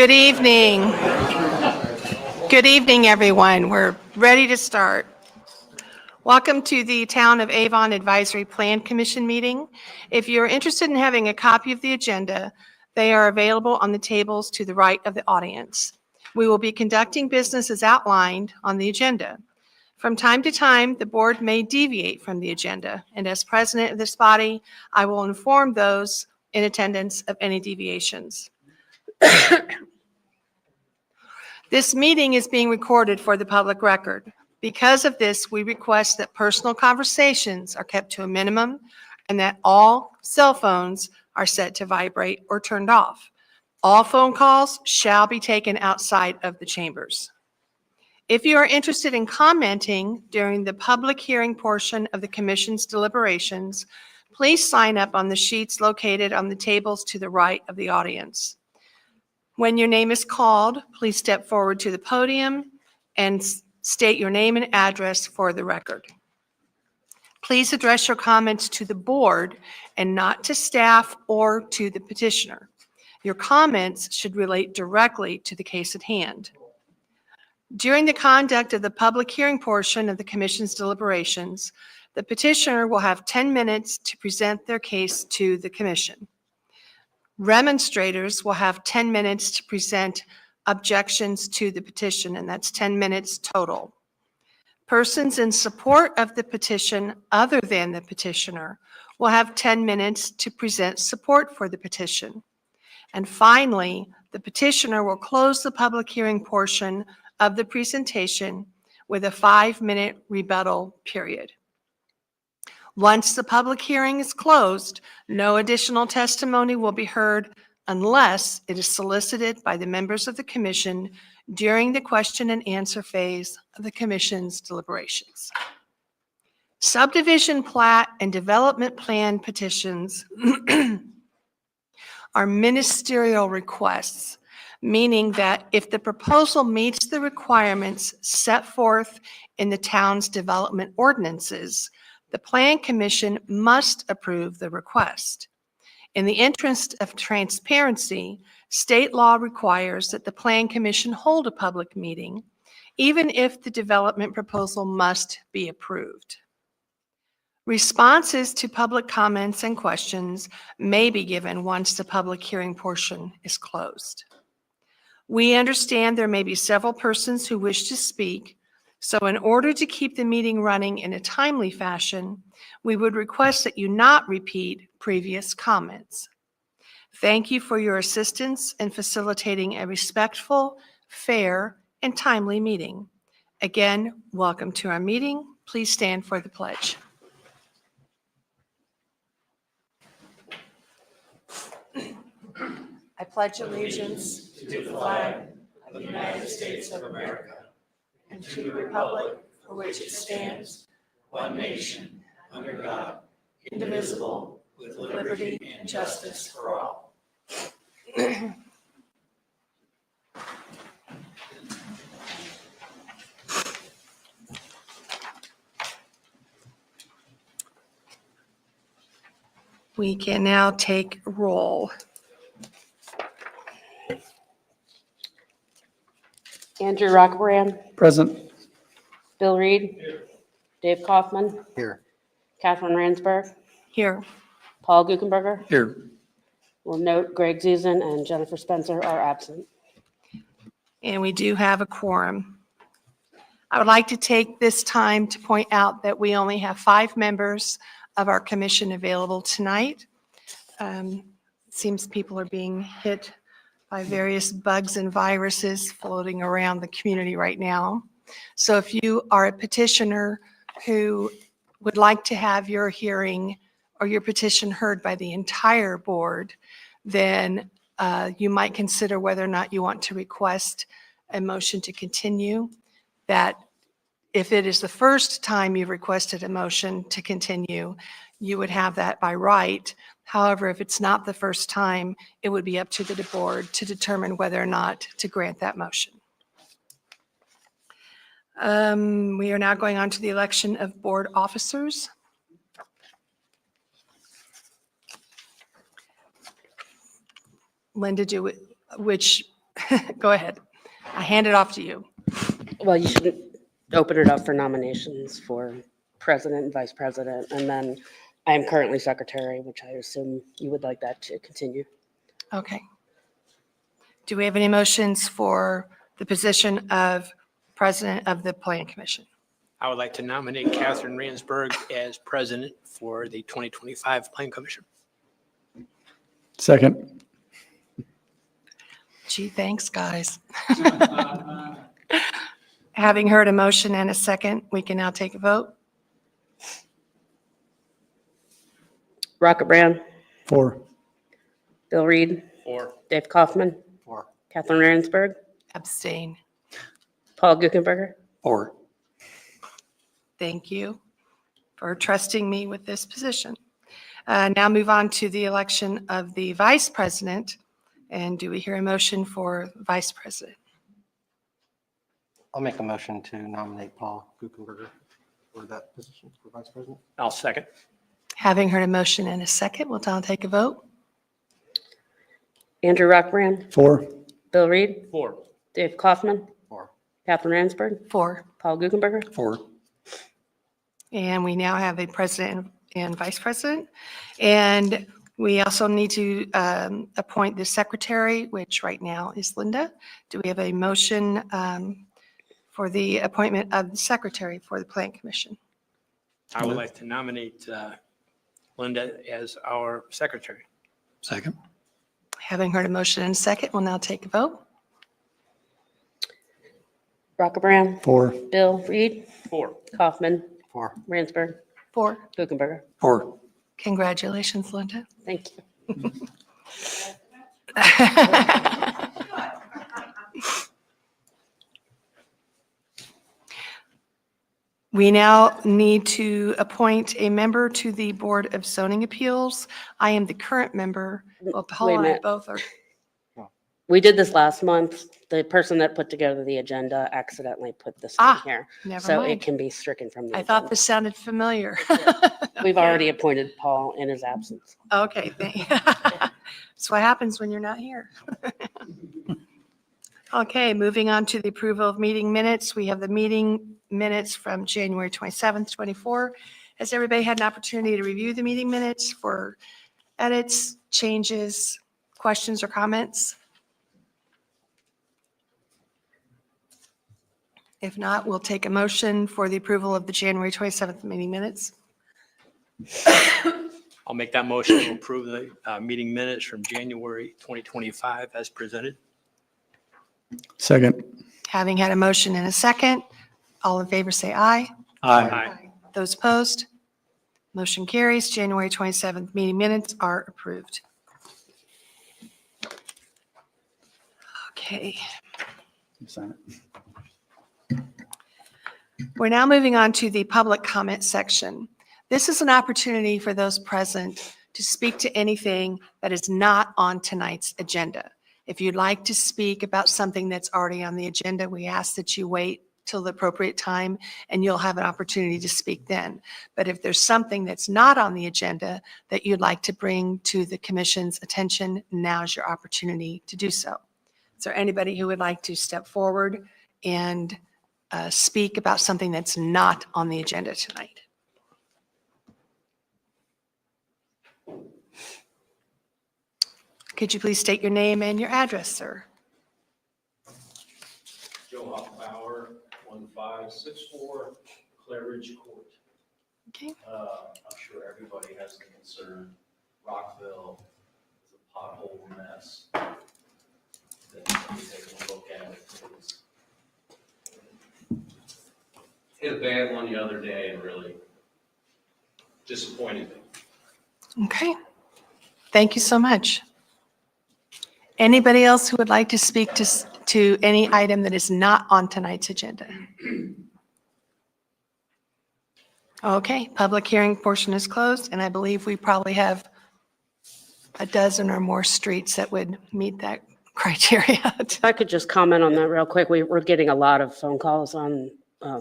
Good evening. Good evening, everyone. We're ready to start. Welcome to the Town of Avon Advisory Plan Commission meeting. If you're interested in having a copy of the agenda, they are available on the tables to the right of the audience. We will be conducting business as outlined on the agenda. From time to time, the board may deviate from the agenda, and as president of this body, I will inform those in attendance of any deviations. This meeting is being recorded for the public record. Because of this, we request that personal conversations are kept to a minimum and that all cell phones are set to vibrate or turned off. All phone calls shall be taken outside of the chambers. If you are interested in commenting during the public hearing portion of the Commission's deliberations, please sign up on the sheets located on the tables to the right of the audience. When your name is called, please step forward to the podium and state your name and address for the record. Please address your comments to the board and not to staff or to the petitioner. Your comments should relate directly to the case at hand. During the conduct of the public hearing portion of the Commission's deliberations, the petitioner will have 10 minutes to present their case to the Commission. Remonstrators will have 10 minutes to present objections to the petition, and that's 10 minutes total. Persons in support of the petition other than the petitioner will have 10 minutes to present support for the petition. And finally, the petitioner will close the public hearing portion of the presentation with a 5-minute rebuttal period. Once the public hearing is closed, no additional testimony will be heard unless it is solicited by the members of the Commission during the question and answer phase of the Commission's deliberations. Subdivision plat and development plan petitions are ministerial requests, meaning that if the proposal meets the requirements set forth in the town's development ordinances, the Plan Commission must approve the request. In the interest of transparency, state law requires that the Plan Commission hold a public meeting, even if the development proposal must be approved. Responses to public comments and questions may be given once the public hearing portion is closed. We understand there may be several persons who wish to speak, so in order to keep the meeting running in a timely fashion, we would request that you not repeat previous comments. Thank you for your assistance in facilitating a respectful, fair, and timely meeting. Again, welcome to our meeting. Please stand for the pledge. I pledge allegiance to the flag of the United States of America and to the republic for which it stands, one nation, under God, indivisible, with liberty and justice for all. We can now take roll. Andrew Rockbrand. Present. Bill Reed. Here. Dave Kaufman. Here. Catherine Ransberg. Here. Paul Guckenberger. Here. We'll note Greg Zuzan and Jennifer Spencer are absent. And we do have a quorum. I would like to take this time to point out that we only have 5 members of our commission available tonight. It seems people are being hit by various bugs and viruses floating around the community right now. So if you are a petitioner who would like to have your hearing or your petition heard by the entire board, then you might consider whether or not you want to request a motion to continue. That if it is the first time you've requested a motion to continue, you would have that by right. However, if it's not the first time, it would be up to the board to determine whether or not to grant that motion. We are now going on to the election of board officers. Linda, which Go ahead. I hand it off to you. Well, you should open it up for nominations for president and vice president. And then I am currently secretary, which I assume you would like that to continue. Okay. Do we have any motions for the position of president of the Plan Commission? I would like to nominate Catherine Ransberg as president for the 2025 Plan Commission. Second. Gee, thanks, guys. Having heard a motion and a second, we can now take a vote. Rocket Brand, 4. Bill Reed, 4. Dave Kaufman, 4. Catherine Ransberg, Abstain. Paul Guckenberger. 4. Thank you for trusting me with this position. Now move on to the election of the vice president. And do we hear a motion for vice president? I'll make a motion to nominate Paul Guckenberger for that position for vice president. I'll second. Having heard a motion and a second, we'll now take a vote. Andrew Rockbrand, 4. Bill Reed, 4. Dave Kaufman, 4. Catherine Ransberg, 4. Paul Guckenberger. 4. And we now have a president and vice president. And we also need to appoint the secretary, which right now is Linda. Do we have a motion for the appointment of the secretary for the Plan Commission? I would like to nominate Linda as our secretary. Second. Having heard a motion and a second, we'll now take a vote. Rocket Brand, 4. Bill Reed, 4. Kaufman, 4. Ransberg, 4. Guckenberger. 4. Congratulations, Linda. Thank you. We now need to appoint a member to the Board of Zoning Appeals. I am the current member. Well, Paul Wait a and I minute. both are. We did this last month. The person that put together the agenda accidentally put this in here. Never So it mind. can be stricken from the I thought agenda. this sounded familiar. We've already appointed Paul in his absence. Okay, that's what happens when you're not here. Okay, moving on to the approval of meeting minutes. We have the meeting minutes from January 27th, 24. Has everybody had an opportunity to review the meeting minutes for edits, changes, questions, or comments? If not, we'll take a motion for the approval of the January 27th meeting minutes. I'll make that motion to approve the meeting minutes from January 2025 as presented. Second. Having had a motion and a second, all in favor say aye. Aye. Those opposed? Motion carries. January 27th meeting minutes are approved. Okay, Sign it. we're now moving on to the public comment section. This is an opportunity for those present to speak to anything that is not on tonight's agenda. If you'd like to speak about something that's already on the agenda, we ask that you wait till the appropriate time and you'll have an opportunity to speak then. But if there's something that's not on the agenda that you'd like to bring to the commission's attention, now's your opportunity to do so. Is there anybody who would like to step forward and speak about something that's not on the agenda tonight? Could you please state your name and your address, sir? Joe Hoffbauer, 1564 Claridge Court. Okay. I'm sure everybody has the concern. Rockville is a pothole mess. Then you take a look at it. It's hit a bad one the other day and really disappointed me. Okay. Thank you so much. Anybody else who would like to speak to any item that is not on tonight's agenda? Okay, public hearing portion is closed, and I believe we probably have a dozen or more streets that would meet that criteria. If I could just comment on that real quick. We're getting a lot of phone calls on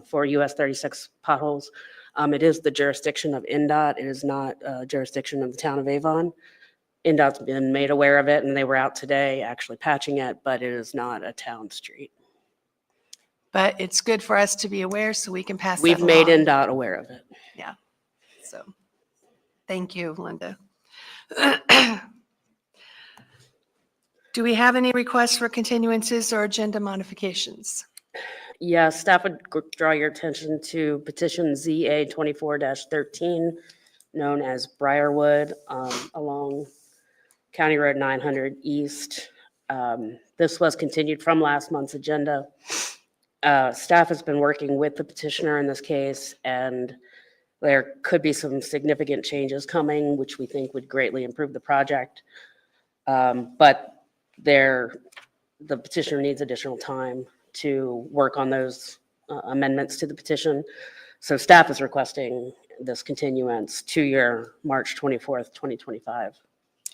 for US 36 potholes. It is the jurisdiction of NDOT. It is not jurisdiction of the town of Avon. INDOT's been made aware of it, and they were out today actually patching it, but it is not a town street. But it's good for us to be aware so we can pass that We've made along. INDOT aware of it. So, thank you, Linda. Do we have any requests for continuances or agenda modifications? Yeah, staff would draw your attention to petition ZA 24-13, known as Briarwood, along County Road 900 East. This was continued from last month's agenda. Staff has been working with the petitioner in this case, and there could be some significant changes coming, which we think would greatly improve the project. But the petitioner needs additional time to work on those amendments to the petition. So staff is requesting this continuance to your March 24th, 2025.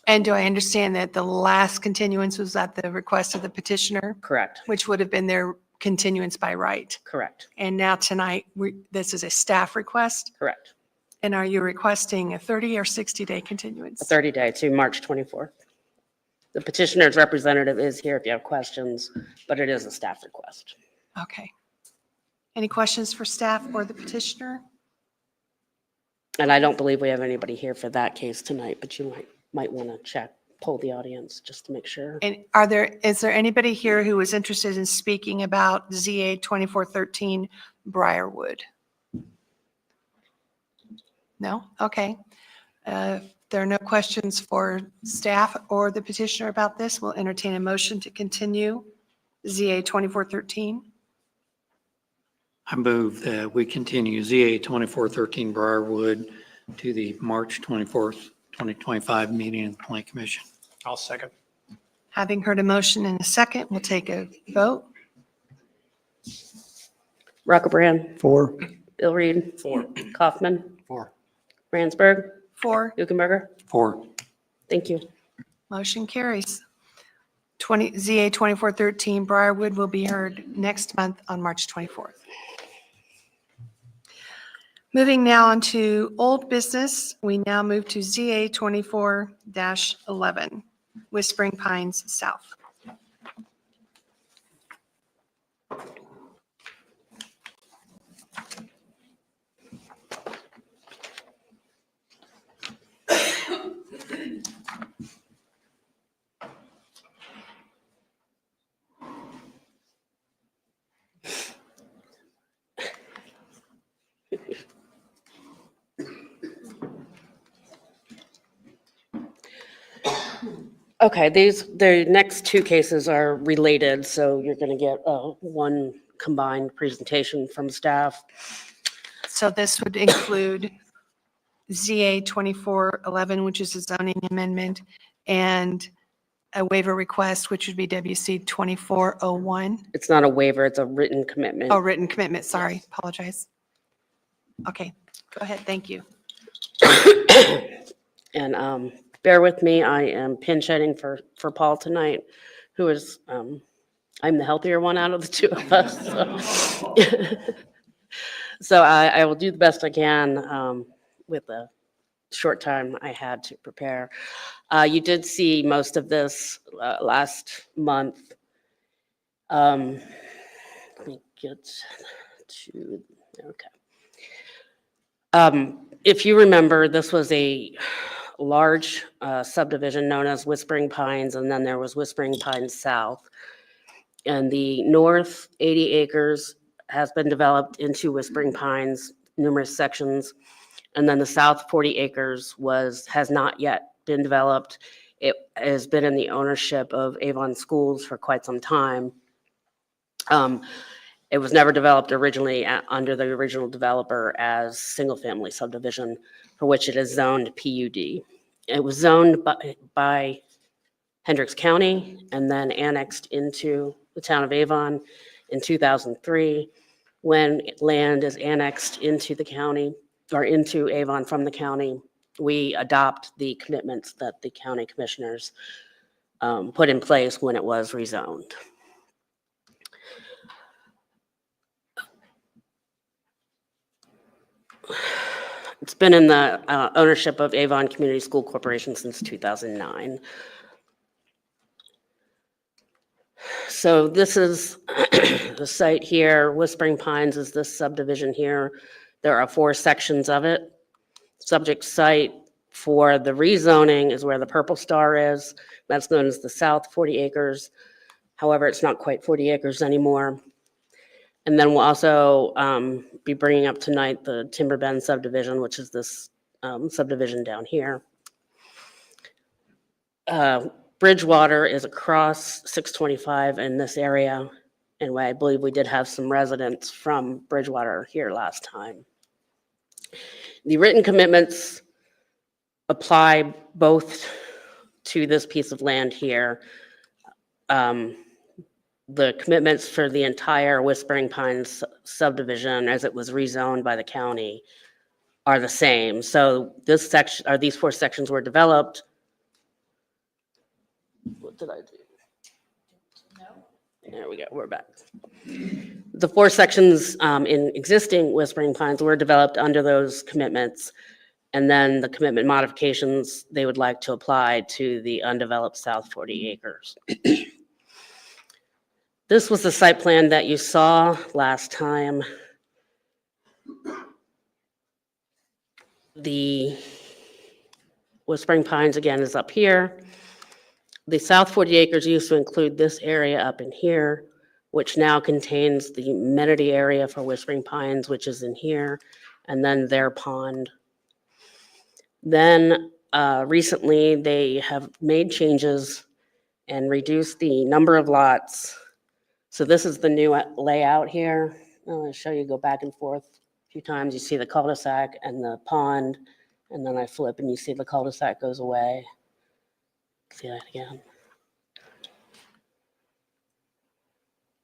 And do I understand that the last continuance was at the request of the petitioner, Correct, which would have been their continuance by right? correct, And now tonight, this is a staff request? correct. And are you requesting a 30 or 60-day A continuance? 30-day to March 24th. The petitioner's representative is here if you have questions, but it is a staff request. Okay. Any questions for staff or the petitioner? And I don't believe we have anybody here for that case tonight, but you might want to poll the audience just to make sure. And is there anybody here who is interested in speaking about ZA 2413 Briarwood? No? Okay. If there are no questions for staff or the petitioner about this, we'll entertain a motion to continue ZA 2413. I move that we continue ZA 2413 Briarwood to the March 24th, 2025 meeting of the Plan Commission. I'll second. Having heard a motion in a second, we'll take a vote. Rockerbrand, 4. Bill Reed, 4. Kaufman, 4. Ransberg, 4, Hukenberger. 4. Thank you. motion carries. ZA 2413 Briarwood will be heard next month on March 24th. Moving now on to old business, we now move to ZA 24-11, Whispering Pines South. Okay, the next two cases are related, so you're going to get one combined presentation from staff. So this would include ZA 2411, which is a zoning amendment, and a waiver request, which would be WC 2401. It's not a waiver, it's a written commitment. Oh, written commitment, sorry, apologize. Okay, go ahead, thank you. And bear with me, I am pinch hitting for Paul tonight, who is, I'm the healthier one out of the two of us. So I will do the best I can with the short time I had to prepare. You did see most of this last month. Let me get to, okay. If you remember, this was a large subdivision known as Whispering Pines, and then there was Whispering Pines South. And the north 80 acres has been developed into Whispering Pines, numerous sections. And then the south 40 acres has not yet been developed. It has been in the ownership of Avon Schools for quite some time. It was never developed originally under the original developer as single-family subdivision, for which it is zoned PUD. It was zoned by Hendricks County and then annexed into the town of Avon in 2003. When land is annexed into the county or into Avon from the county, we adopt the commitments that the county commissioners put in place when it was rezoned. It's been in the ownership of Avon Community School Corporation since 2009. So this is the site here. Whispering Pines is this subdivision here. There are 4 sections of it. Subject site for the rezoning is where the purple star is. That's known as the South 40 acres. However, it's not quite 40 acres anymore. And then we'll also be bringing up tonight the Timber Bend subdivision, which is this subdivision down here. Bridgewater is across 625 in this area. And I believe we did have some residents from Bridgewater here last time. The written commitments apply both to this piece of land here. The commitments for the entire Whispering Pines subdivision as it was rezoned by the county are the same. So this section, or these 4 sections were developed. What did I do? There we go, we're back. The 4 sections in existing Whispering Pines were developed under those commitments. And then the commitment modifications they would like to apply to the undeveloped South 40 acres. This was the site plan that you saw last time. The Whispering Pines again is up here. The South 40 acres used to include this area up in here, which now contains the amenity area for Whispering Pines, which is in here, and then their pond. Then recently they have made changes and reduced the number of lots. So this is the new layout here. I'll show you, go back and forth a few times. You see the cul-de-sac and the pond, and then I flip and you see the cul-de-sac goes away. See that again.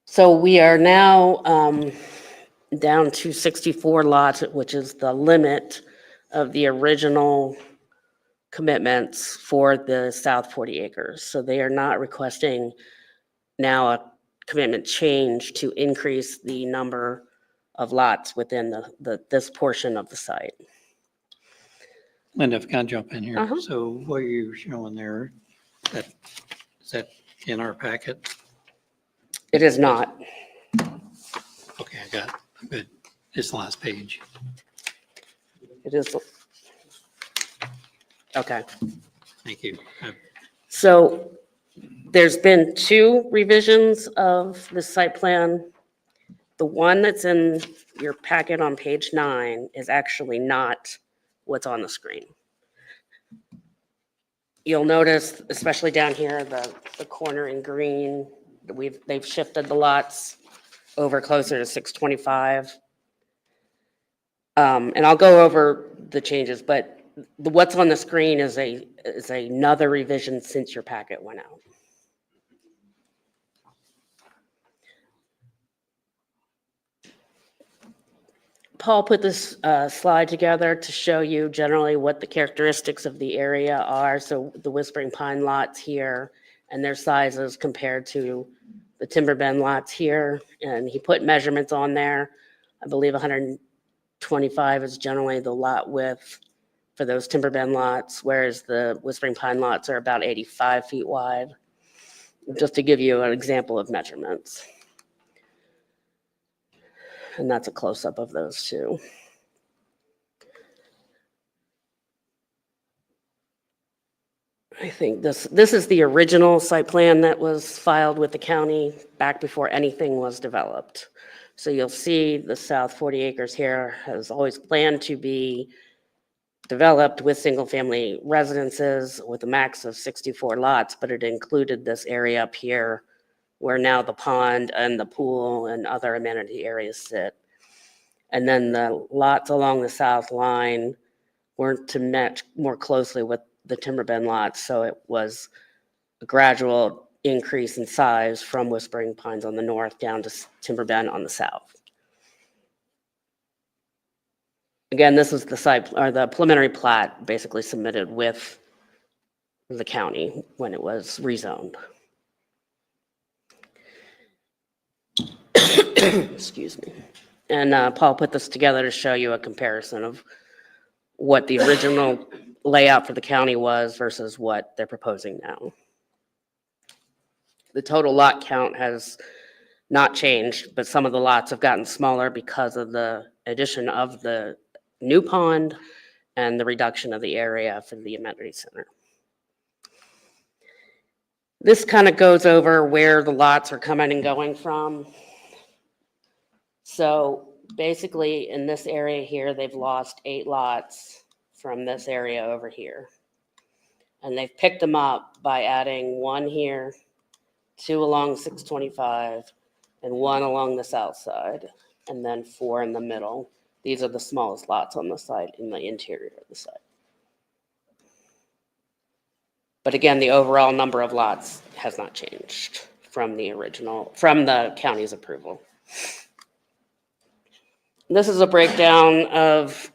So we are now down to 64 lots, which is the limit of the original commitments for the South 40 acres. So they are not requesting now a commitment change to increase the number of lots within this portion of the site. Linda, if I can jump in here. Uh-huh. So what you're showing there, is that in our packet? It is not. Okay, I got it. I'm good. It's the last page. It is. Okay. Thank you. So there's been 2 revisions of the site plan. The one that's in your packet on page 9 is actually not what's on the screen. You'll notice, especially down here, the corner in green, they've shifted the lots over closer to 625. And I'll go over the changes, but what's on the screen is another revision since your packet went out. Paul put this slide together to show you generally what the characteristics of the area are. So the Whispering Pine lots here and their sizes compared to the Timber Bend lots here. And he put measurements on there. I believe 125 is generally the lot width for those Timber Bend lots, whereas the Whispering Pine lots are about 85 feet wide, just to give you an example of measurements. And that's a close-up of those 2. I think this is the original site plan that was filed with the county back before anything was developed. So you'll see the South 40 acres here has always planned to be developed with single-family residences with a max of 64 lots, but it included this area up here where now the pond and the pool and other amenity areas sit. And then the lots along the south line weren't to match more closely with the Timber Bend lots, so it was a gradual increase in size from Whispering Pines on the north down to Timber Bend on the south. Again, this was the site, or the preliminary plat basically submitted with the county when it was rezoned. Excuse me. And Paul put this together to show you a comparison of what the original layout for the county was versus what they're proposing now. The total lot count has not changed, but some of the lots have gotten smaller because of the addition of the new pond and the reduction of the area for the amenity center. This kind of goes over where the lots are coming and going from. So basically in this area here, they've lost 8 lots from this area over here. And they've picked them up by adding 1 here, 2 along 625, and 1 along the south side, and then 4 in the middle. These are the smallest lots on the site in the interior of the site. But again, the overall number of lots has not changed from the original, from the county's approval. This is a breakdown of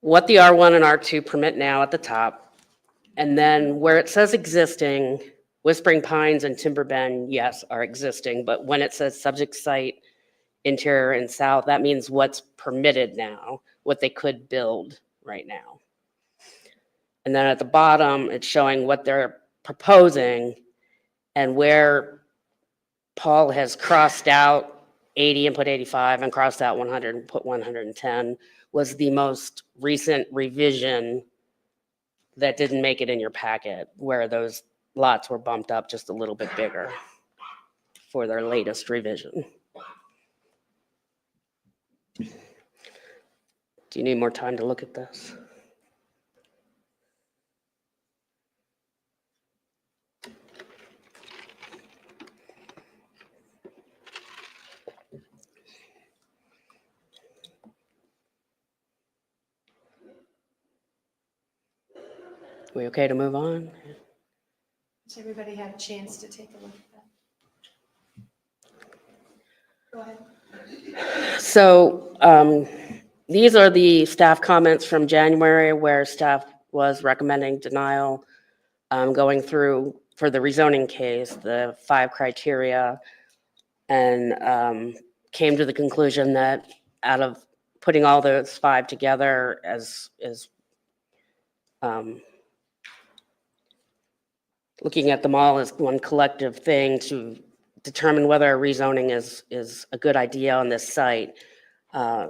what the R1 and R2 permit now at the top. And then where it says existing, Whispering Pines and Timber Bend, yes, are existing. But when it says subject site, interior and south, that means what's permitted now, what they could build right now. And then at the bottom, it's showing what they're proposing and where Paul has crossed out 80 and put 85 and crossed out 100 and put 110 was the most recent revision that didn't make it in your packet, where those lots were bumped up just a little bit bigger for their latest revision. Do you need more time to look at this? We okay to move on? Does everybody have a chance to take a look at that? Go ahead. So these are the staff comments from January where staff was recommending denial, going through for the rezoning case, the 5 criteria, and came to the conclusion that out of putting all those 5 together as looking at them all as one collective thing to determine whether a rezoning is a good idea on this site,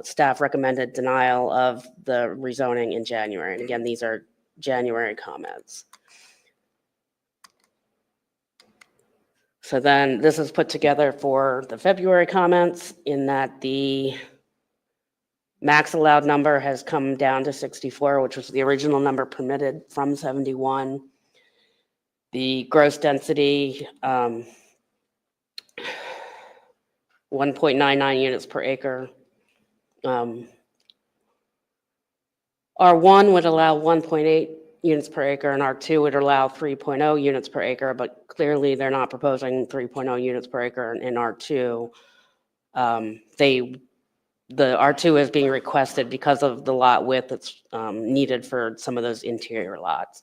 staff recommended denial of the rezoning in January. And again, these are January comments. So then this is put together for the February comments in that the max allowed number has come down to 64, which was the original number permitted from 71. The gross density, 1.99 units per acre. R1 would allow 1.8 units per acre and R2 would allow 3.0 units per acre, but clearly they're not proposing 3.0 units per acre in R2. The R2 is being requested because of the lot width that's needed for some of those interior lots,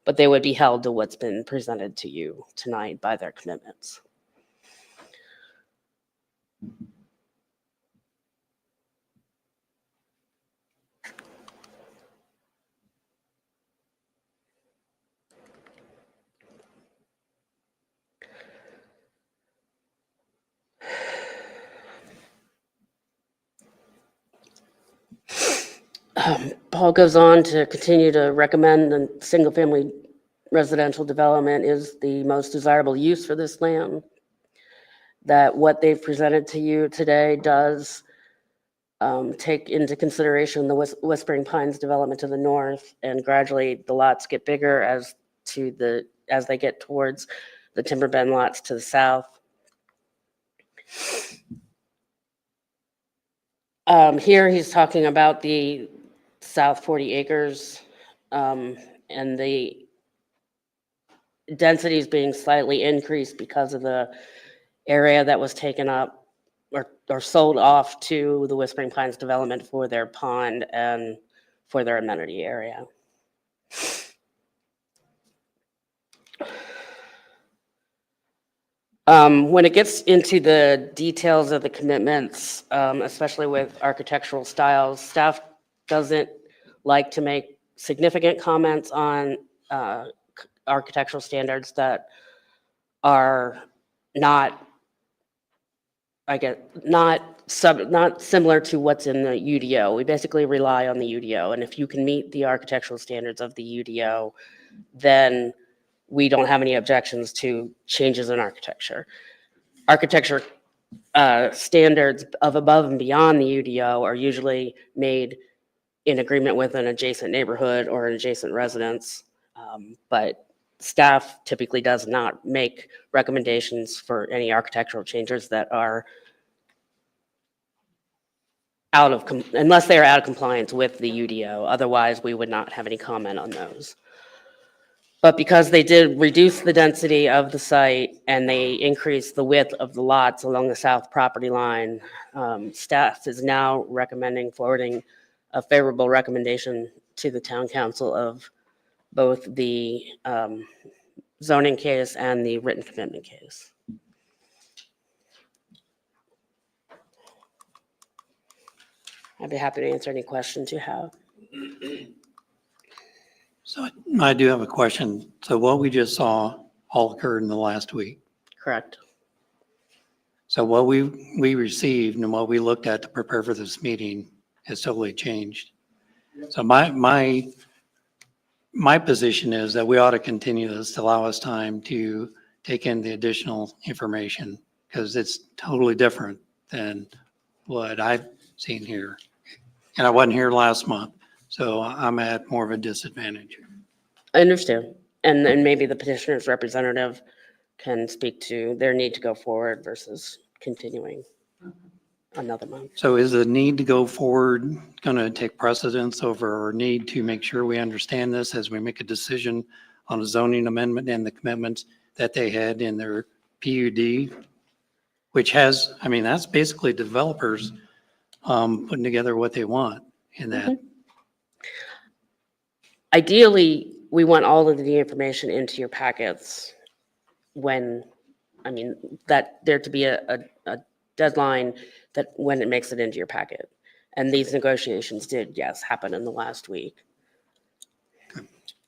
but they would be held to what's been presented to you tonight by their commitments. Paul goes on to continue to recommend the single-family residential development is the most desirable use for this land. That what they've presented to you today does take into consideration the Whispering Pines development to the north, and gradually the lots get bigger as they get towards the Timber Bend lots to the south. Here he's talking about the south 40 acres and the densities being slightly increased because of the area that was taken up or sold off to the Whispering Pines development for their pond and for their amenity area. When it gets into the details of the commitments, especially with architectural styles, staff doesn't like to make significant comments on architectural standards that are not, I guess, not similar to what's in the UDO. We basically rely on the UDO, and if you can meet the architectural standards of the UDO, then we don't have any objections to changes in architecture. Architecture standards of above and beyond the UDO are usually made in agreement with an adjacent neighborhood or an adjacent residence. But staff typically does not make recommendations for any architectural changes that are unless they are out of compliance with the UDO. Otherwise, we would not have any comment on those. But because they did reduce the density of the site and they increased the width of the lots along the south property line, staff is now recommending forwarding a favorable recommendation to the town council of both the zoning case and the written commitment case. I'd be happy to answer any questions you have. So I do have a question. So what we just saw all occurred in the last week. Correct. So what we received and what we looked at to prepare for this meeting has totally changed. So my position is that we ought to continue this to allow us time to take in the additional information because it's totally different than what I've seen here. And I wasn't here last month, so I'm at more of a disadvantage. I understand. And then maybe the petitioner's representative can speak to their need to go forward versus continuing another month. So is the need to go forward going to take precedence over our need to make sure we understand this as we make a decision on a zoning amendment and the commitments that they had in their PUD, which has, I mean, that's basically developers putting together what they want in that. Ideally, we want all of the information into your packets when, I mean, that there to be a deadline that when it makes it into your packet. And these negotiations did, yes, happen in the last week.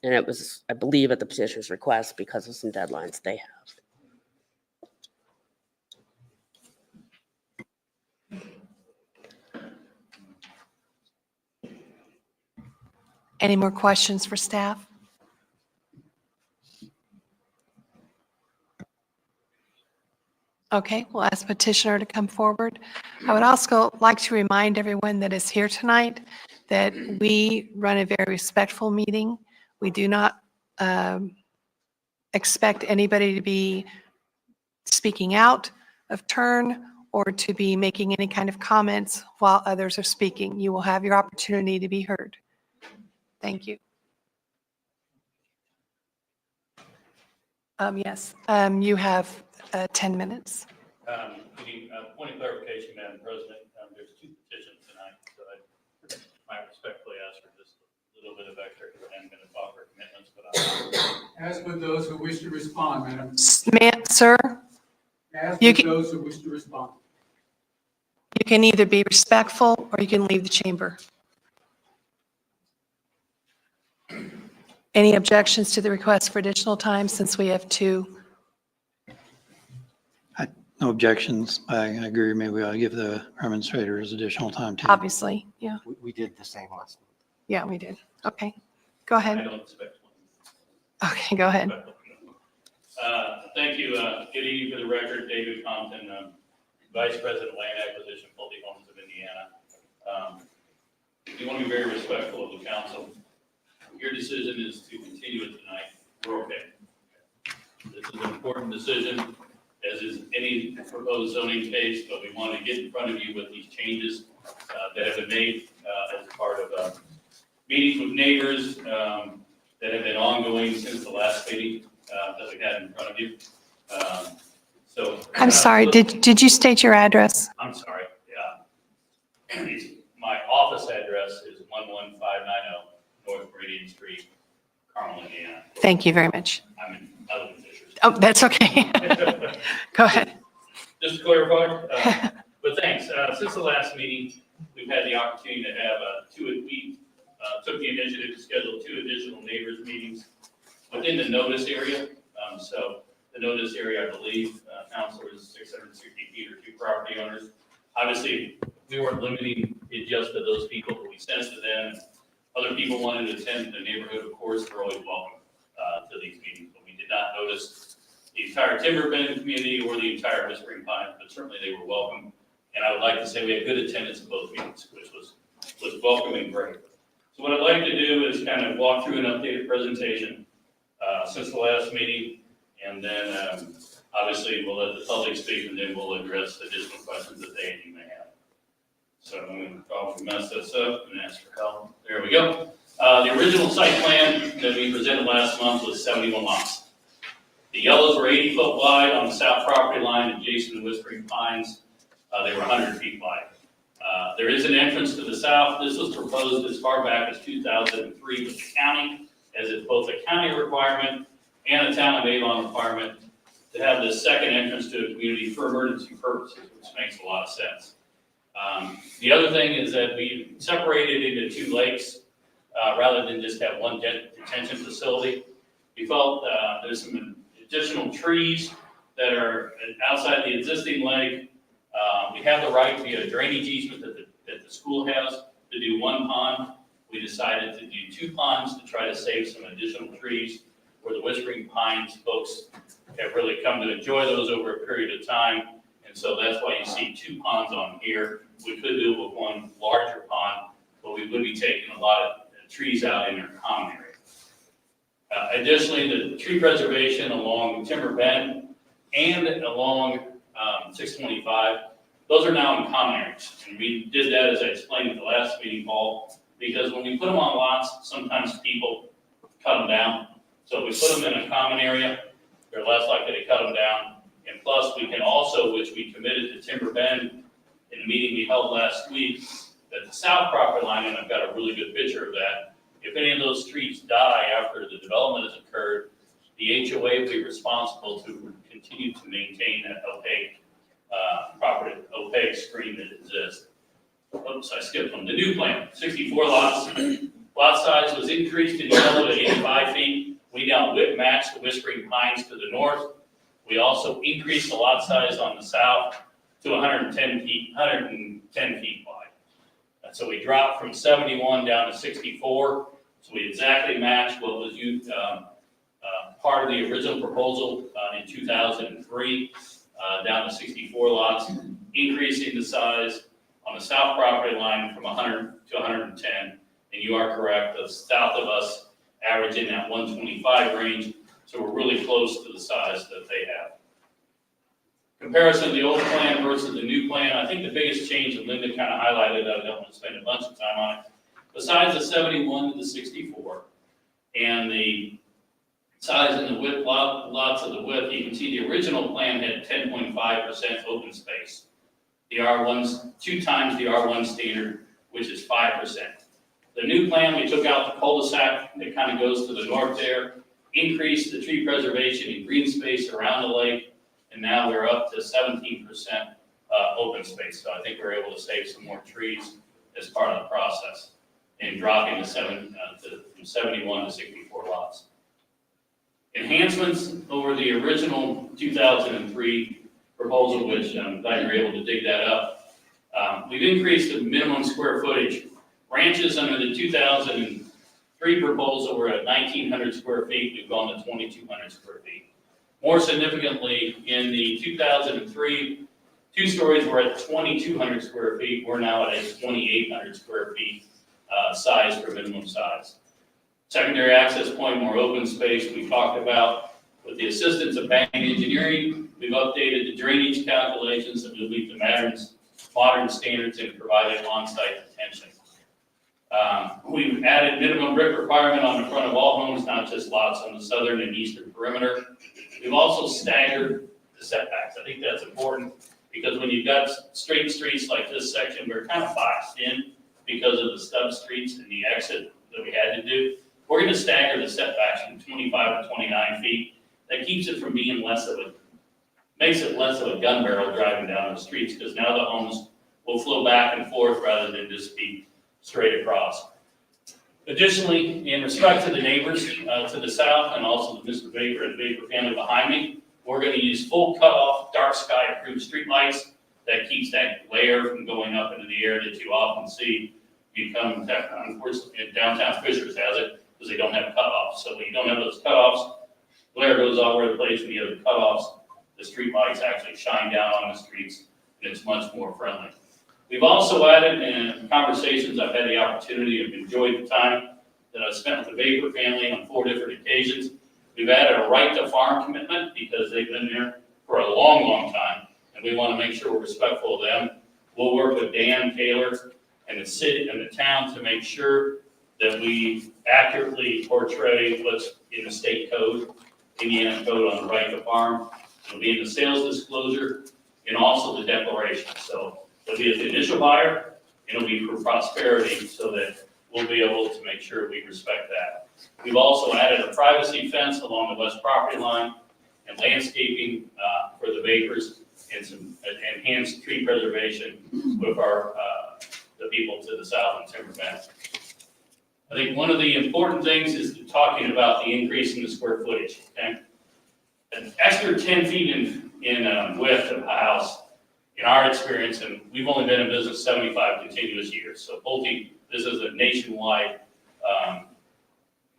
And it was, I believe, at the petitioner's request because of some deadlines they have. Any more questions for staff? Okay, we'll ask petitioner to come forward. I would also like to remind everyone that is here tonight that we run a very respectful meeting. We do not expect anybody to be speaking out of turn or to be making any kind of comments while others are speaking. You will have your opportunity to be heard. Thank you. Yes, you have 10 minutes. Point of clarification, Madam President, there's two petitions tonight, so I might respectfully ask for just a little bit of extra, because I am going to talk for commitments, but As with those who wish to respond, Madam. Ma'am, sir, As You with can- those who wish to respond. you can either be respectful or you can leave the chamber. Any objections to the request for additional time since we have two? No objections. I agree. Maybe we ought to give the administrators additional time too. Obviously, yeah, We did the same last month. yeah, we did. Okay, go I ahead. don't expect one. Okay, go ahead. Thank you. Good evening for the record, David Compton, Vice President of Land Acquisition, Pulte Homes of Indiana. We want to be very respectful of the council. Your decision is to continue it tonight. We're okay. This is an important decision, as is any proposed zoning case, but we want to get in front of you with these changes that have been made as part of meetings with neighbors that have been ongoing since the last meeting that we had in front of you. I'm sorry, did you state your address? I'm sorry, yeah. My office address is 11590 North Meridian Street, Carmel, Indiana. Thank you very much. I live in Fishers. Oh, that's okay. Go ahead. Just to clarify, but thanks. Since the last meeting, we've had the opportunity to have we took the initiative to schedule 2 additional neighbors meetings within the notice area. So the notice area, I believe, council is 660 feet or 2 property owners. Obviously, we weren't limiting it just to those people, but we sent it to them. Other people wanted to attend the neighborhood, of course, they're always welcome to these meetings, but we did not notice the entire timber bend community or the entire Whispering Pines, but certainly they were welcome. And I would like to say we had good attendance at both meetings, which was welcome and great. So what I'd like to do is kind of walk through an updated presentation since the last meeting, and then obviously we'll let the public speak, and then we'll address additional questions that they and you may have. So I'm going to probably mess this up and ask for help. There we go. The original site plan that we presented last month was 71 lots. The yellows were 80 foot wide on the south property line adjacent to Whispering Pines. They were 100 feet wide. There is an entrance to the south. This was proposed as far back as 2003 with the county, as it's both a county requirement and a town of Avon requirement to have this second entrance to a community for emergency purposes, which makes a lot of sense. The other thing is that we separated into 2 lakes rather than just have one detention facility. We felt there's some additional trees that are outside the existing lake. We have the right via drainage easement that the school has to do 1 pond. We decided to do 2 ponds to try to save some additional trees where the Whispering Pines folks have really come to enjoy those over a period of time. And so that's why you see 2 ponds on here. We could do it with 1 larger pond, but we would be taking a lot of trees out in their common area. Additionally, the tree preservation along Timber Bend and along 625, those are now in common areas. And we did that, as I explained at the last meeting, Paul, because when we put them on lots, sometimes people cut them down. So if we put them in a common area, they're less likely to cut them down. And plus, we can also, which we committed to Timber Bend in a meeting we held last week, that the south property line, and I've got a really good picture of that, if any of those trees die after the development has occurred, the HOA will be responsible to continue to maintain that opaque screen that exists. Oops, I skipped one. The new plan, 64 lots. Lot size was increased in yellow to 85 feet. We now matched the Whispering Pines to the north. We also increased the lot size on the south to 110 feet wide. And so we dropped from 71 down to 64. So we exactly matched what was part of the original proposal in 2003, down to 64 lots, increasing the size on the south property line from 100 to 110. And you are correct, the south of us averaging that 125 range. So we're really close to the size that they have. Comparison of the old plan versus the new plan, I think the biggest change that Linda kind of highlighted, I don't want to spend a bunch of time on it, besides the 71 to the 64 and the size and the width, lots of the width, you can see the original plan had 10.5% open space. The R1's 2 times the R1 standard, which is 5%. The new plan, we took out the cul-de-sac that kind of goes to the north there, increased the tree preservation and green space around the lake, and now we're up to 17% open space. So I think we're able to save some more trees as part of the process and dropping from 71 to 64 lots. Enhancements over the original 2003 proposal, which I'm glad you're able to dig that up. We've increased the minimum square footage. Ranches under the 2003 proposal were at 1,900 square feet. We've gone to 2,200 square feet. More significantly, in the 2003, 2 stories were at 2,200 square feet. We're now at a 2,800 square feet size for minimum size. Secondary access point, more open space. We talked about with the assistance of bank engineering, we've updated the drainage calculations that will meet the modern standards and provided on-site detention. We've added minimum brick requirement on the front of all homes, not just lots on the southern and eastern perimeter. We've also staggered the setbacks. I think that's important because when you've got straight streets like this section, we're kind of boxed in because of the stub streets and the exit that we had to do. We're going to stagger the setbacks from 25 to 29 feet. that keeps it from being makes it less of a gun barrel driving down the streets, because now the homes will flow back and forth rather than just be straight across. Additionally, in respect to the neighbors to the south and also Mr. Vapor and the Vapor family behind me, we're going to use full cutoff, dark sky approved streetlights that keeps that glare from going up into the air that you often see become, unfortunately, downtown Fishers has it because they don't have cutoffs. So when you don't have those cutoffs, glare goes all over the place. When you have the cutoffs, the streetlights actually shine down on the streets, and it's much more friendly. We've also added, in conversations I've had the opportunity of enjoyed the time that I've spent with the Vapor family on 4 different occasions. We've added a right to farm commitment because they've been there for a long, long time, and we want to make sure we're respectful of them. We'll work with Dan Taylor and the city and the town to make sure that we accurately portray what's in the state code, Indiana code on the right to farm. It'll be in the sales disclosure and also the declaration. So it'll be the initial buyer, and it'll be for prosperity so that we'll be able to make sure we respect that. We've also added a privacy fence along the west property line and landscaping for the Vapors and some enhanced tree preservation with our the people to the south in Timber Bend. I think one of the important things is talking about the increase in the square footage. Okay, an extra 10 feet in width of a house, in our experience, and we've only been in business 75 continuous years. So Pulte, this is a nationwide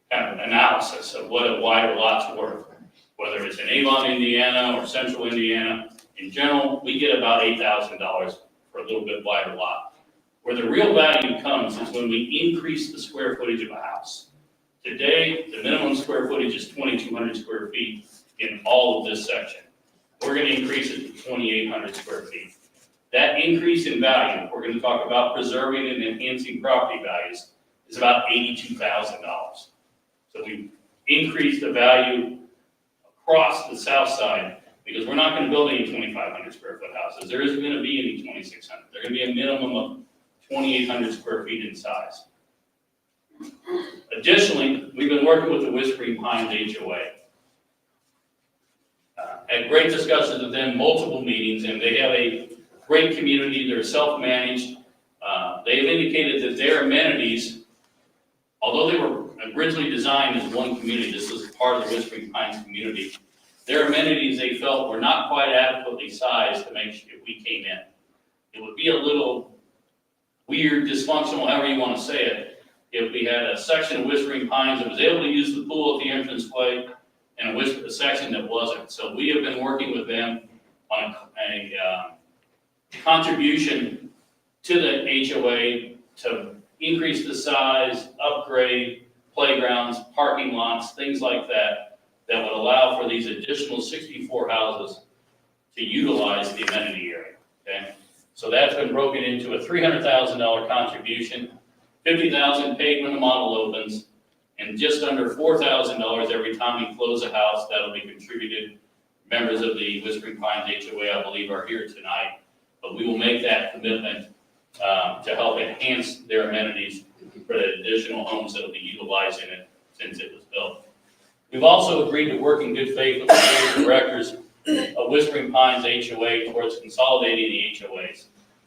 kind of analysis of what a wider lot's worth, whether it's in Avon, Indiana, or Central Indiana. In general, we get about $8,000 for a little bit wider lot. Where the real value comes is when we increase the square footage of a house. Today, the minimum square footage is 2,200 square feet in all of this section. We're going to increase it to 2,800 square feet. That increase in value, we're going to talk about preserving and enhancing property values, is about $82,000. So we increased the value across the south side because we're not going to build any 2,500 square foot houses. There isn't going to be any 2,600. They're going to be a minimum of 2,800 square feet in size. Additionally, we've been working with the Whispering Pines HOA. Had great discussions with them, multiple meetings, and they have a great community. They're self-managed. They've indicated that their amenities, although they were originally designed as one community, this was part of the Whispering Pines community, their amenities they felt were not quite adequately sized to make sure if we came in. It would be a little weird, dysfunctional, however you want to say it, if we had a section of Whispering Pines that was able to use the pool at the entranceway and a section that wasn't. So we have been working with them on a contribution to the HOA to increase the size, upgrade playgrounds, parking lots, things like that, that would allow for these additional 64 houses to utilize the amenity area, okay? So that's been broken into a $300,000 contribution, $50,000 paid when the model opens, and just under $4,000 every time we close a house. That'll be contributed. Members of the Whispering Pines HOA, I believe, are here tonight, but we will make that commitment to help enhance their amenities for the additional homes that will be utilizing it since it was built. We've also agreed to work in good faith with the board of directors of Whispering Pines HOA towards consolidating the HOAs.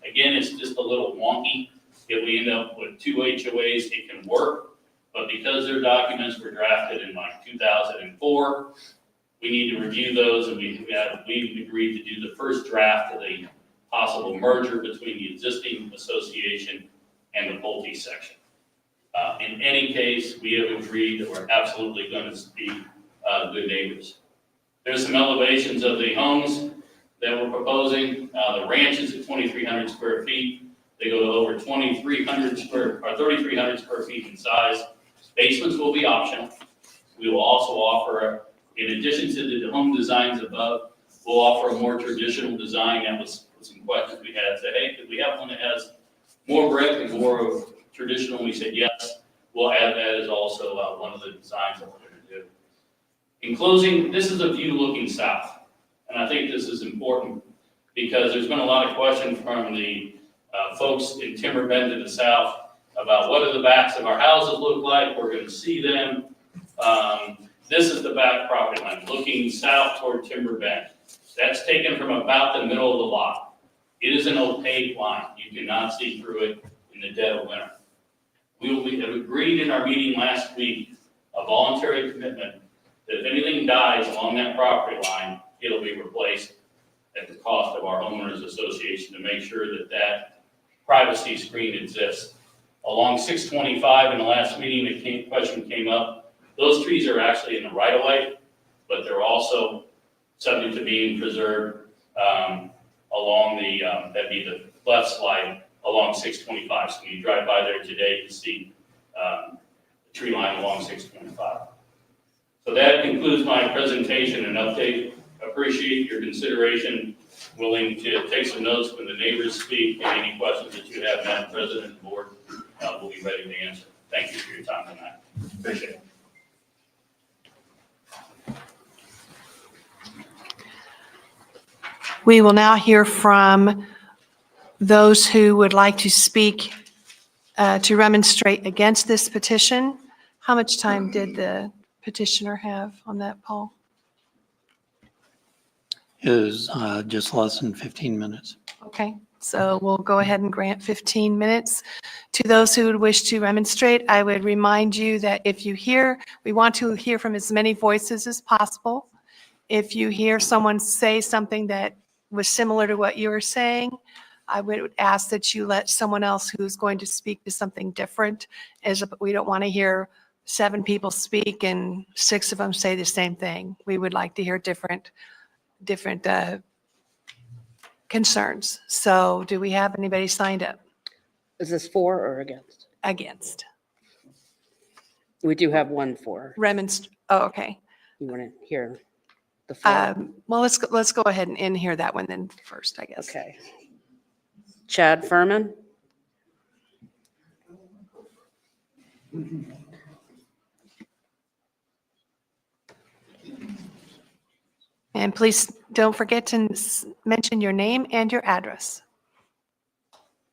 Again, it's just a little wonky. If we end up with 2 HOAs, it can work, but because their documents were drafted in like 2004, we need to review those, and we've agreed to do the first draft of the possible merger between the existing association and the Pulte section. In any case, we have agreed that we're absolutely going to be good neighbors. There's some elevations of the homes that we're proposing. The ranch is at 2,300 square feet. They go to over 3,300 square feet in size. Basements will be optional. We will also offer, in addition to the home designs above, we'll offer a more traditional design. That was some questions we had. Said, hey, could we have one that has more brick and more of traditional? We said yes. We'll add that as also one of the designs that we're going to do. In closing, this is a view looking south, and I think this is important because there's been a lot of questions from the folks in Timber Bend to the south about what do the backs of our houses look like. We're going to see them. This is the back property line, looking south toward Timber Bend. That's taken from about the middle of the lot. It is an opaque line. You cannot see through it in the dead of winter. We have agreed in our meeting last week, a voluntary commitment, that if anything dies along that property line, it'll be replaced at the cost of our homeowners association to make sure that that privacy screen exists. Along 625, in the last meeting, the question came up. Those trees are actually in the right of way, but they're also subject to being preserved along the, that'd be the left slide along 625. So when you drive by there today, you see the tree line along 625. So that concludes my presentation and update. Appreciate your consideration, willing to take some notes when the neighbors speak, and any questions that you have, Madam President and Board, we'll be ready to answer. Thank you for your time tonight. Appreciate it. We will now hear from those who would like to speak to remonstrate against this petition. How much time did the petitioner have on that, Paul? Is just less than 15 minutes. Okay, so we'll go ahead and grant 15 minutes. To those who would wish to remonstrate, I would remind you that if you hear, we want to hear from as many voices as possible. If you hear someone say something that was similar to what you were saying, I would ask that you let someone else who's going to speak to something different, as we don't want to hear 7 people speak and 6 of them say the same thing. We would like to hear different concerns. So do we have anybody signed up Is this for or against? against? We do have one for. Oh, okay. You want to hear the for? Well, let's go ahead and hear that one then first, I guess. Okay. Chad Furman? And please don't forget to mention your name and your address.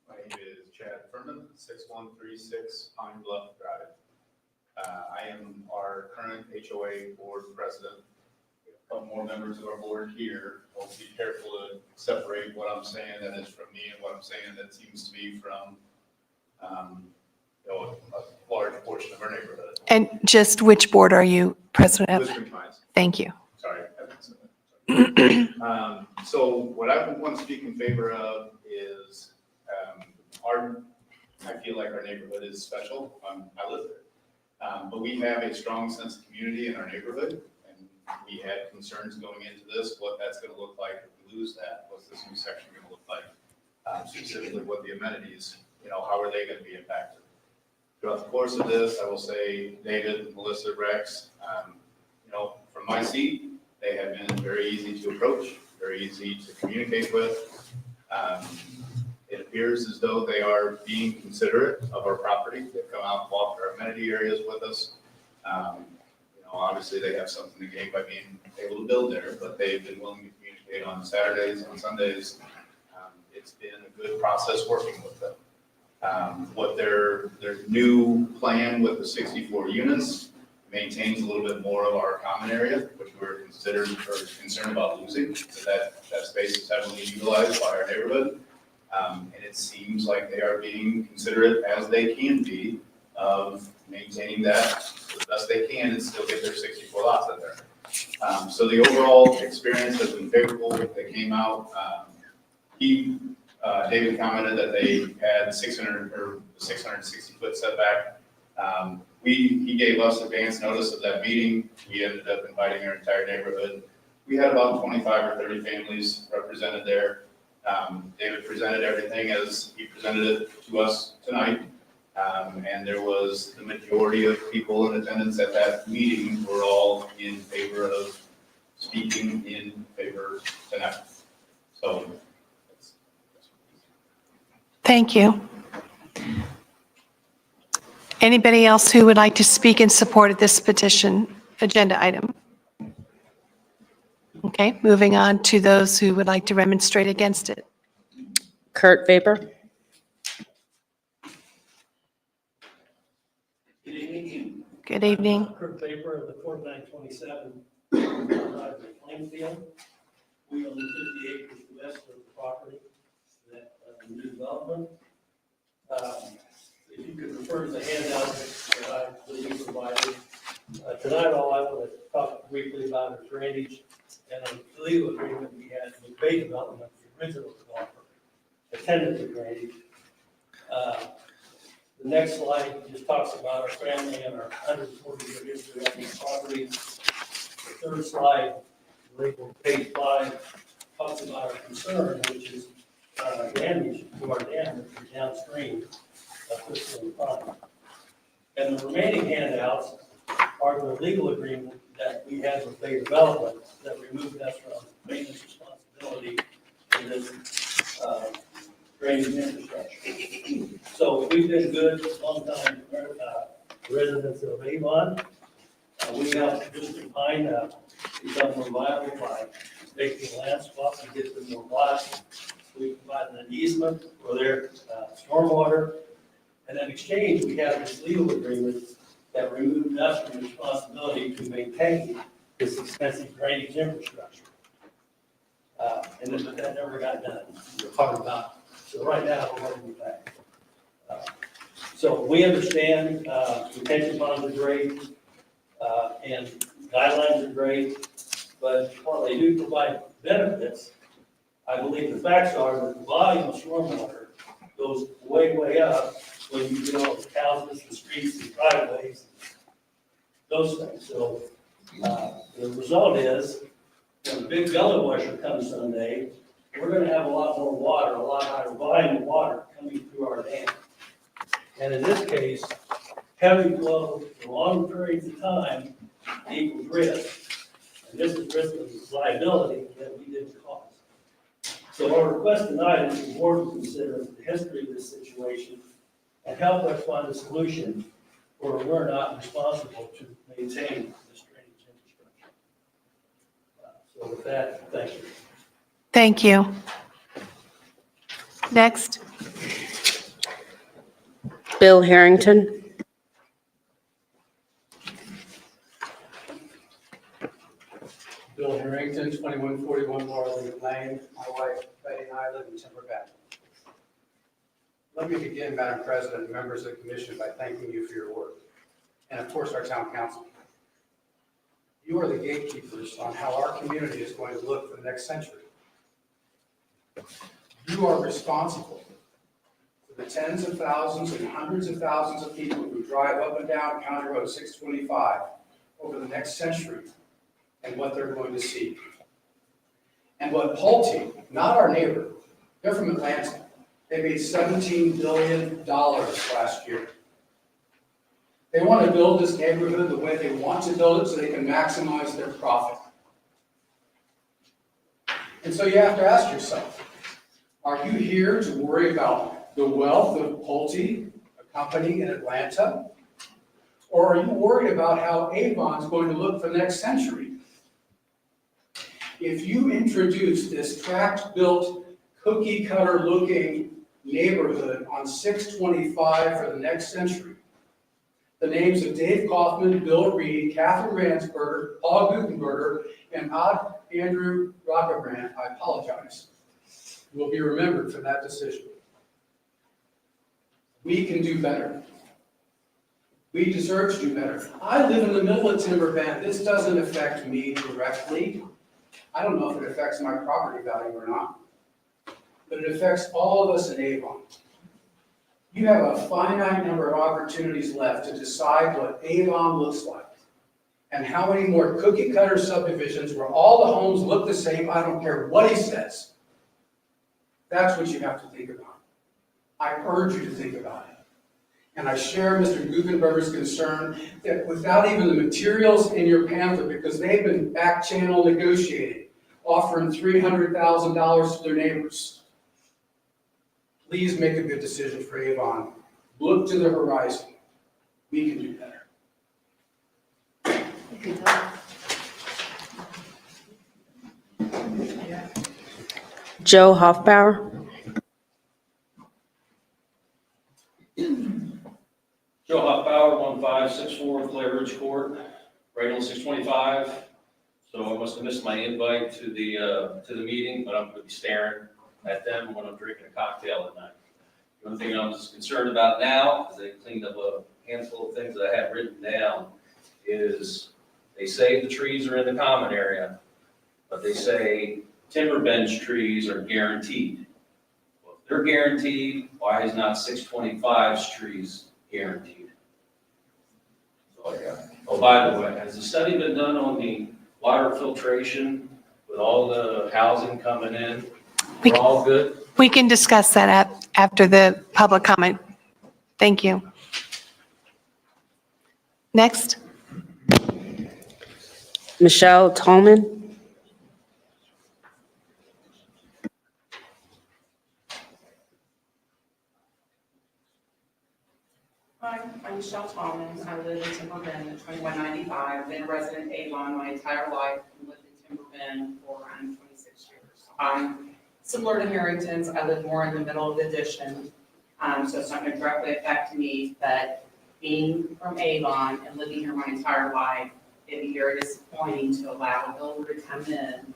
My name is Chad Furman, 6136 Pine Bluff Drive. I am our current HOA board president. We have a couple more members of our board here. I'll be careful to separate what I'm saying that is from me and what I'm saying that seems to be from a large portion of our neighborhood. And just which board are you president of? Whispering Pines. Thank you. Sorry. So what I want to speak in favor of is I feel like our neighborhood is special. I live there. But we have a strong sense of community in our neighborhood. And we had concerns going into this, what that's going to look like if we lose that. What's this new section going to look like? Specifically what the amenities, how are they going to be impacted? Throughout the course of this, I will say David, Melissa, Rex, from my seat, they have been very easy to approach, very easy to communicate with. It appears as though they are being considerate of our property. They've come out and walked our amenity areas with us. Obviously they have something to gain by being able to build there, but they've been willing to communicate on Saturdays, on Sundays. It's been a good process working with them. What their new plan with the 64 units maintains a little bit more of our common area, which we're concerned about losing. So that space is heavily utilized by our neighborhood. And it seems like they are being considerate, as they can be, of maintaining that the best they can and still get their 64 lots in there. So the overall experience has been favorable. They came out. David commented that they had 660 foot setback. He gave us advance notice of that meeting. We ended up inviting our entire neighborhood. We had about 25 or 30 families represented there. David presented everything as he presented it to us tonight. And there was the majority of people in attendance at that meeting were all in favor of speaking in favor tonight. So. Thank you. Anybody else who would like to speak in support of this petition agenda item? Okay, moving on to those who would like to remonstrate against it. Kurt Vapor? Good evening. Good evening. Kurt Vapor of the 4927 Plainfield. We own 50 acres west of the property, that new development. If you could refer to the handout that I believe provided. Tonight, all I want to talk briefly about is drainage and a legal agreement we had with Bay Development, the original developer, attended to drainage. The next slide just talks about our family and our 140-year history on this property. The third slide, labeled page 5, talks about our concern, which is damage to our dam downstream of Crystal Pond. And the remaining handouts are the legal agreement that we had with Bay Development that removed us from maintenance responsibility for this drainage infrastructure. So we've been good, long time residents of Avon. We helped District Pine become more viable by making land swaps and get them more lots. We provided an easement for their stormwater. And in exchange, we have this legal agreement that removed us from responsibility to maintain this expensive drainage infrastructure. And then that never got done. We're talking about. So right now, we're holding back. So we understand retention ponds are great and guidelines are great, but while they do provide benefits, I believe the facts are that the volume of stormwater goes way, way up when you build houses, the streets, and driveways, those things. So the result is, when the big gully washer comes someday, we're going to have a lot more water, a lot higher volume of water coming through our dam. And in this case, heavy flow for long periods of time equals risk. And this is risk of liability that we didn't cause. So our request tonight is the board to consider the history of this situation and help us find a solution where we're not responsible to maintain this drainage infrastructure. So with that, thank you. Thank you. Next. Bill Harrington. Bill Harrington, 2141 Laurel Lane. My wife Betty and I live in Timber Valley. Let me begin, Madam President and members of the commission, by thanking you for your work, and of course our town council. You are the gatekeepers on how our community is going to look for the next century. You are responsible for the tens of thousands and hundreds of thousands of people who drive up and down County Road 625 over the next century and what they're going to see. And what Pulte, not our neighbor, they're from Atlanta. They made $17 billion last year. They want to build this neighborhood the way they want to build it so they can maximize their profit. And so you have to ask yourself, are you here to worry about the wealth of Pulte, a company in Atlanta? Or are you worried about how Avon is going to look for the next century? If you introduce this tract-built, cookie-cutter-looking neighborhood on 625 for the next century, the names of Dave Kaufman, Bill Reed, Catherine Ransberger, Paul Gutenberger, and Andrew Rockebrand, I apologize, will be remembered for that decision. We can do better. We deserve to do better. I live in the middle of Timber Band. This doesn't affect me directly. I don't know if it affects my property value or not, but it affects all of us in Avon. You have a finite number of opportunities left to decide what Avon looks like and how many more cookie cutter subdivisions where all the homes look the same, I don't care what he says. That's what you have to think about. I urge you to think about it. And I share Mr. Gutenberger's concern that without even the materials in your pamphlet, because they've been back channel negotiating, offering $300,000 to their neighbors. Please make a good decision for Avon. Look to the horizon. We can do better. Joe Hoffbauer. Joe Hoffbauer, 1564 Flair 6:25, so I must have missed my invite to the meeting, but I'm going to be staring at them when I'm drinking a cocktail at night. The only thing I'm just concerned about now, because they cleaned up a handful of things that I had written down, is they say the trees are in the common area, but they say timber bench trees are guaranteed. Well, if they're guaranteed, why is not 625's trees guaranteed? That's all I got. Oh, by the way, has the study been done on the water filtration with all the housing coming in? We're all good? We can discuss that after the public comment. Thank you. Next. Michelle Tallman. Hi, I'm Michelle Tallman. I live in Timber Bend at 2195. I've been a resident of Avon my entire life and lived in Timber Bend for around 26 years. I'm similar to Harrington's. I live more in the middle of the addition, so it's not going to directly affect me. But being from Avon and living here my entire life, it'd be very disappointing to allow a builder to come in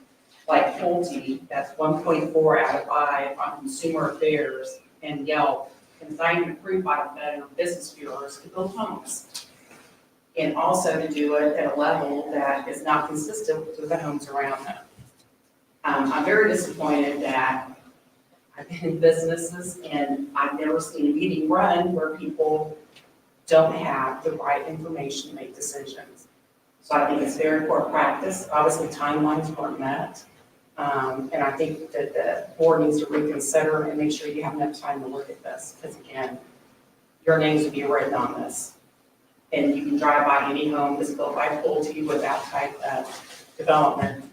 like Pulte, that's 1.4 out of 5 on Consumer Affairs and Yelp, and citing approved by the Better Business Bureaus to build homes. And also to do it at a level that is not consistent with the homes around them. I'm very disappointed that I've been in businesses and I've never seen a meeting run where people don't have the right information to make decisions. So I think it's very poor practice. Obviously, timelines weren't met. And I think that the board needs to reconsider and make sure you have enough time to look at this. Because again, your names will be written on this. And you can drive by any home that's built by Pulte with that type of development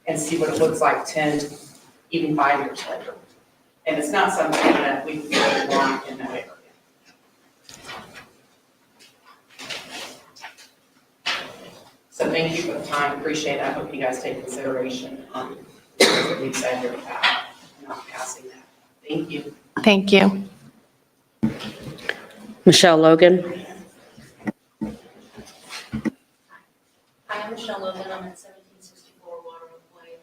and see what it looks like 10, even 5 years later. And it's not something that we can really want in that area. So thank you for the time, appreciate it. I hope you guys take consideration on what we've said here about not passing that. Thank you. Thank you. Michelle Logan. Hi, I'm Michelle Logan. I'm at 1764 Waterwood Way.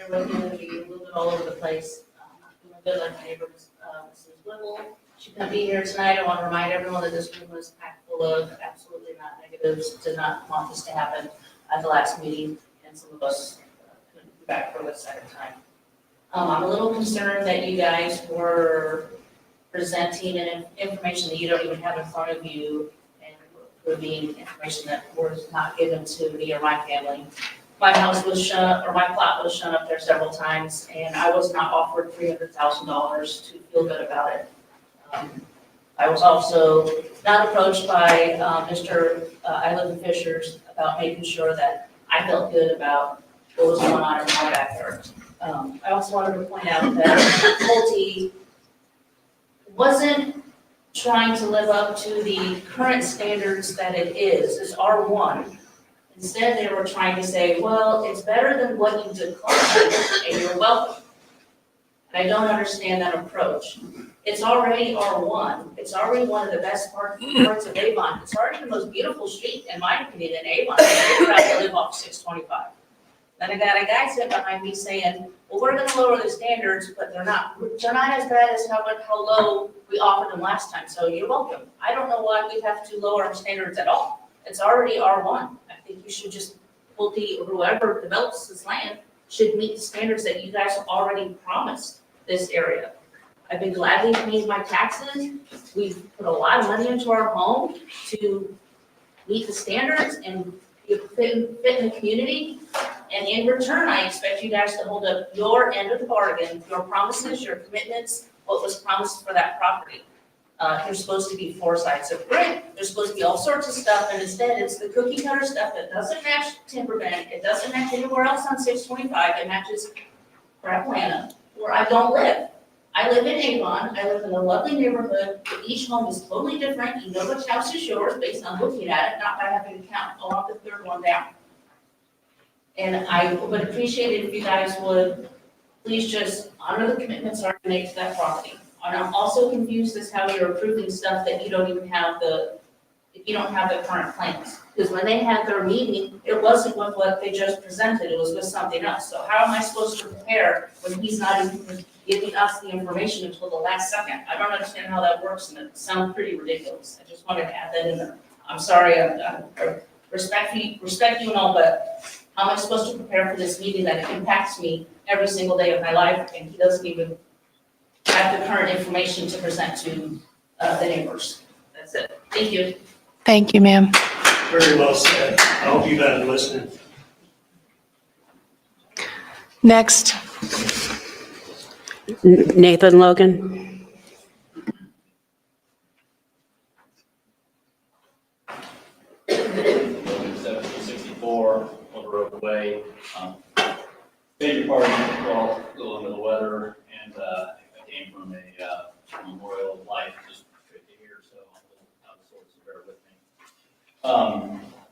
Everyone's going to be a little bit all over the place. I'm a bit like my neighbor, Mrs. Whipple. She couldn't be here tonight. I want to remind everyone that this room was packed full of absolutely not negatives. Did not want this to happen at the last meeting, and some of us couldn't be back for the second time. I'm a little concerned that you guys were presenting information that you don't even have in front of you, and proving information that was not given to me or my family. My house was shown, or my plot was shown up there several times, and I was not offered $300,000 to feel good about it. I was also not approached by Mr. I live in Fishers about making sure that I felt good about what was going on in my backyard. I also wanted to point out that Pulte wasn't trying to live up to the current standards that it is. It's R1. Instead, they were trying to say, well, it's better than what you declined, and you're welcome. And I don't understand that approach. It's already R1. It's already one of the best parts of Avon. It's already the most beautiful street, in my opinion, in Avon. You're proud to live off 625. Then I got a guy sitting behind me saying, well, we're going to lower the standards, but they're not as bad as how low we offered them last time. So you're welcome. I don't know why we have to lower our standards at all. It's already R1. I think you should just, Pulte or whoever develops this land should meet the standards that you guys have already promised this area. I've been gladly paying my taxes. We've put a lot of money into our home to meet the standards and fit in the community. And in return, I expect you guys to hold up your end of the bargain, your promises, your commitments, what was promised for that property. There's supposed to be 4 sides of brick. There's supposed to be all sorts of stuff, and instead it's the cookie cutter stuff that doesn't match Timber Bend. It doesn't match anywhere else on 625. It matches Atlanta, where I don't live. I live in Avon. I live in a lovely neighborhood. Each home is totally different. You know which house is yours based on looking at it, not by having to count along the third one down. And I would appreciate it if you guys would please just honor the commitments already made to that property. And I'm also confused as how you're approving stuff that you don't even have the if you don't have the current plans. Because when they had their meeting, it wasn't with what they just presented, it was with something else. So how am I supposed to prepare when he's not even giving us the information until the last second? I don't understand how that works, and it sounds pretty ridiculous. I just wanted to add that in there. I'm sorry, I respect you and all, but how am I supposed to prepare for this meeting that impacts me every single day of my life, and he doesn't even have the current information to present to the neighbors? That's it. Thank you. Thank you, ma'am. Very well said. I hope you've been listening. Next. Nathan Logan. 1764 on Roadway. Major party, well, a little under the weather, and I came from a Memorial Life just straight to here, so I'm a little out of sorts, so bear with me.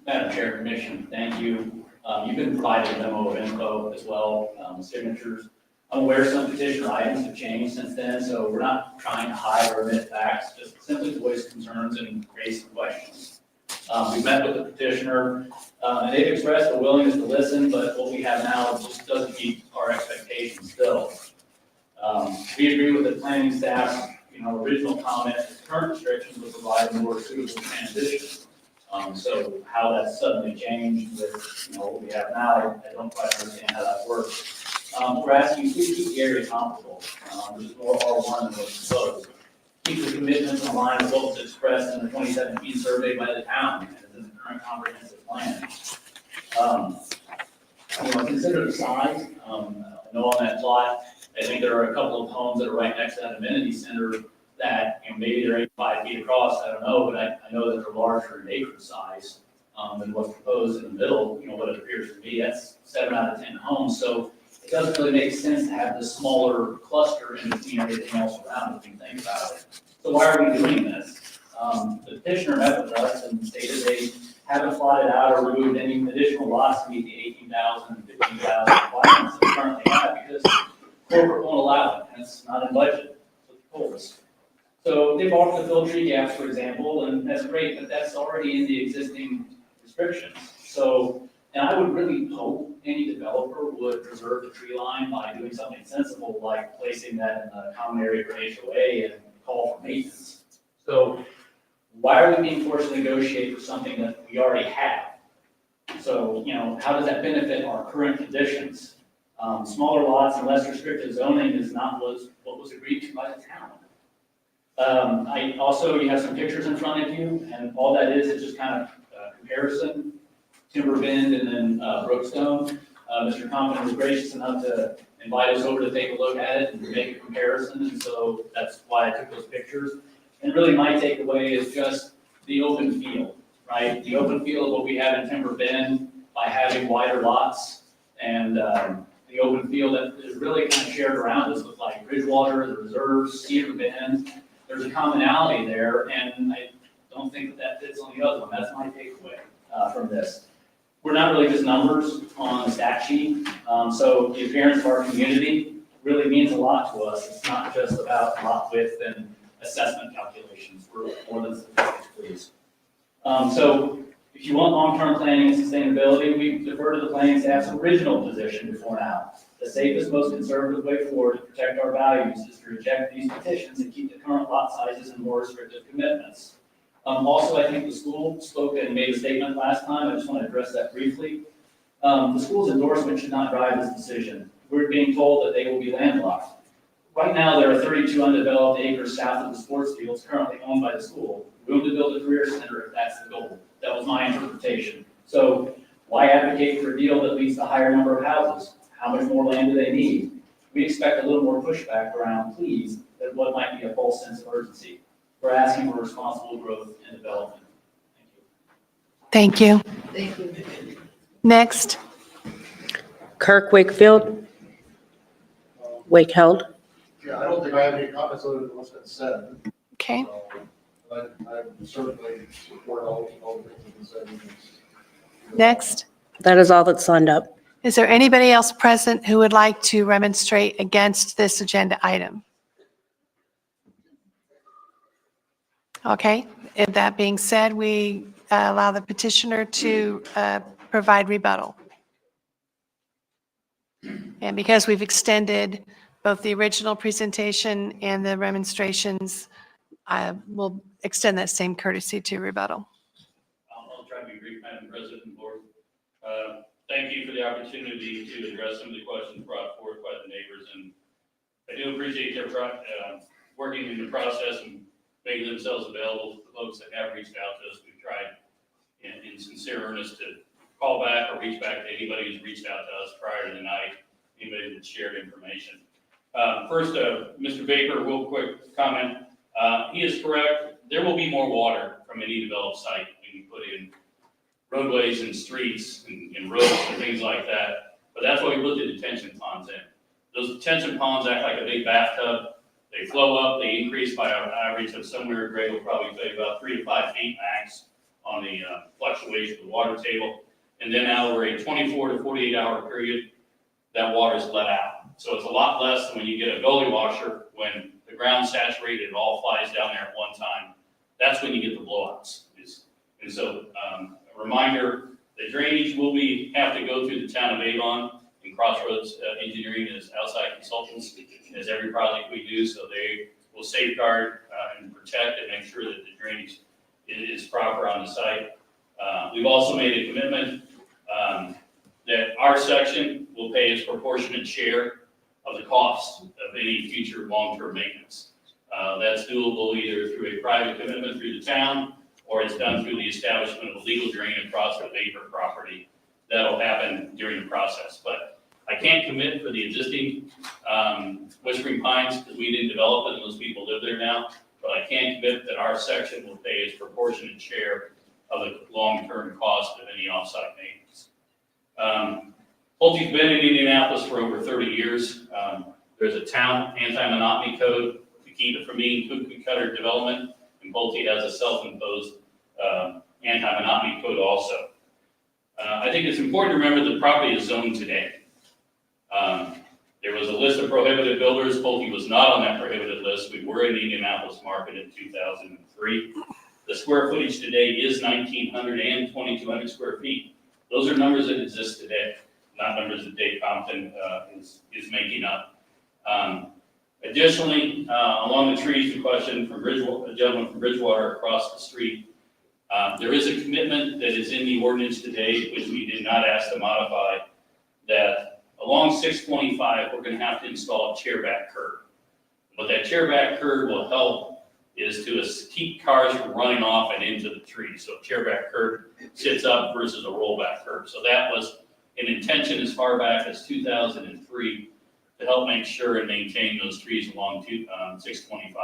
Madam Chair, Commission, thank you. You've been provided a memo of info as well, signatures. I'm aware some petitioner items have changed since then, so we're not trying to hide or omit facts, just simply voice concerns and raise some questions. We met with the petitioner, and they've expressed a willingness to listen, but what we have now just doesn't meet our expectations still. We agree with the planning staff's, original comment that current restrictions would provide a more suitable transition. So how that's suddenly changed with, what we have now, I don't quite understand how that works. We're asking you to keep the area comparable. There's more R1 than what's proposed. Keep the commitments in line with what was expressed in the 2017 survey by the town and in the current comprehensive plan. Consider the size. I know on that plot, I think there are a couple of homes that are right next to that amenity center that, maybe they're 85 feet across, I don't know, but I know that they're larger in acre size than what's proposed in the middle, what it appears to me, that's 7 out of 10 homes. So it doesn't really make sense to have this smaller cluster in between everything else around if you think about it. So why are we doing this? The petitioner met with us and stated they haven't plotted out or removed any additional lots to meet the 18,000 and 15,000 requirements that we currently have because corporate won't allow it, and it's not in budget. So it's goals. So they've offered to fill tree gaps, for example, and that's great, but that's already in the existing restrictions. So, and I would really hope any developer would preserve the tree line by doing something sensible, like placing that in a common area for HOA and call for maintenance. So why are we being forced to negotiate for something that we already have? So, how does that benefit our current conditions? Smaller lots and less restrictive zoning is not what was agreed to by the town. You have some pictures in front of you, and all that is just kind of comparison. Timber Bend and then Brookstone. Mr. Compton was gracious enough to invite us over to take a look at it and make a comparison, and so that's why I took those pictures. And really my takeaway is just the open field, right? The open field of what we have in Timber Bend by having wider lots, and the open field that is really kind of shared around us with like Bridgewater, the reserves, Cedar Bend. There's a commonality there, and I don't think that fits on the other one. That's my takeaway from this. We're not really just numbers on the stat sheet. So the appearance of our community really means a lot to us. It's not just about lot width and assessment calculations. We're more than statistics, please. So if you want long-term planning and sustainability, we defer to the planning staff's original position before now. The safest, most conservative way forward to protect our values is to reject these petitions and keep the current lot sizes and more restrictive commitments. Also, I think the school spoke and made a statement last time. I just want to address that briefly. The school's endorsement should not drive this decision. We're being told that they will be landlocked. Right now, there are 32 undeveloped acres south of the sports fields currently owned by the school. Room to build a career center if that's the goal. That was my interpretation. So why advocate for a deal that leads to a higher number of houses? How much more land do they need? We expect a little more pushback around pleas than what might be a false sense of urgency. We're asking for responsible growth and development. Thank you. Thank you. Thank you. Next. Kirk Wakefield. Wakeheld. Yeah, I don't think I have any comments other than what's been said. Okay. I certainly support all the things that have been said. Next. That is all that's signed up. Is there anybody else present who would like to remonstrate against this agenda item? Okay, and that being said, we allow the petitioner to provide rebuttal. And because we've extended both the original presentation and the remonstrations, I will extend that same courtesy to rebuttal. I'll try to be brief, Madam President and Board. Thank you for the opportunity to address some of the questions brought forth by the neighbors, and I do appreciate their working in the process and making themselves available to the folks that have reached out to us. We've tried in sincere earnest to call back or reach back to anybody who's reached out to us prior to the night, anybody that shared information. First, Mr. Baker, real quick comment. He is correct. There will be more water from any developed site when you put in roadways and streets and roads and things like that. But that's why we put the detention ponds in. Those detention ponds act like a big bathtub. They flow up, they increase by an average of somewhere, Greg will probably say about 3 to 5 feet max on the fluctuation of the water table. And then over a 24 to 48 hour period, that water is let out. So it's a lot less than when you get a gully washer, when the ground's saturated, it all flies down there at one time. That's when you get the blowouts. And so a reminder, the drainage will have to go through the town of Avon, and Crossroads Engineering is outside consultants, as every project we do, so they will safeguard and protect and make sure that the drainage is proper on the site. We've also made a commitment that our section will pay its proportionate share of the cost of any future long-term maintenance. That's doable either through a private commitment through the town, or it's done through the establishment of a legal drain across the Vapor property. That'll happen during the process. But I can't commit for the existing Whispering Pines because we didn't develop it and those people live there now. But I can commit that our section will pay its proportionate share of the long-term cost of any off-site maintenance. Pulte's been in Indianapolis for over 30 years. There's a town anti-monotony code to keep it from being cookie cutter development, and Pulte has a self-imposed anti-monotony code also. I think it's important to remember the property is zoned today. There was a list of prohibited builders. Pulte was not on that prohibited list. We were in the Indianapolis market in 2003. The square footage today is 1,900 and 2,200 square feet. Those are numbers that exist today, not numbers that Dave Compton is making up. Additionally, along the trees, the question from a gentleman from Bridgewater across the street, there is a commitment that is in the ordinance today, which we did not ask to modify, that along 625, we're going to have to install a chairback curb. What that chairback curb will help is to keep cars from running off and into the tree. So a chairback curb sits up versus a rollback curb. So that was an intention as far back as 2003 to help make sure and maintain those trees along 625.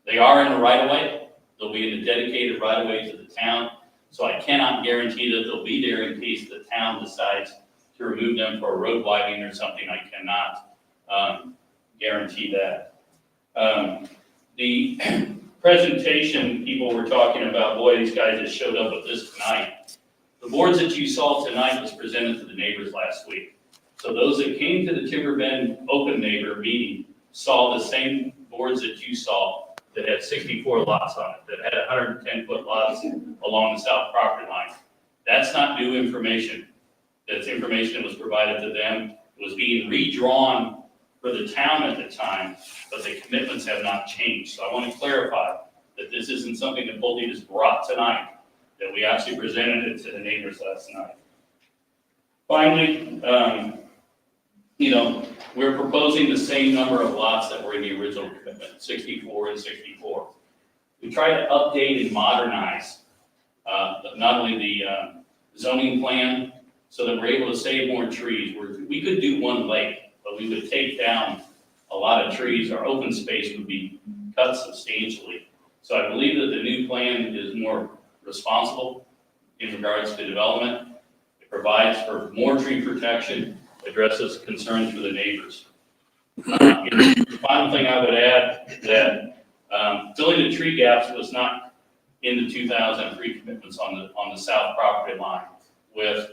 They are in the right-of-way. They'll be in the dedicated right-of-way to the town. So I cannot guarantee that they'll be there in case the town decides to remove them for a road widening or something. I cannot guarantee that. The presentation, people were talking about, boy, these guys just showed up with this tonight. The boards that you saw tonight was presented to the neighbors last week. So those that came to the Timber Bend Open Neighbor meeting saw the same boards that you saw that had 64 lots on it, that had 110-foot lots along the south property line. That's not new information. That's information that was provided to them. It was being redrawn for the town at the time, but the commitments have not changed. So I want to clarify that this isn't something that Pulte just brought tonight, that we actually presented it to the neighbors last night. Finally, we're proposing the same number of lots that were in the original commitment, 64 and 64. We try to update and modernize not only the zoning plan, so that we're able to save more trees. We could do one lake, but we would take down a lot of trees. Our open space would be cut substantially. So I believe that the new plan is more responsible in regards to development. It provides for more tree protection, addresses concerns for the neighbors. The final thing I would add that filling the tree gaps was not in the 2003 commitments on the south property line with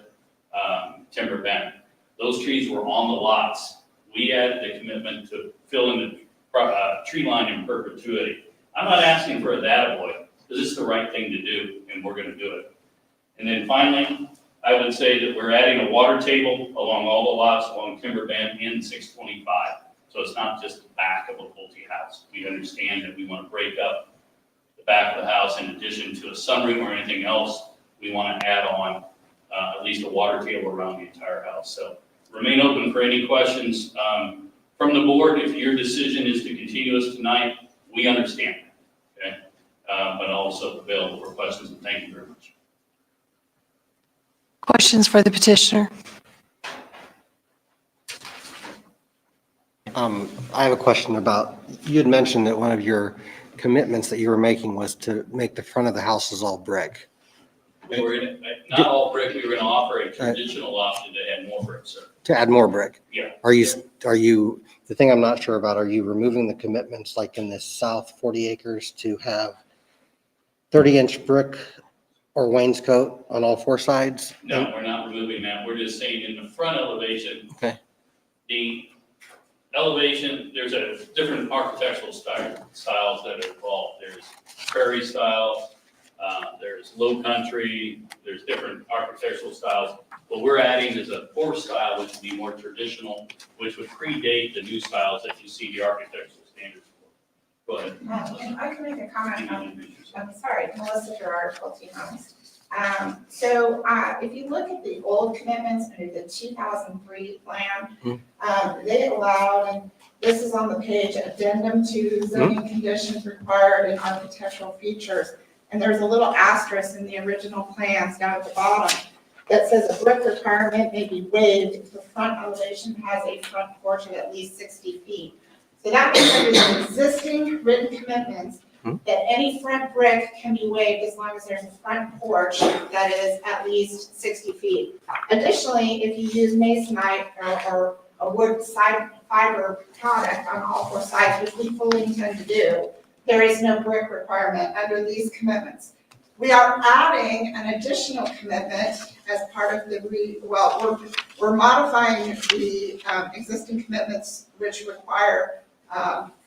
Timber Bend. Those trees were on the lots. We added the commitment to fill in the tree line in perpetuity. I'm not asking for a data boy. because it's the right thing to do, and we're gonna do it. And then finally, I would say that we're adding a water table along all the lots along Timber Bend and 625. So it's not just the back of a Pulte house. We understand that we want to break up the back of the house in addition to a sunroom or anything else. We want to add on at least a water table around the entire house. So remain open for any questions from the board. If your decision is to continue us tonight, we understand that, okay? But also available for questions, and thank you very much. Questions for the petitioner? I have a question about, you had mentioned that one of your commitments that you were making was to make the front of the houses all brick. We were not all brick, we were going to offer a traditional option to add more brick, sir. To add more brick? Yeah. Are you, the thing I'm not sure about, are you removing the commitments like in this south 40 acres to have 30-inch brick or wainscot on all four sides? No, we're not removing that. We're just saying in the front elevation. Okay. The elevation, there's a different architectural styles that are involved. There's prairie style, there's low country, there's different architectural styles. What we're adding is a four style, which would be more traditional, which would predate the new styles that you see the architectural standards for. Go ahead. And I can make a comment. I'm sorry, Melissa Gerard, Pulte Homes. So if you look at the old commitments under the 2003 plan, they allowed, and this is on the page, addendum to zoning conditions required and architectural features. And there's a little asterisk in the original plans down at the bottom that says a brick requirement may be waived if the front elevation has a front porch of at least 60 feet. So that means under the existing written commitments, that any front brick can be waived as long as there's a front porch that is at least 60 feet. Additionally, if you use masonite or a wood side fiber product on all four sides, which we fully intend to do, there is no brick requirement under these commitments. We are adding an additional commitment as part of the, we're modifying the existing commitments which require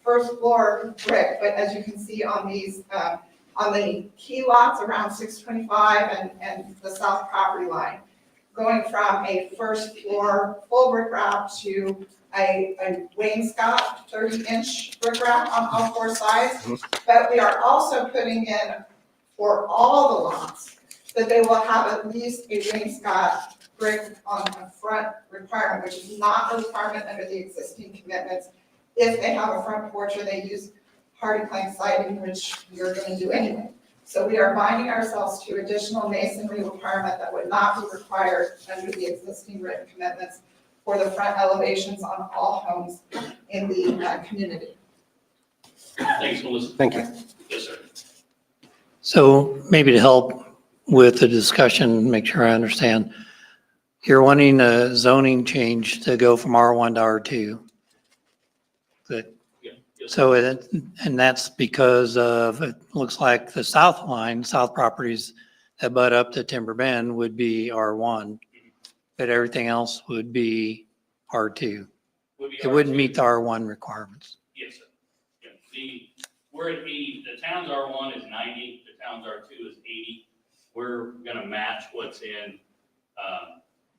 first floor brick, but as you can see on these, on the key lots around 625 and the south property line, going from a first floor full brick wrap to a wainscot 30-inch brick wrap on all four sides. But we are also putting in for all the lots that they will have at least a wainscot brick on the front requirement, which is not a requirement under the existing commitments. If they have a front porch or they use hardy plank siding, which you're going to do anyway. So we are binding ourselves to additional masonry requirement that would not be required under the existing written commitments for the front elevations on all homes in the community. Thanks, Melissa. Thank you. Yes, sir. So maybe to help with the discussion, make sure I understand, you're wanting a zoning change to go from R1 to R2. Good. Yeah. Yes, So and that's because of, it looks like the south line, south properties that butt up to Timber Bend would be R1, but everything else would be R2. It wouldn't meet the R1 requirements. Yes, sir. Yeah. We're at 80, the town's R1 is 90, the town's R2 is 80. We're gonna match what's in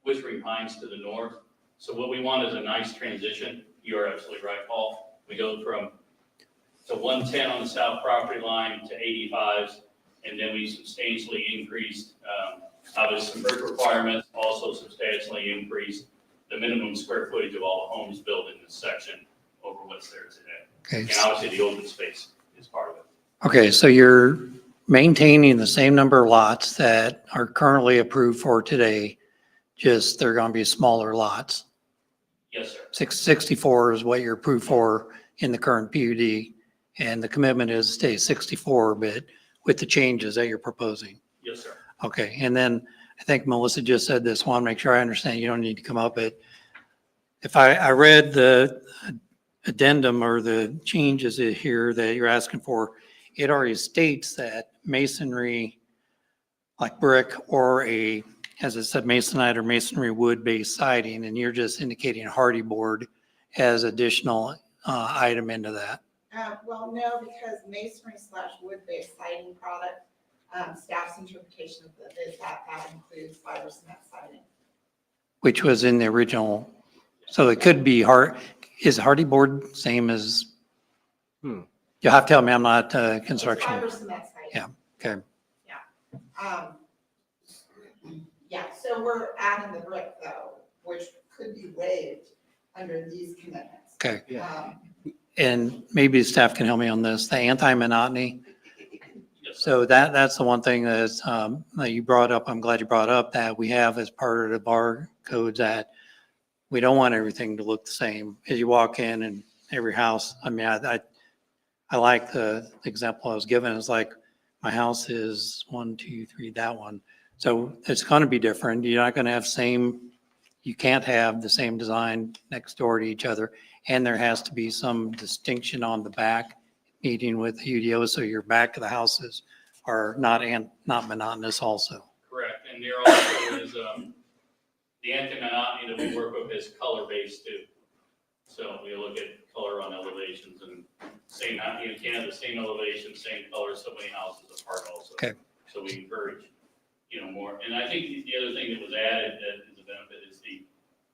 Whispering Pines to the north. So what we want is a nice transition. You're absolutely right, Paul. We go from 110 on the south property line to 85s, and then we substantially increased, obviously some brick requirements, also substantially increased the minimum square footage of all the homes built in this section over what's there today. Okay. And obviously the open space is part of it. Okay, so you're maintaining the same number of lots that are currently approved for today, just they're going to be smaller lots. Yes, sir. 664 is what you're approved for in the current PUD, and the commitment is to stay 64, but with the changes that you're proposing. Yes, sir. Okay, and then I think Melissa just said this, want to make sure I understand, you don't need to come up, but if I read the addendum or the changes here that you're asking for, it already states that masonry, like brick or as it said, masonite or masonry wood-based siding, and you're just indicating hardy board as additional item into that. Well, no, because masonry/wood-based siding product, staff's interpretation of it is that that includes fiber cement siding. which was in the original. So it could be is hardy board same as? You'll have to tell me, I'm not construction. Fiber cement siding. Yeah, okay. Yeah, so we're adding the brick though, which could be waived under these commitments. Okay. Um, And maybe staff can help me on this, the anti-monotony. So that's the one thing that you brought up, I'm glad you brought up, that we have as part of the bar codes, that we don't want everything to look the same as you walk in and every house. I mean, I like the example I was given. It's like, my house is 1, 2, 3, that one. So it's going to be different. You're not going to have you can't have the same design next door to each other. And there has to be some distinction on the back, meeting with the UDO, so your back of the houses are not monotonous also. Correct, and there also is, the anti-monotony that we work with is color-based too. So we look at color on elevations and same, you can't have the same elevation, same color, so many houses apart also. Okay. So we encourage, more. And I think the other thing that was added that is a benefit is the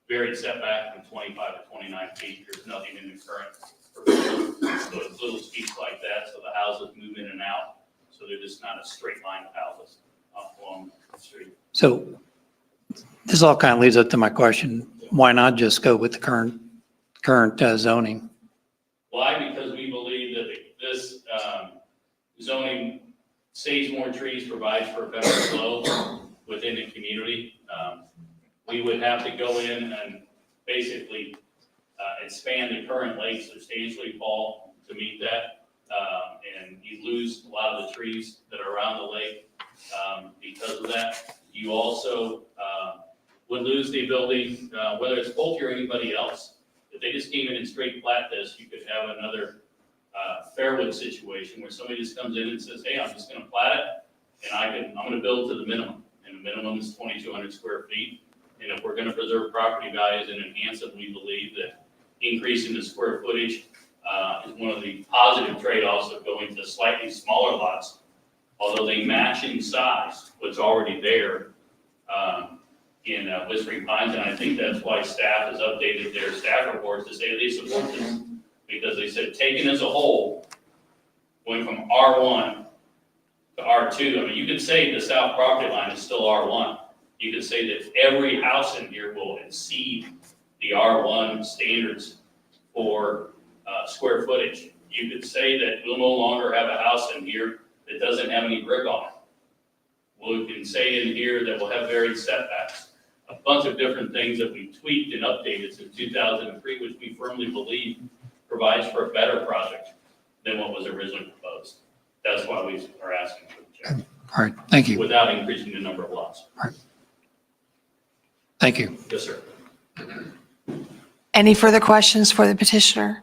varied setback from 25 to 29 feet. There's nothing in the current proposal. So it's little streets like that, so the houses move in and out. So they're just not a straight line of houses up along the street. So this all kind of leads up to my question. Why not just go with the current zoning? Why? Because we believe that this zoning saves more trees, provides for a better flow within the community. We would have to go in and basically expand the current lake substantially, Paul, to meet that. And you lose a lot of the trees that are around the lake because of that. You also would lose the ability, whether it's Pulte or anybody else, if they just came in and straight flat this, you could have another Fairwood situation where somebody just comes in and says, hey, I'm just gonna plat it, and I'm gonna build to the minimum, and the minimum is 2,200 square feet. And if we're gonna preserve property values and enhance them, we believe that increasing the square footage is one of the positive trade-offs of going to slightly smaller lots, although they match in size what's already there in Whispering Pines. And I think that's why staff has updated their staff reports to say they support this, because they said, taken as a whole, going from R1 to R2, I mean, you could say the south property line is still R1. You could say that every house in here will exceed the R1 standards for square footage. You could say that we'll no longer have a house in here that doesn't have any brick on it. We can say in here that we'll have varied setbacks, a bunch of different things that we tweaked and updated since 2003, which we firmly believe provides for a better project than what was originally proposed. That's why we are asking for the change. All right, thank you. Without increasing the number of lots. All right. Thank you. Yes, sir. Any further questions for the petitioner?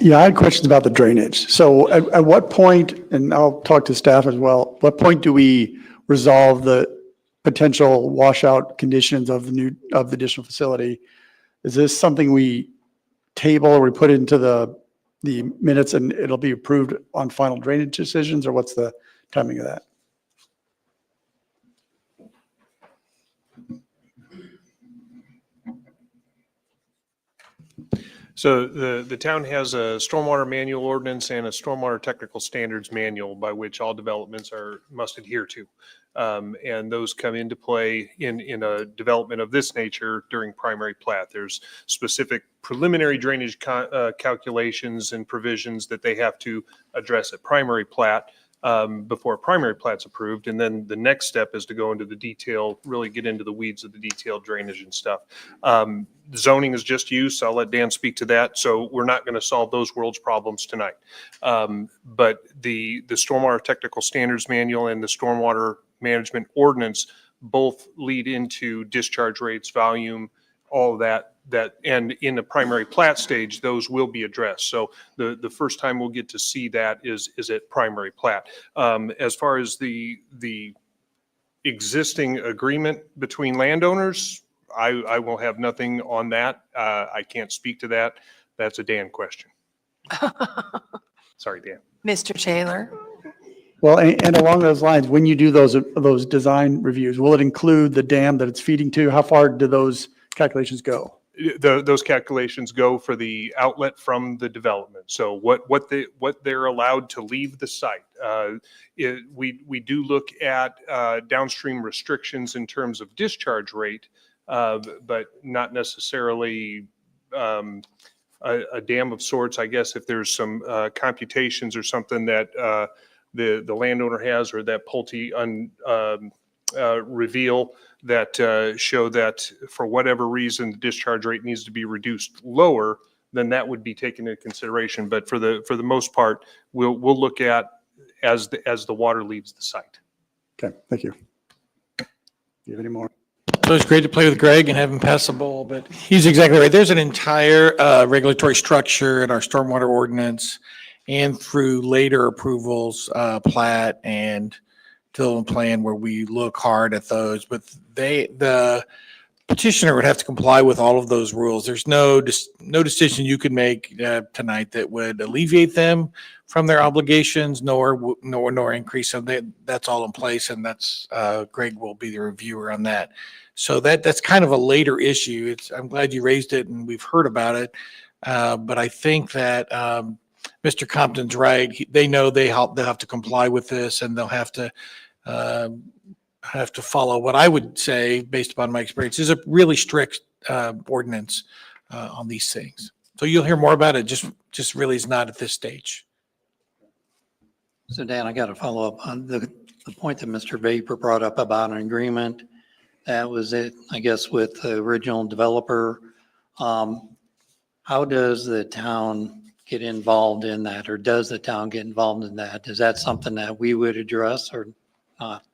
Yeah, I had questions about the drainage. So at what point, and I'll talk to staff as well, what point do we resolve the potential washout conditions of the additional facility? Is this something we table or we put into the minutes and it'll be approved on final drainage decisions, or what's the timing of that? So the town has a stormwater manual ordinance and a stormwater technical standards manual by which all developments must adhere to. And those come into play in a development of this nature during primary plat. There's specific preliminary drainage calculations and provisions that they have to address at primary plat before primary plat's approved. And then the next step is to go into the detail, really get into the weeds of the detailed drainage and stuff. Zoning is just use. I'll let Dan speak to that. So we're not going to solve those world's problems tonight. But the stormwater technical standards manual and the stormwater management ordinance both lead into discharge rates, volume, all of that, and in the primary plat stage, those will be addressed. So the first time we'll get to see that is at primary plat. As far as the existing agreement between landowners, I will have nothing on that. I can't speak to that. That's a Dan question. Sorry, Dan. Mr. Taylor? Well, and along those lines, when you do those design reviews, will it include the dam that it's feeding to? How far do those calculations go? Those calculations go for the outlet from the development. So what they're allowed to leave the site. We do look at downstream restrictions in terms of discharge rate, but not necessarily a dam of sorts. I guess if there's some computations or something that the landowner has, or that Pulte reveal that show that for whatever reason the discharge rate needs to be reduced lower, then that would be taken into consideration. But for the most part, we'll look at as the water leaves the site. Okay, thank you. Do you have any more? So it's great to play with Greg and have him pass the ball, but he's exactly right. There's an entire regulatory structure in our stormwater ordinance and through later approvals, plat and development plan, where we look hard at those. But the petitioner would have to comply with all of those rules. There's no decision you could make tonight that would alleviate them from their obligations, nor increase them. That's all in place, and that's Greg will be the reviewer on that. So that's kind of a later issue. I'm glad you raised it, and we've heard about it. But I think that Mr. Compton's right. They know they'll have to comply with this, and they'll have to follow what I would say, based upon my experience, is a really strict ordinance on these things. So you'll hear more about it. Just really is not at this stage. So Dan, I got to follow up on the point that Mr. Vapor brought up about an agreement. That was it, I guess, with the original developer. How does the town get involved in that, or does the town get involved in that? Is that something that we would address or not?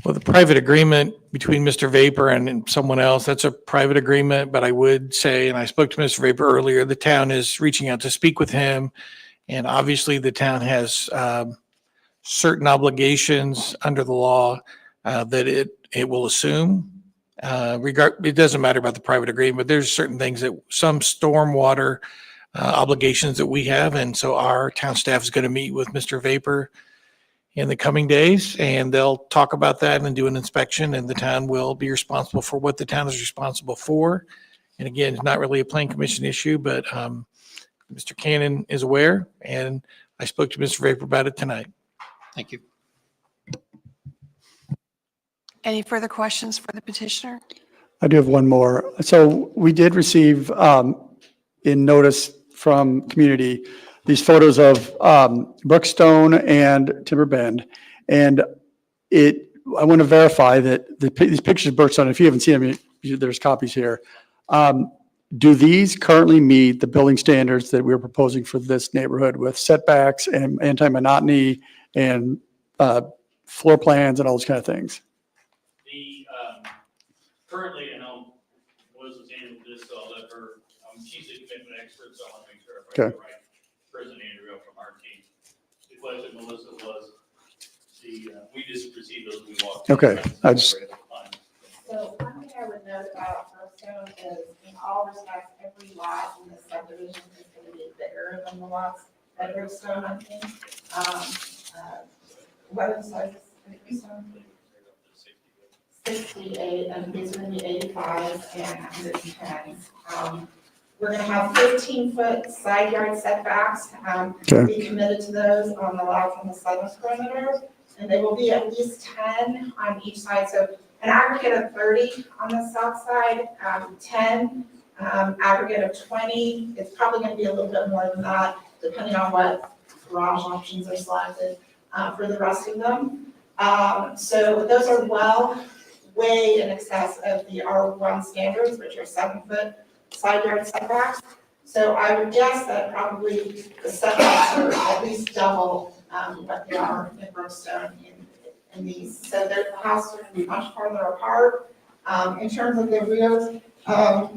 Well, the private agreement between Mr. Vapor and someone else, that's a private agreement. But I would say, and I spoke to Mr. Vapor earlier, the town is reaching out to speak with him. And obviously the town has certain obligations under the law that it will assume. It doesn't matter about the private agreement, but there's certain things that some stormwater obligations that we have. And so our town staff is going to meet with Mr. Vapor in the coming days, and they'll talk about that and do an inspection, and the town will be responsible for what the town is responsible for. And again, it's not really a plan commission issue, but Mr. Cannon is aware, and I spoke to Mr. Vapor about it tonight. Thank you. Any further questions for the petitioner? I do have one more. So we did receive in notice from community these photos of Brookstone and Timber Bend. And I want to verify that these pictures of Brookstone, if you haven't seen them, there's copies here. Do these currently meet the building standards that we're proposing for this neighborhood with setbacks and anti-monotony and floor plans and all those kind of things? Currently, Melissa's handled this, so I'll let her, she's a commitment expert, so I want to make sure I Okay. the right person, Andrew, from our team. The question, Melissa, was we just received those, we walked. Okay, I just- So one thing I would note about Brookstone is, in all respects, every lot in the subdivision is going to be bigger than the lots at Brookstone, I think. What are the sizes at Brookstone? 68, and these are going to be 85 and 110. We're going to have 15-foot side yard setbacks. Be committed to those on the lots on the southern perimeter, and they will be at least 10 on each side. So an aggregate of 30 on the south side, 10, aggregate of 20. It's probably going to be a little bit more than that, depending on what garage options are selected for the rest of them. So those are way in excess of the R1 standards, which are 7-foot side yard setbacks. So I would guess that probably the setbacks are at least double what they are in Brookstone in these. So the houses are going to be much farther apart. In terms of the rears, I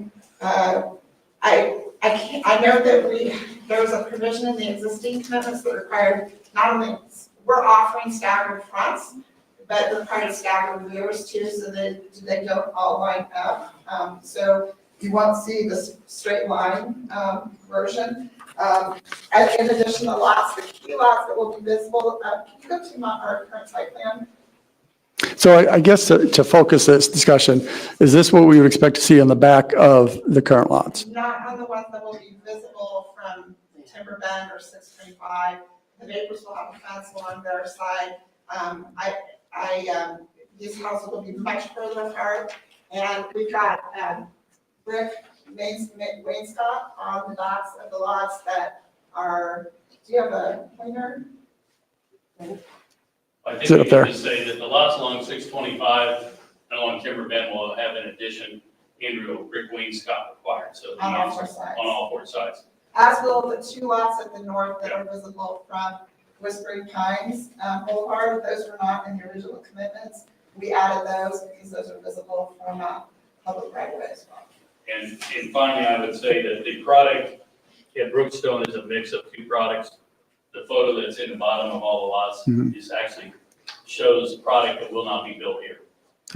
know that there's a provision in the existing commitments that required not only, we're offering staggered fronts, but required staggered rears too, so that they don't all line up. So you won't see this straight line version. In addition to lots, the key lots that will be visible, can you go to our current site plan? So I guess to focus this discussion, is this what we would expect to see on the back of the current lots? Not on the ones that will be visible from Timber Bend or 625. The neighbors will have a fence along their side. These houses will be much further apart, and we've got brick wainscot on the backs of the lots that are. Do you have a pointer? I Is think it we up there? can just say that the lots along 625 and along Timber Bend will have in addition in-real brick wainscot required, so. On all four sides. On all four sides. As will the two lots at the north that are visible from Whispering Pines Boulevard. Those were not in the original commitments. We added those because those are visible from public right of way as well. And finally, I would say that the product at Brookstone is a mix of two products. The photo that's in the bottom of all the lots is actually shows product that will not be built here.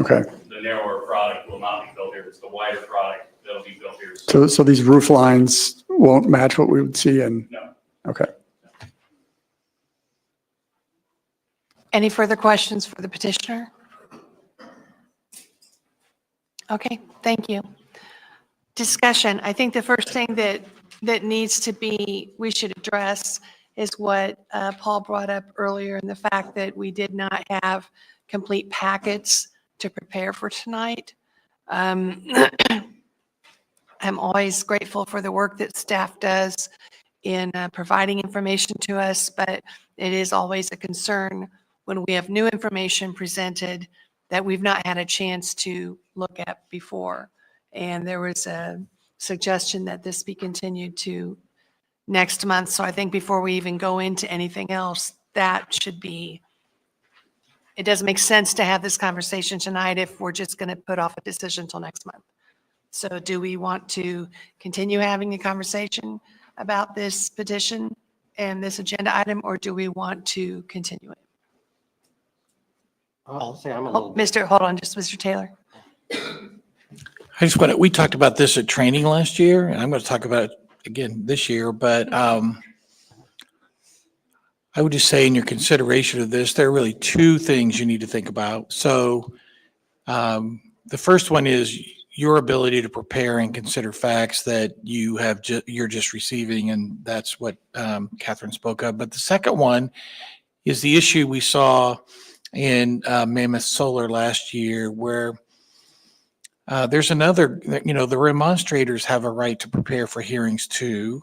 Okay. The narrower product will not be built here. It's the wider product that'll be built here. So these roof lines won't match what we would see in? No. Okay. Any further questions for the petitioner? Okay, thank you. Discussion. I think the first thing that needs to be, we should address is what Paul brought up earlier, and the fact that we did not have complete packets to prepare for tonight. I'm always grateful for the work that staff does in providing information to us, but it is always a concern when we have new information presented that we've not had a chance to look at before. And there was a suggestion that this be continued to next month. So I think before we even go into anything else, that should be, it doesn't make sense to have this conversation tonight if we're just going to put off a decision till next month. So do we want to continue having a conversation about this petition and this agenda item, or do we want to continue it? I'll say I'm a little bit. Hold on, just Mr. Taylor. I just want to, we talked about this at training last year, and I'm going to talk about it again this year, but I would just say in your consideration of this, there are really two things you need to think about. So the first one is your ability to prepare and consider facts that you have, you're just receiving, and that's what Catherine spoke of. But the second one is the issue we saw in Mammoth Solar last year, where there's another, the remonstrators have a right to prepare for hearings too.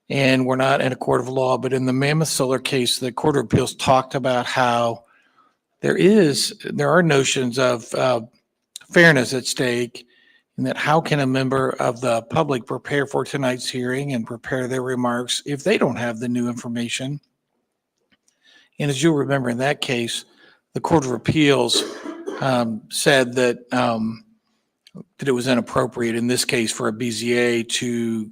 And we're not in a court of law, but in the Mammoth Solar case, the Court of Appeals talked about how there are notions of fairness at stake, and that how can a member of the public prepare for tonight's hearing and prepare their remarks if they don't have the new information? And as you'll remember in that case, the Court of Appeals said that it was inappropriate in this case for a BZA to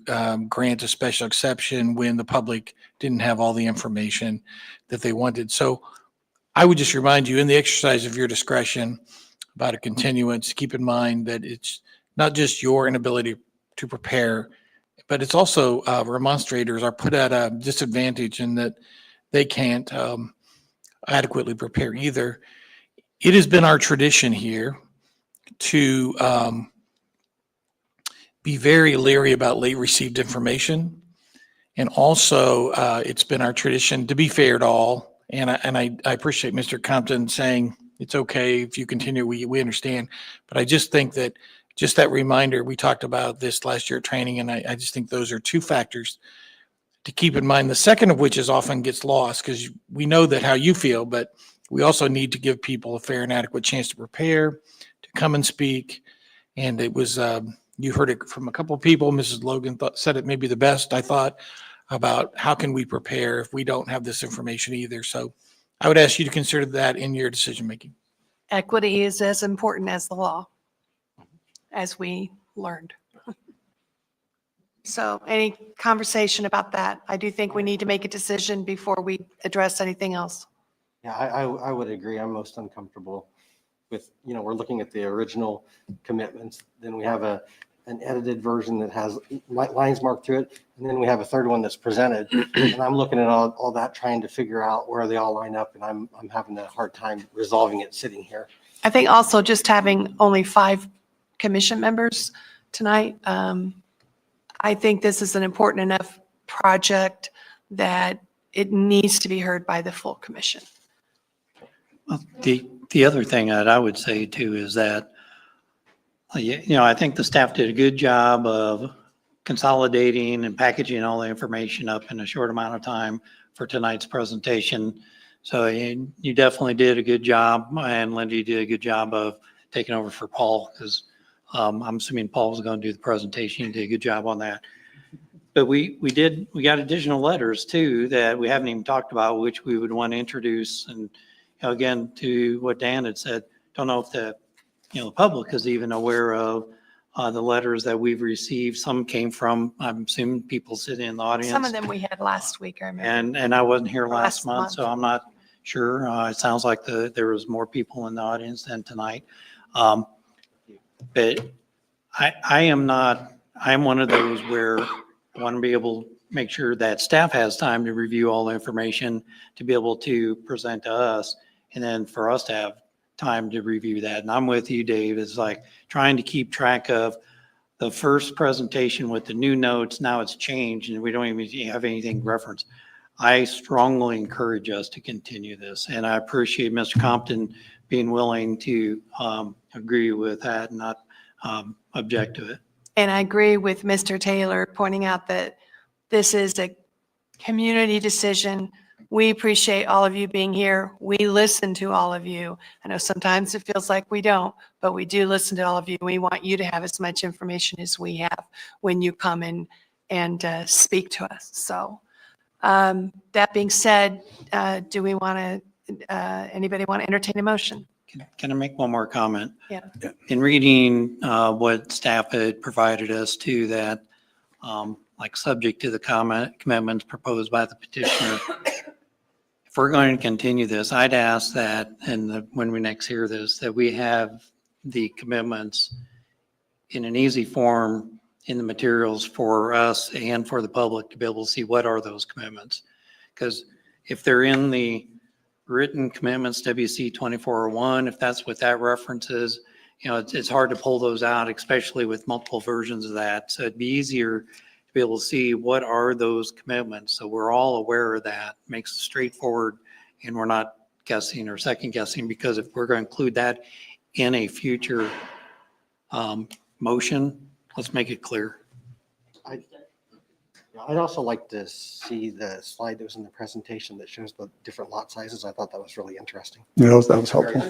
grant a special exception when the public didn't have all the information that they wanted. So I would just remind you, in the exercise of your discretion about a continuance, keep in mind that it's not just your inability to prepare, but it's also remonstrators are put at a disadvantage in that they can't adequately prepare either. It has been our tradition here to be very leery about late received information. And also, it's been our tradition to be fair to all. And I appreciate Mr. Compton saying it's okay if you continue, we understand. But I just think that just that reminder, we talked about this last year at training, and I just think those are two factors to keep in mind. The second of which is often gets lost because we know that how you feel, but we also need to give people a fair and adequate chance to prepare, to come and speak. And it was, you heard it from a couple of people. Mrs. Logan said it maybe the best, I thought, about how can we prepare if we don't have this information either. So I would ask you to consider that in your decision-making. Equity is as important as the law, as we learned. So any conversation about that? I do think we need to make a decision before we address anything else. Yeah, I would agree. I'm most uncomfortable with, we're looking at the original commitments. Then we have an edited version that has lines marked through it. And then we have a third one that's presented. And I'm looking at all that, trying to figure out where they all line up. And I'm having a hard time resolving it sitting here. I think also just having only 5 commission members tonight, I think this is an important enough project that it needs to be heard by the full commission. Well, the other thing that I would say too is that, I think the staff did a good job of consolidating and packaging all the information up in a short amount of time for tonight's presentation. So you definitely did a good job, and Lindy did a good job of taking over for Paul, because I'm assuming Paul was going to do the presentation. You did a good job on that. But we got additional letters too that we haven't even talked about, which we would want to introduce. And again, to what Dan had said, don't know if the public is even aware of the letters that we've received. Some came from, I'm assuming, people sitting in the audience. Some of them we had last week, I remember. And I wasn't here last Last month, month. so I'm not sure. It sounds like there was more people in the audience than tonight. But I am one of those where I want to be able to make sure that staff has time to review all the information to be able to present to us, and then for us to have time to review that. And I'm with you, Dave. It's like trying to keep track of the first presentation with the new notes. Now it's changed and we don't even have anything referenced. I strongly encourage us to continue this. And I appreciate Mr. Compton being willing to agree with that and not object to it. And I agree with Mr. Taylor pointing out that this is a community decision. We appreciate all of you being here. We listen to all of you. I know sometimes it feels like we don't, but we do listen to all of you. We want you to have as much information as we have when you come in and speak to us. So that being said, do we want to, anybody want to entertain a motion? Can I make one more comment? Yeah. In reading what staff had provided us to that, like subject to the commitments proposed by the petitioner, if we're going to continue this, I'd ask that, and when we next hear this, that we have the commitments in an easy form in the materials for us and for the public to be able to see what are those commitments. Because if they're in the written commitments, WC 2401, if that's what that references, it's hard to pull those out, especially with multiple versions of that. So it'd be easier to be able to see what are those commitments. So we're all aware of that. Makes it straightforward and we're not guessing or second guessing, because if we're going to include that in a future motion, let's make it clear. I'd also like to see the slide that was in the presentation that shows the different lot sizes. I thought that was really interesting. Yeah, that was helpful.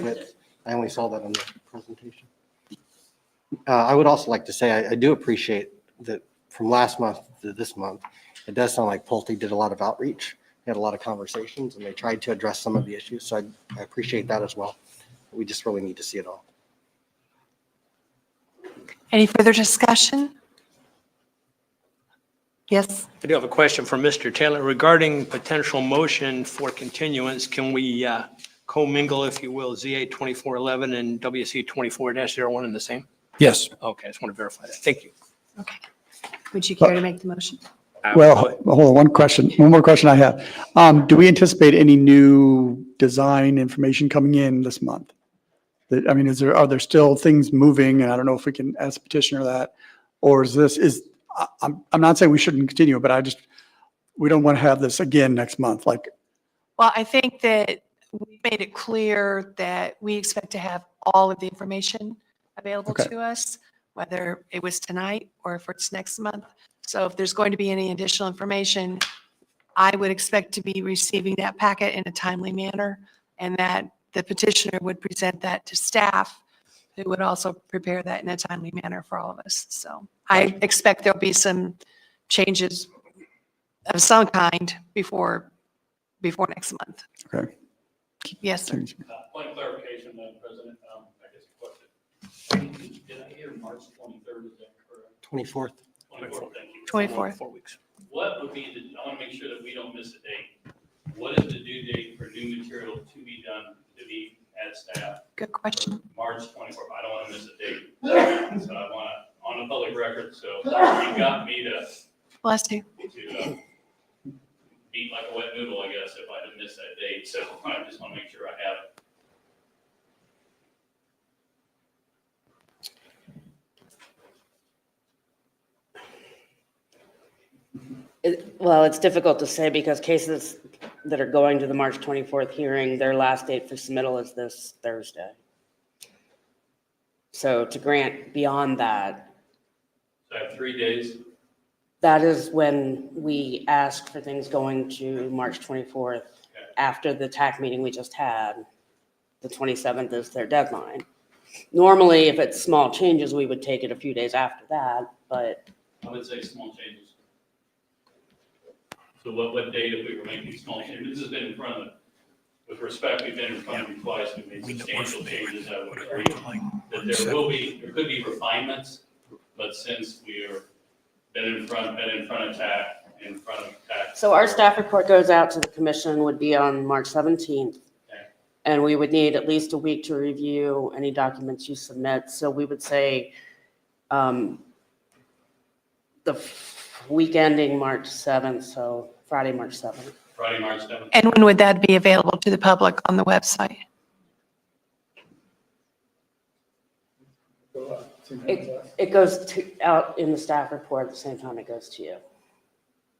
I only saw that in the presentation. I would also like to say, I do appreciate that from last month to this month, it does sound like Pulte did a lot of outreach. They had a lot of conversations and they tried to address some of the issues. So I appreciate that as well. We just really need to see it all. Any further discussion? Yes. I do have a question for Mr. Taylor regarding potential motion for continuance. Can we commingle, if you will, ZA 2411 and WC 24-01 in the same? Yes. Okay, I just want to verify that. Thank you. Okay. Would you care to make the motion? Well, hold on, one more question I have. Do we anticipate any new design information coming in this month? I mean, are there still things moving? And I don't know if we can ask the petitioner that, or I'm not saying we shouldn't continue, but we don't want to have this again next month. Well, I think that we made it clear that we expect to have all of the information available Okay. to us, whether it was tonight or if it's next month. So if there's going to be any additional information, I would expect to be receiving that packet in a timely manner, and that the petitioner would present that to staff, who would also prepare that in a timely manner for all of us. So I expect there'll be some changes of some kind before next month. Okay. Yes, sir. Point of clarification, Madam President, I guess a question. Did I hear March 23rd, is that correct? 24th. 24th, thank you. 24th. 4 weeks. What would be I want to make sure that we don't miss a date. What is the due date for new material to be done, to be at staff? Good question. March 24th, I don't want to miss a date. So I want to on the public record, so you got me to Bless you. beat like a wet noodle, I guess, if I had missed that date, so I just want to make sure I have it. Well, it's difficult to say because cases that are going to the March 24th hearing, their last date for submittal is this Thursday. So to grant beyond that, So I have 3 days. that is when we ask for things going to March 24th. After the TAC meeting we just had, the 27th is their deadline. Normally, if it's small changes, we would take it a few days after that, but I would say small changes. So what date if we were making small changes? This has been in front of, with respect, we've been in front of you twice, we made substantial changes. I would agree that there could be refinements, but since we're been in front of TAC, so our staff report goes out to the commission would be on March 17th. Okay. And we would need at least a week to review any documents you submit. So we would say the week ending March 7th, so Friday, March 7th. Friday, March 7th. And when would that be available to the public on the website? It goes out in the staff report at the same time it goes to you.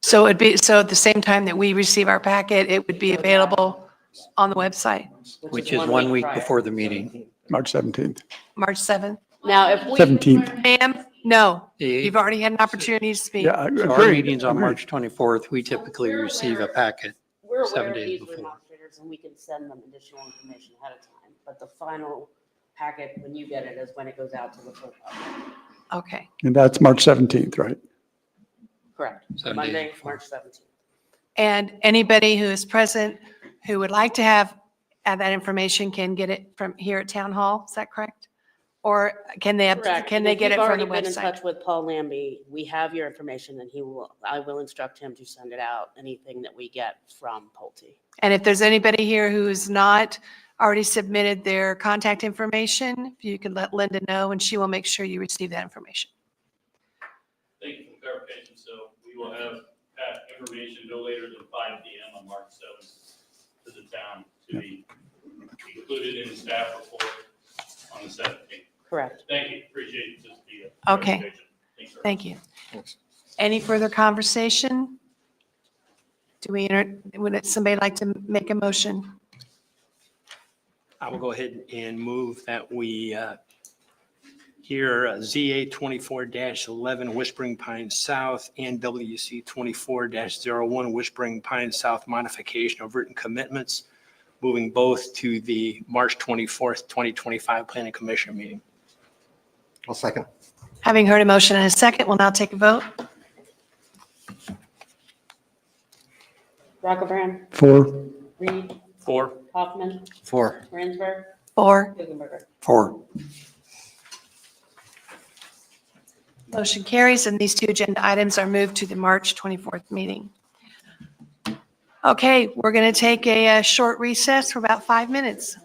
So it'd be, so at the same time that we receive our packet, it would be available on the website, Which is 1 week before the meeting. March 17th, March 7th? Now, if we. 17th. Ma'am, no, The- you've already had an opportunity to speak. Yeah, I So our agree. meeting's on March 24th. We typically receive a packet We're 7 aware of days these before. administrators and we can send them additional information ahead of time. But the final packet, when you get it, is when it goes out to the full public. Okay. And that's March 17th, right? Correct. 7 days Monday, before. March 17th. And anybody who is present who would like to have that information can get it from here at Town Hall, is that correct? Or can they Correct. get And it if from the you've already been in website? touch with Paul Lambie, we have your information and I will instruct him to send it out, anything that we get from Pulte. And if there's anybody here who's not already submitted their contact information, you can let Linda know and she will make sure you receive that information. Thank you for the clarification. So we will have that information no later than 5 PM on March 7th to the town to be included in the staff report on the 17th. Correct. Thank you. Appreciate just the Okay. clarification. Thanks, sir. Thank you. Any further conversation? Would somebody like to make a motion? I will go ahead and move that we hear ZA 24-11 Whispering Pines South and WC 24-01 Whispering Pines South modification of written commitments, moving both to the March 24th, 2025 Planning Commission meeting. I'll second. Having heard a motion and a second, we'll now take a vote. Rockebrand, 4. Reed, 4. Kaufman, 4. Ransberg, 4. Higginberger. 4. Motion carries, and these two agenda items are moved to the March 24th meeting. Okay, we're going to take a short recess for about 5 minutes.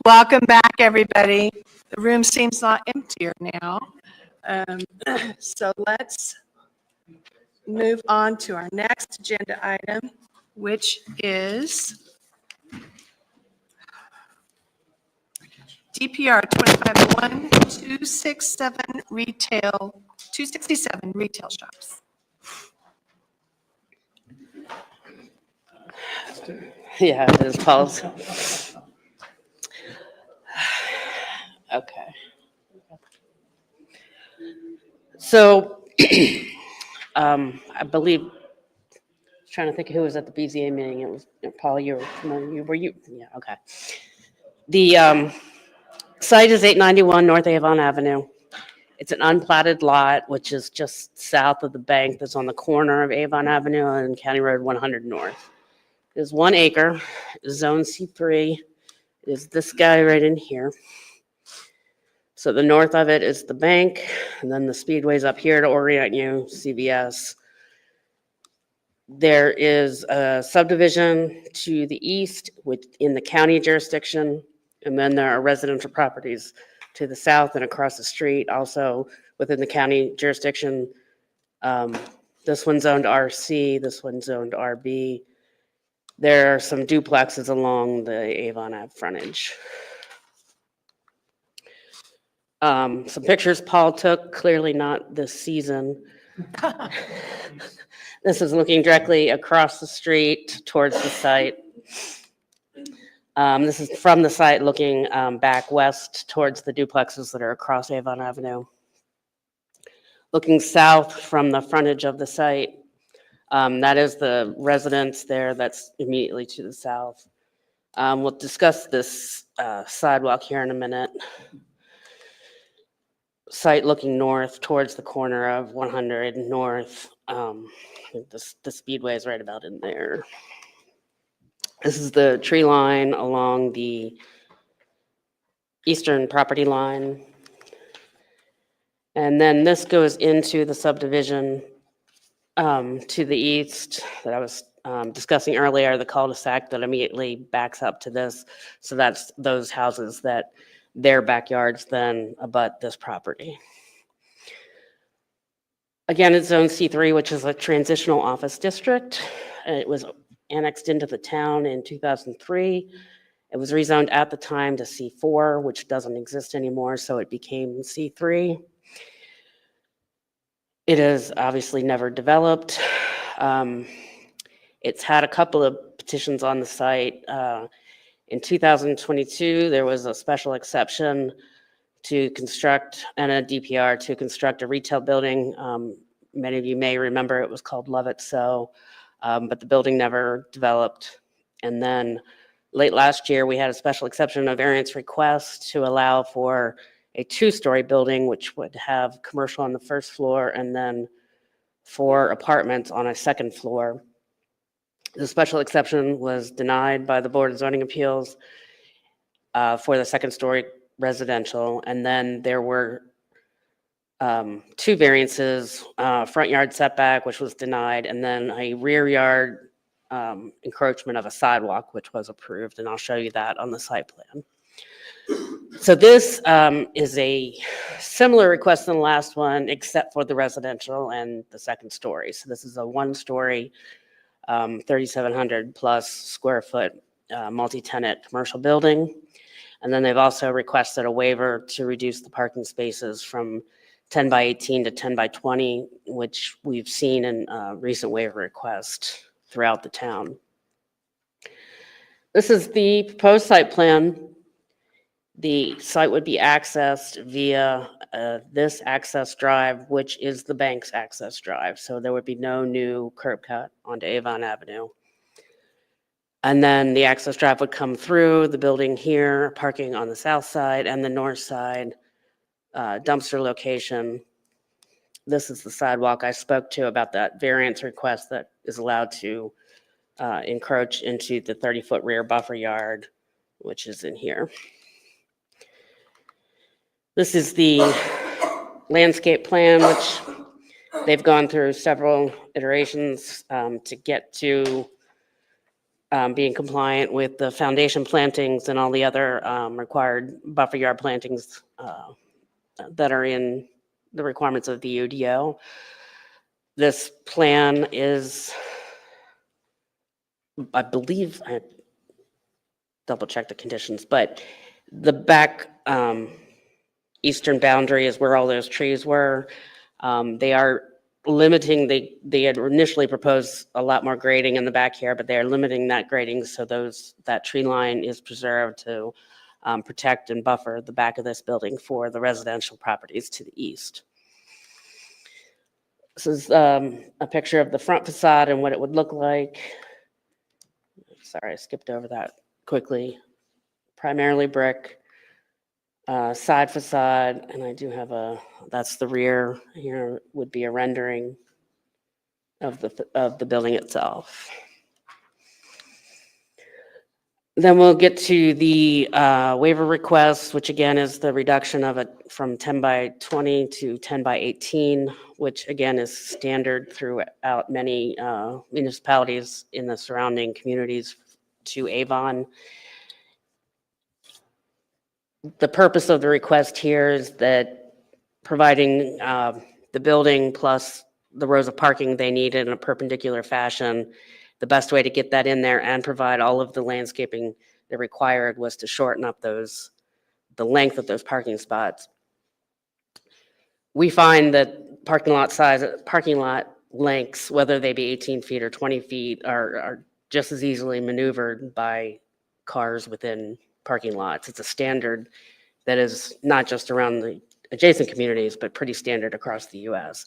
Welcome back, everybody. The room seems a lot emptier now. So let's move on to our next agenda item, which is DPR 2501-267 retail shops. Yeah, it is Paul's. Okay. So, I believe, trying to think of who was at the BZA meeting. It was Paul, you were familiar, were you? Yeah, okay. The site is 891 North Avon Avenue. It's an unplatted lot, which is just south of the bank that's on the corner of Avon Avenue and County Road 100 North. It's 1 acre, zone C3 is this guy right in here. So the north of it is the bank, and then the speedway's up here to orient you, CVS. There is a subdivision to the east in the county jurisdiction, and then there are residential properties to the south and across the street, also within the county jurisdiction. This one's zoned RC, this one's zoned RB. There are some duplexes along the Avon Ave frontage. Some pictures Paul took, clearly not this season. This is looking directly across the street towards the site. This is from the site looking back west towards the duplexes that are across Avon Avenue. Looking south from the frontage of the site, that is the residence there that's immediately to the south. We'll discuss this sidewalk here in a minute. Site looking north towards the corner of 100 North. The speedway is right about in there. This is the tree line along the eastern property line. And then this goes into the subdivision to the east that I was discussing earlier, the cul-de-sac that immediately backs up to this. So that's those houses that their backyards then abut this property. Again, it's zone C3, which is a transitional office district. It was annexed into the town in 2003. It was rezoned at the time to C4, which doesn't exist anymore, so it became C3. It is obviously never developed. It's had a couple of petitions on the site. In 2022, there was a special exception to construct, and a DPR to construct a retail building. Many of you may remember it was called Love It So, but the building never developed. And then late last year, we had a special exception, a variance request to allow for a 2-story building, which would have commercial on the first floor and then 4 apartments on a second floor. The special exception was denied by the Board of Zoning Appeals for the second-story residential. And then there were 2 variances, front yard setback, which was denied, and then a rear yard encroachment of a sidewalk, which was approved. And I'll show you that on the site plan. So this is a similar request than the last one, except for the residential and the second story. So this is a 1-story, 3,700 plus square foot multi-tenant commercial building. And then they've also requested a waiver to reduce the parking spaces from 10 by 18 to 10 by 20, which we've seen in recent waiver requests throughout the town. This is the proposed site plan. The site would be accessed via this access drive, which is the bank's access drive. So there would be no new curb cut onto Avon Avenue. And then the access drive would come through the building here, parking on the south side and the north side, dumpster location. This is the sidewalk I spoke to about that variance request that is allowed to encroach into the 30-foot rear buffer yard, which is in here. This is the landscape plan, which they've gone through several iterations to get to being compliant with the foundation plantings and all the other required buffer yard plantings that are in the requirements of the UDO. This plan is, I believe, I double check the conditions, but the back eastern boundary is where all those trees were. They are limiting, they had initially proposed a lot more grading in the back here, but they are limiting that grading so that tree line is preserved to protect and buffer the back of this building for the residential properties to the east. This is a picture of the front facade and what it would look like. Sorry, I skipped over that quickly. Primarily brick, side facade, and I do have that's the rear. Here would be a rendering of the building itself. Then we'll get to the waiver request, which again is the reduction of it from 10 by 20 to 10 by 18, which again is standard throughout many municipalities in the surrounding communities to Avon. The purpose of the request here is that providing the building plus the rows of parking they needed in a perpendicular fashion, the best way to get that in there and provide all of the landscaping that required was to shorten up the length of those parking spots. We find that parking lot lengths, whether they be 18 feet or 20 feet, are just as easily maneuvered by cars within parking lots. It's a standard that is not just around the adjacent communities, but pretty standard across the US.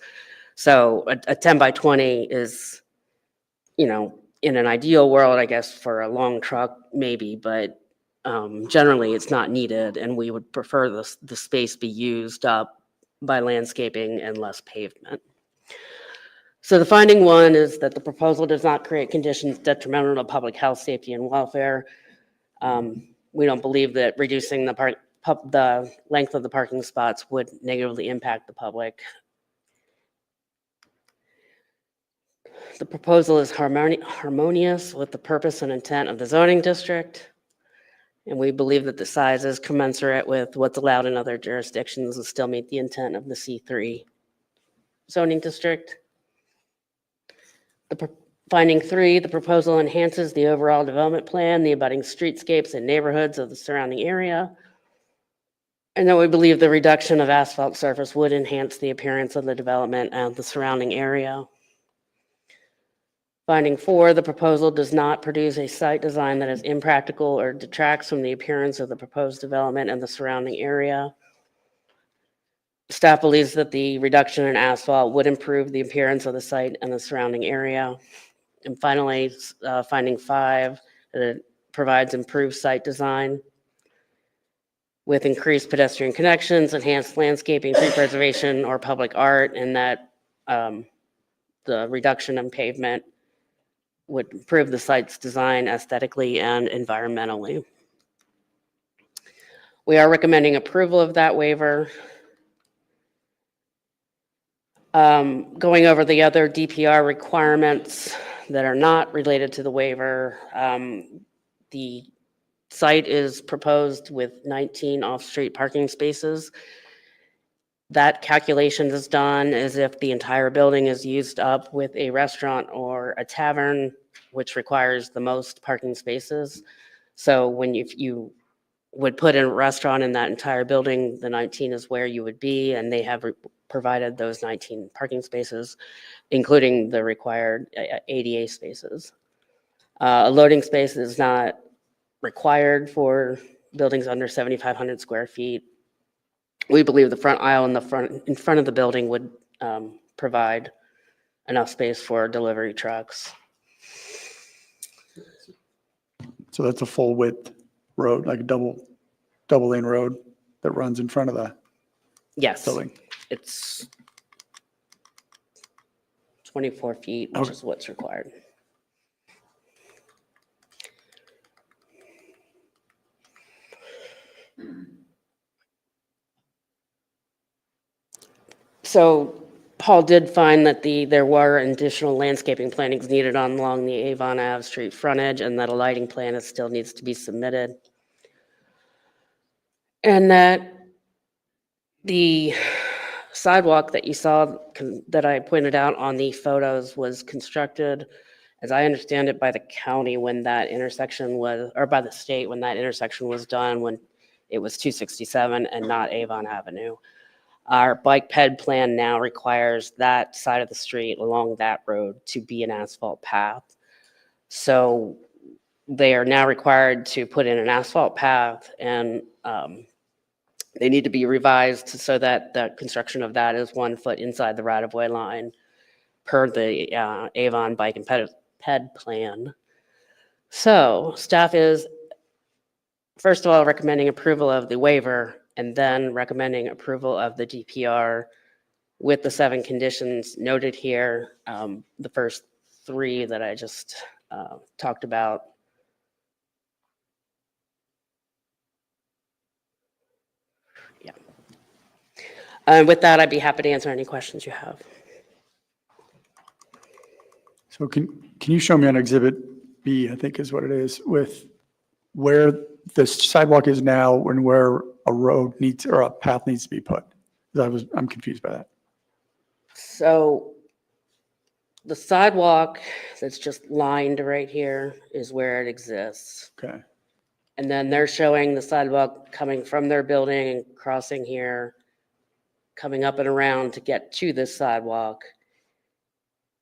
So a 10 by 20 is, in an ideal world, I guess, for a long truck, maybe, but generally it's not needed, and we would prefer the space be used up by landscaping and less pavement. So the finding one is that the proposal does not create conditions detrimental to public health, safety, and welfare. We don't believe that reducing the length of the parking spots would negatively impact the public. The proposal is harmonious with the purpose and intent of the zoning district, and we believe that the size is commensurate with what's allowed in other jurisdictions and still meet the intent of the C3 zoning district. Finding 3, the proposal enhances the overall development plan, the abutting streetscapes and neighborhoods of the surrounding area, and then we believe the reduction of asphalt surface would enhance the appearance of the development and the surrounding area. Finding 4, the proposal does not produce a site design that is impractical or detracts from the appearance of the proposed development and the surrounding area. Staff believes that the reduction in asphalt would improve the appearance of the site and the surrounding area. And finally, finding 5, that it provides improved site design with increased pedestrian connections, enhanced landscaping, tree preservation, or public art, and that the reduction in pavement would improve the site's design aesthetically and environmentally. We are recommending approval of that waiver. Going over the other DPR requirements that are not related to the waiver, the site is proposed with 19 off-street parking spaces. That calculation is done as if the entire building is used up with a restaurant or a tavern, which requires the most parking spaces. So if you would put in a restaurant in that entire building, the 19 is where you would be, and they have provided those 19 parking spaces, including the required ADA spaces. A loading space is not required for buildings under 7,500 square feet. We believe the front aisle in front of the building would provide enough space for delivery trucks. So that's a full width road, like a double lane road that runs in front of the Yes, building. it's 24 feet, which is what's required. So Paul did find that there were additional landscaping plantings needed along the Avon Ave Street frontage, and that a lighting plan still needs to be submitted. And that the sidewalk that you saw, that I pointed out on the photos, was constructed, as I understand it, by the county when that intersection was, or by the state when that intersection was done, when it was 267 and not Avon Avenue. Our bike ped plan now requires that side of the street along that road to be an asphalt path. So they are now required to put in an asphalt path, and they need to be revised so that the construction of that is 1 foot inside the right-of-way line per the Avon bike and ped plan. So staff is, first of all, recommending approval of the waiver, and then recommending approval of the DPR with the 7 conditions noted here. The first 3 that I just talked about. Yeah. And with that, I'd be happy to answer any questions you have. So can you show me on Exhibit B, I think is what it is, with where the sidewalk is now and where a road needs, or a path needs to be put? 'Cause I'm confused by that. So the sidewalk that's just lined right here is where it exists. Okay. And then they're showing the sidewalk coming from their building and crossing here, coming up and around to get to this sidewalk.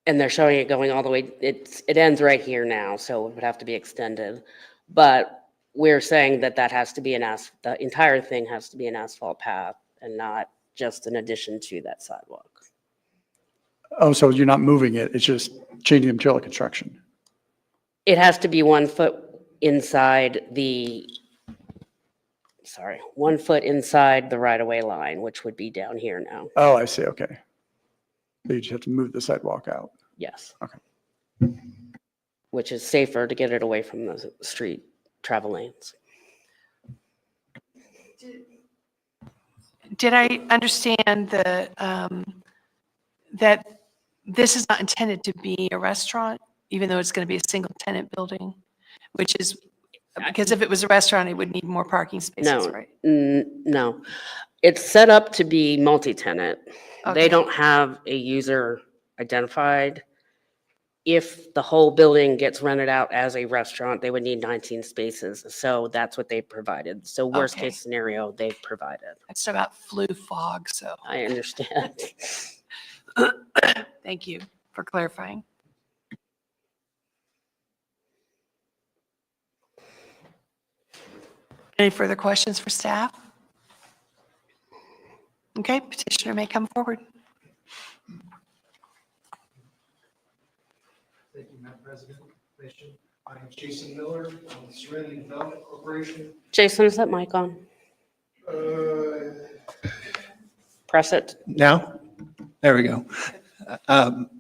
And they're showing it going all the way, it ends right here now, so it would have to be extended. But we're saying that has to be the entire thing has to be an asphalt path and not just an addition to that sidewalk. Oh, so you're not moving it, it's just changing the material of construction. It has to be 1 foot inside 1 foot inside the right-of-way line, which would be down here now. Oh, I see, okay. So you just have to move the sidewalk out. Yes. Okay. Which is safer to get it away from the street travel lanes. Did I understand that this is not intended to be a restaurant, even though it's going to be a single tenant building? Which is, because if it was a restaurant, it would need more parking spaces, No, right? no. It's set up to be multi-tenant. Okay. They don't have a user identified. If the whole building gets rented out as a restaurant, they would need 19 spaces. So that's what they provided. So worst Okay. case scenario, they've provided. I just about flu fog, so I understand. thank you for clarifying. Any further questions for staff? Okay, petitioner may come forward. Thank you, Madam President. Commission. My name is Jason Miller. I'm with Serenity Development Corporation. Jason, is that mic on? Press it. Now? There we go.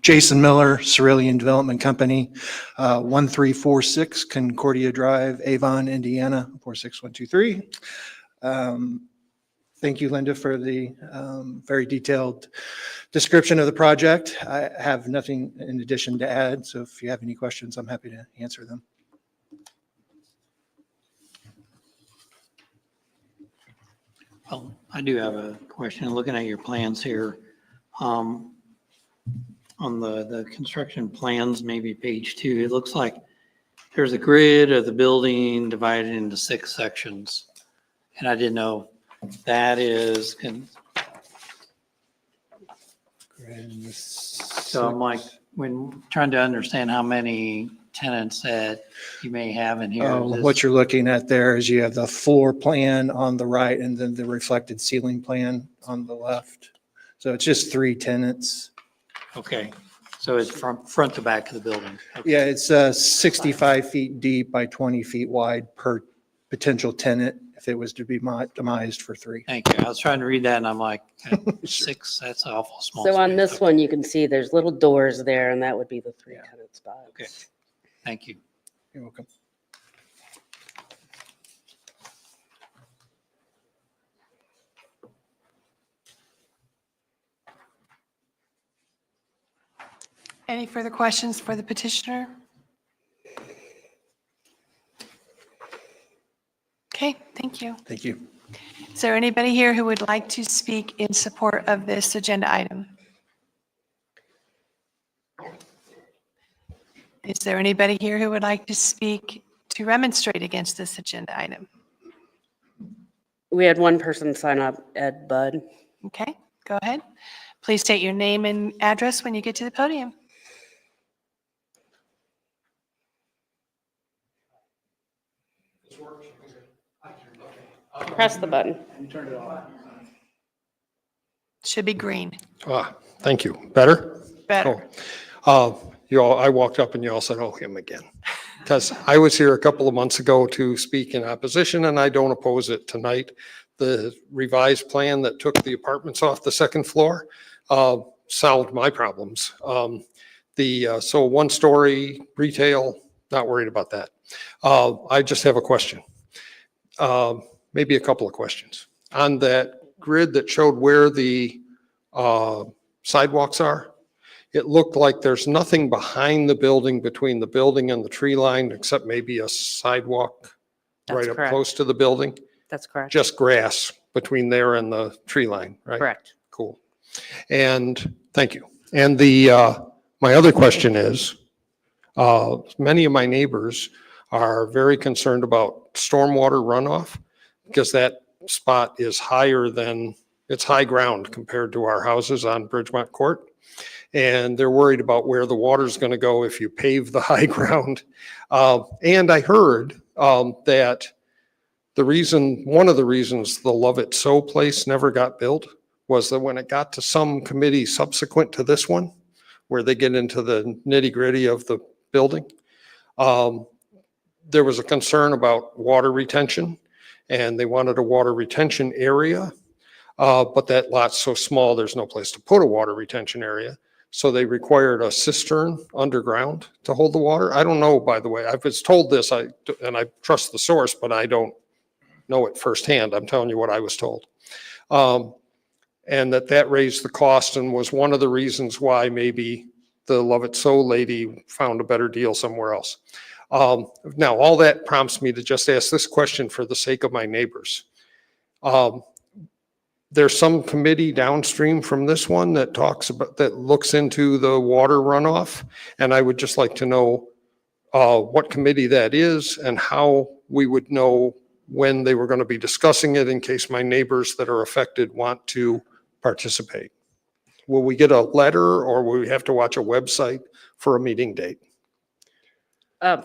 Jason Miller, Cerulean Development Company, 1346 Concordia Drive, Avon, Indiana, 46123. Thank you, Linda, for the very detailed description of the project. I have nothing in addition to add, so if you have any questions, I'm happy to answer them. Well, I do have a question. Looking at your plans here, on the construction plans, maybe page 2, it looks like there's a grid of the building divided into 6 sections. And I didn't know if that is, so I'm like, when trying to understand how many tenants that you may have in here. What you're looking at there is you have the floor plan on the right and then the reflected ceiling plan on the left. So it's just 3 tenants. Okay, so it's from front to back of the building. Okay. Yeah, it's 65 feet deep by 20 feet wide per potential tenant if it was to be demised for 3. Thank you. I was trying to read that and I'm like, 6, that's awful small. So on space. this one, you can see there's little doors there, and that would be the 3 tenant spots. Okay, thank you. You're welcome. Any further questions for the petitioner? Okay, thank you. Thank you. Is there anybody here who would like to speak in support of this agenda item? Is there anybody here who would like to speak to remonstrate against this agenda item? We had one person sign up, Ed Budd. Okay, go ahead. Please state your name and address when you get to the podium. Press the button. Should be green. Thank you. Better? Better. You all, I walked up and you all said, oh, him again. Because I was here a couple of months ago to speak in opposition and I don't oppose it tonight. The revised plan that took the apartments off the second floor solved my problems. So 1-story retail, not worried about that. I just have a question. Maybe a couple of questions. On that grid that showed where the sidewalks are, it looked like there's nothing behind the building, between the building and the tree line, except maybe a sidewalk That's right up correct. close to the building. That's correct. Just grass between there and the tree line, right? Correct. Cool. And thank you. And my other question is, many of my neighbors are very concerned about stormwater runoff because that spot is higher than, it's high ground compared to our houses on Bridgemont Court. And they're worried about where the water's going to go if you pave the high ground. And I heard that one of the reasons the Love It So place never got built was that when it got to some committee subsequent to this one, where they get into the nitty gritty of the building, there was a concern about water retention and they wanted a water retention area. But that lot's so small, there's no place to put a water retention area. So they required a cistern underground to hold the water. I don't know, by the way, I was told this, and I trust the source, but I don't know it firsthand. I'm telling you what I was told. And that raised the cost and was one of the reasons why maybe the Love It So lady found a better deal somewhere else. Now, all that prompts me to just ask this question for the sake of my neighbors. There's some committee downstream from this one that looks into the water runoff. And I would just like to know what committee that is and how we would know when they were going to be discussing it in case my neighbors that are affected want to participate. Will we get a letter or will we have to watch a website for a meeting date?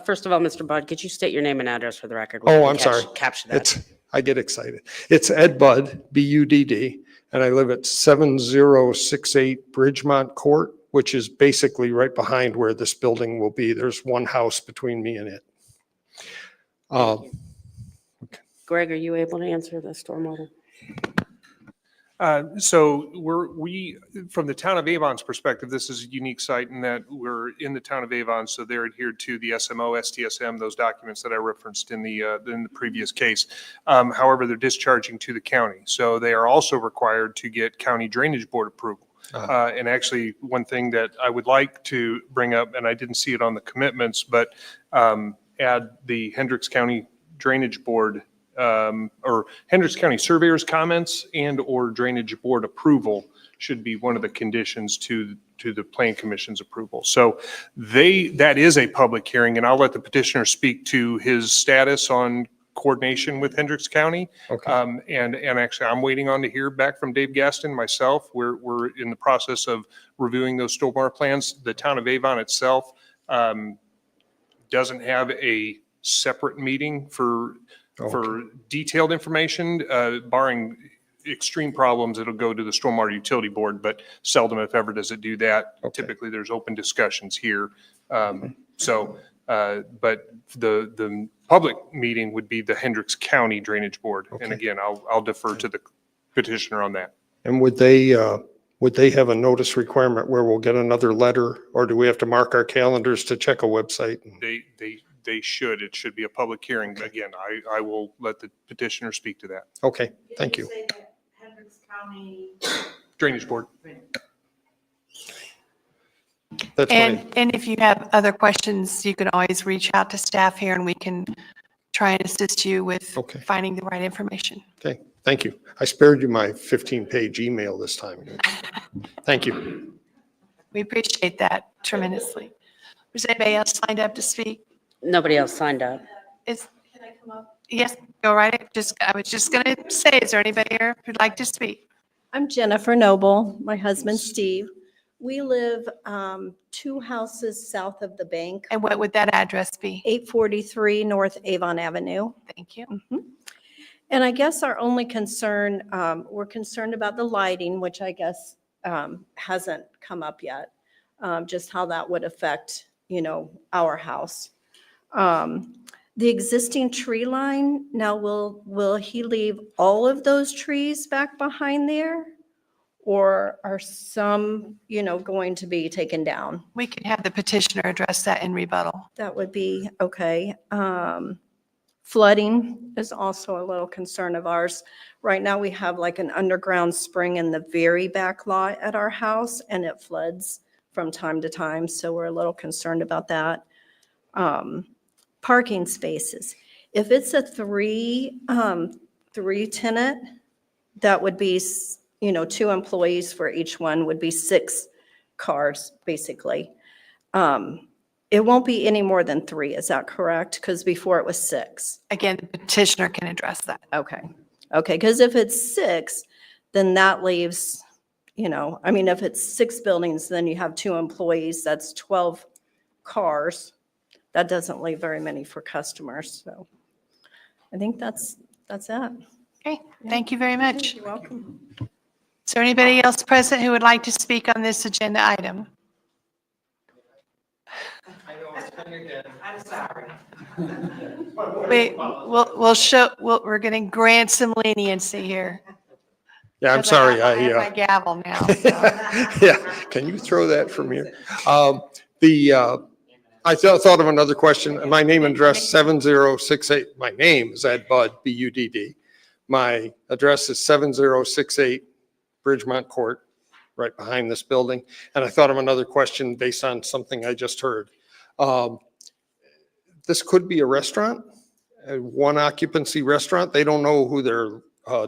First of all, Mr. Budd, could you state your name and address for the record? Oh, I'm sorry. Capture that. I get excited. It's Ed Budd, B-U-D-D, and I live at 7068 Bridgemont Court, which is basically right behind where this building will be. There's one house between me and it. Greg, are you able to answer the stormwater? So we, from the town of Avon's perspective, this is a unique site in that we're in the town of Avon, so they're adhered to the SMO, STSM, those documents that I referenced in the previous case. However, they're discharging to the county, so they are also required to get county drainage board approval. And actually, one thing that I would like to bring up, and I didn't see it on the commitments, but add the Hendricks County Drainage Board or Hendricks County Surveyor's comments and or drainage board approval should be one of the conditions to the Plan Commission's approval. So that is a public hearing, and I'll let the petitioner speak to his status on coordination with Hendricks County. Okay. And actually, I'm waiting on to hear back from Dave Gaston, myself. We're in the process of reviewing those stormwater plans. The town of Avon itself doesn't have a separate meeting for detailed information, barring extreme problems, it'll go to the Stormwater Utility Board, but seldom if ever does it do that. Okay. Typically, there's open discussions here. But the public meeting would be the Hendricks County Drainage Board. Okay. And again, I'll defer to the petitioner on that. And would they have a notice requirement where we'll get another letter, or do we have to mark our calendars to check a website? They should. It should be a public hearing. Okay. Again, I will let the petitioner speak to that. Okay, thank you. Say that Hendricks County Drainage Board. That's my, And if you have other questions, you can always reach out to staff here and we can try and assist you with Okay. finding the right information. okay, thank you. I spared you my 15-page email this time. Thank you. We appreciate that tremendously. Was anybody else signed up to speak? Nobody else signed up. Can I come up? Yes, go right ahead. I was just going to say, is there anybody here who'd like to speak? I'm Jennifer Noble, my husband Steve. We live 2 houses south of the bank. And what would that address be? 843 North Avon Avenue. Thank you. And I guess our only concern, we're concerned about the lighting, which I guess hasn't come up yet, just how that would affect, our house. The existing tree line, now will he leave all of those trees back behind there? Or are some, going to be taken down? We can have the petitioner address that in rebuttal. That would be okay. Flooding is also a little concern of ours. Right now, we have like an underground spring in the very back lot at our house, and it floods from time to time, so we're a little concerned about that. Parking spaces. If it's a three tenant, that would be 2 employees for each one, would be 6 cars, basically. It won't be any more than 3, is that correct? Because before it was 6. Again, the petitioner can address that. Okay, because if it's 6, then that leaves, if it's 6 buildings, then you have 2 employees, that's 12 cars. That doesn't leave very many for customers, so I think that's it. Okay, thank you very much. You're welcome. Is there anybody else present who would like to speak on this agenda item? I'm sorry. We're going to grant some leniency here. Yeah, I'm Because sorry. I have my gavel now. Yeah, can you throw that from here? I thought of another question. My name and address 7068. My name is Ed Budd, B-U-D-D. My address is 7068 Bridgemont Court, right behind this building. And I thought of another question based on something I just heard. This could be a restaurant, a 1 occupancy restaurant. They don't know who their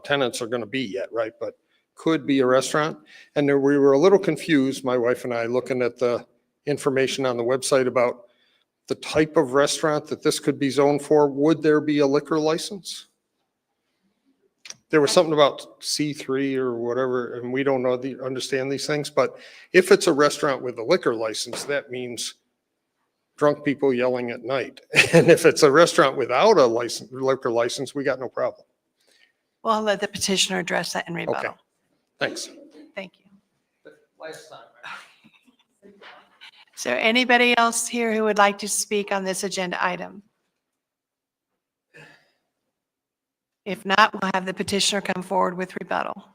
tenants are going to be yet, right? But could be a restaurant. And we were a little confused, my wife and I, looking at the information on the website about the type of restaurant that this could be zoned for. Would there be a liquor license? There was something about C3 or whatever, and we don't understand these things, but if it's a restaurant with a liquor license, that means drunk people yelling at night. And if it's a restaurant without a liquor license, we got no problem. Well, I'll let the petitioner address that in rebuttal. Okay, thanks. Thank you. Is there anybody else here who would like to speak on this agenda item? If not, we'll have the petitioner come forward with rebuttal.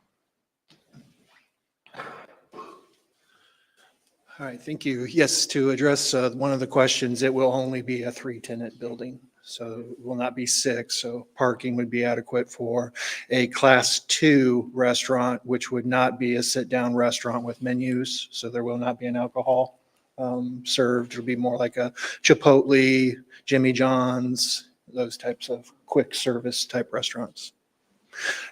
All right, thank you. Yes, to address one of the questions, it will only be a 3-tenant building. So it will not be 6. So parking would be adequate for a Class 2 restaurant, which would not be a sit-down restaurant with menus. So there will not be an alcohol served. It'll be more like a Chipotle, Jimmy John's, those types of quick service type restaurants.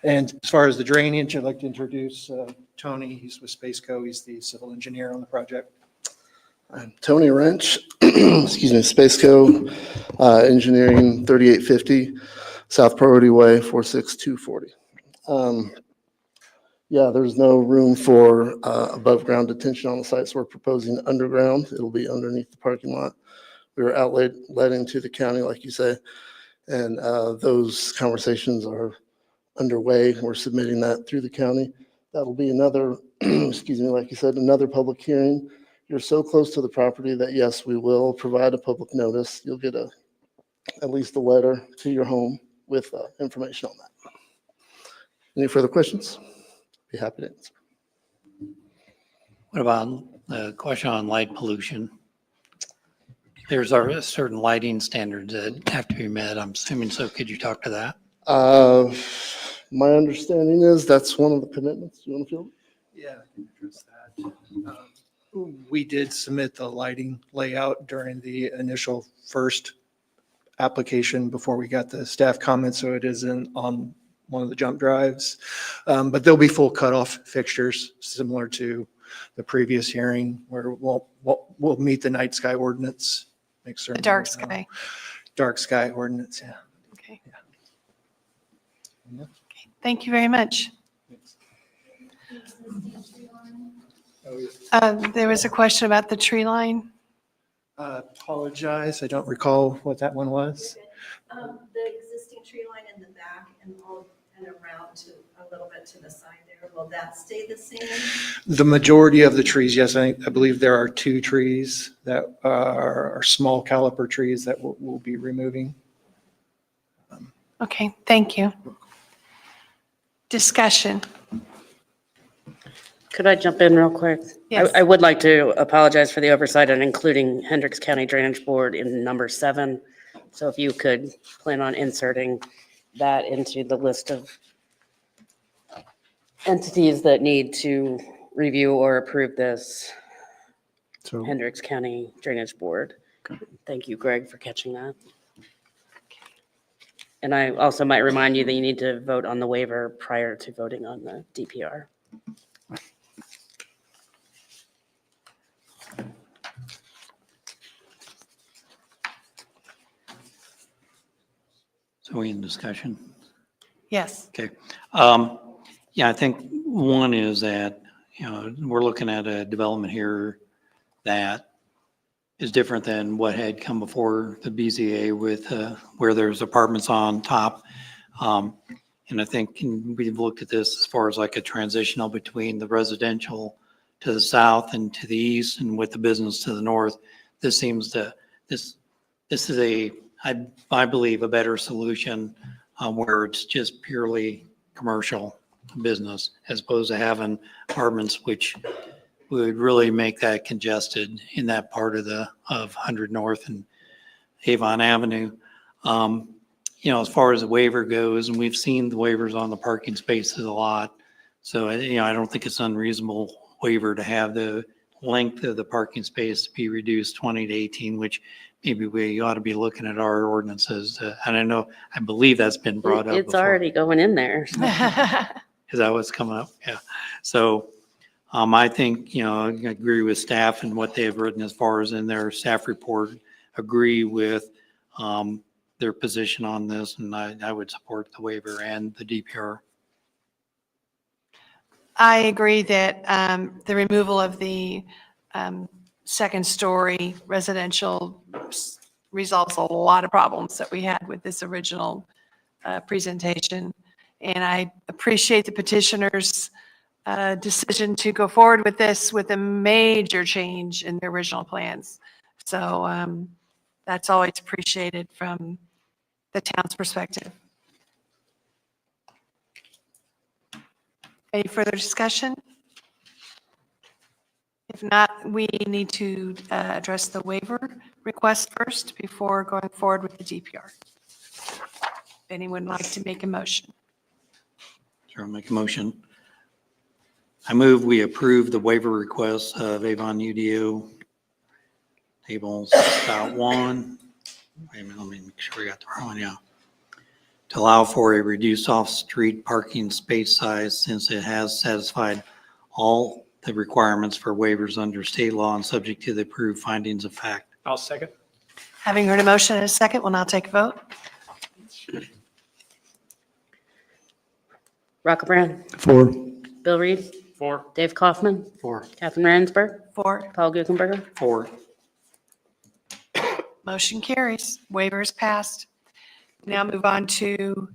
And as far as the drainage, I'd like to introduce Tony. He's with Spaceco. He's the civil engineer on the project. I'm Tony Wrench, excuse me, Spaceco Engineering, 3850 South Priority Way, 46240. Yeah, there's no room for above ground detention on the site, so we're proposing underground. It'll be underneath the parking lot. We were outletting to the county, like you say, and those conversations are underway. We're submitting that through the county. That'll be another, excuse me, like you said, another public hearing. You're so close to the property that yes, we will provide a public notice. You'll get at least a letter to your home with information on that. Any further questions? Be happy to answer. What about the question on light pollution? There's a certain lighting standards that have to be met, I'm assuming, so could you talk to that? My understanding is that's one of the commitments. You want to field? Yeah, I can address that. We did submit the lighting layout during the initial first application before we got the staff comments, so it isn't on one of the jump drives. But there'll be full cutoff fixtures, similar to the previous hearing, where we'll meet the night sky ordinance. Make certain. The dark sky. Dark sky ordinance, yeah. Okay. Yeah. Thank you very much. There was a question about the tree line. Apologize, I don't recall what that one was. The existing tree line in the back and all and around to a little bit to the side there, will that stay the same? The majority of the trees, yes, I believe there are 2 trees that are small caliper trees that we'll be removing. Okay, thank you. Discussion. Could I jump in real quick? Yes. I would like to apologize for the oversight on including Hendricks County Drainage Board in number 7. So if you could plan on inserting that into the list of entities that need to review or approve this, So Hendricks County Drainage Board. Thank you, Greg, for catching that. And I also might remind you that you need to vote on the waiver prior to voting on the DPR. So we in discussion? Yes. Okay. Yeah, I think one is that, we're looking at a development here that is different than what had come before the BZA with, where there's apartments on top. And I think we've looked at this as far as like a transitional between the residential to the south and to the east and with the business to the north. This seems to, this is I believe, a better solution where it's just purely commercial business as opposed to having apartments, which would really make that congested in that part of 100 North and Avon Avenue. As far as the waiver goes, and we've seen the waivers on the parking spaces a lot. So, I don't think it's unreasonable waiver to have the length of the parking space to be reduced 20 to 18, which maybe we ought to be looking at our ordinances. And I believe that's been brought up. It's before. already going in there. Is that what's coming up? Yeah. So I think, I agree with staff and what they have written as far as in their staff report, agree with their position on this. And I would support the waiver and the DPR. I agree that the removal of the second story residential resolves a lot of problems that we had with this original presentation. And I appreciate the petitioner's decision to go forward with this with a major change in the original plans. So that's always appreciated from the town's perspective. Any further discussion? If not, we need to address the waiver request first before going forward with the DPR. If anyone would like to make a motion. Sure, I'll make a motion. I move we approve the waiver request of Avon UDO table about 1. Wait a minute, let me make sure we got the right one, yeah. To allow for a reduced off-street parking space size since it has satisfied all the requirements for waivers under state law and subject to the approved findings of fact. I'll second. Having heard a motion and a second, we'll now take a vote. Rockabrand, 4. Bill Reed, 4. Dave Kaufman, 4. Catherine Ransberg, 4. Paul Guckenberger. 4. Motion carries. Waiver is passed. Now move on to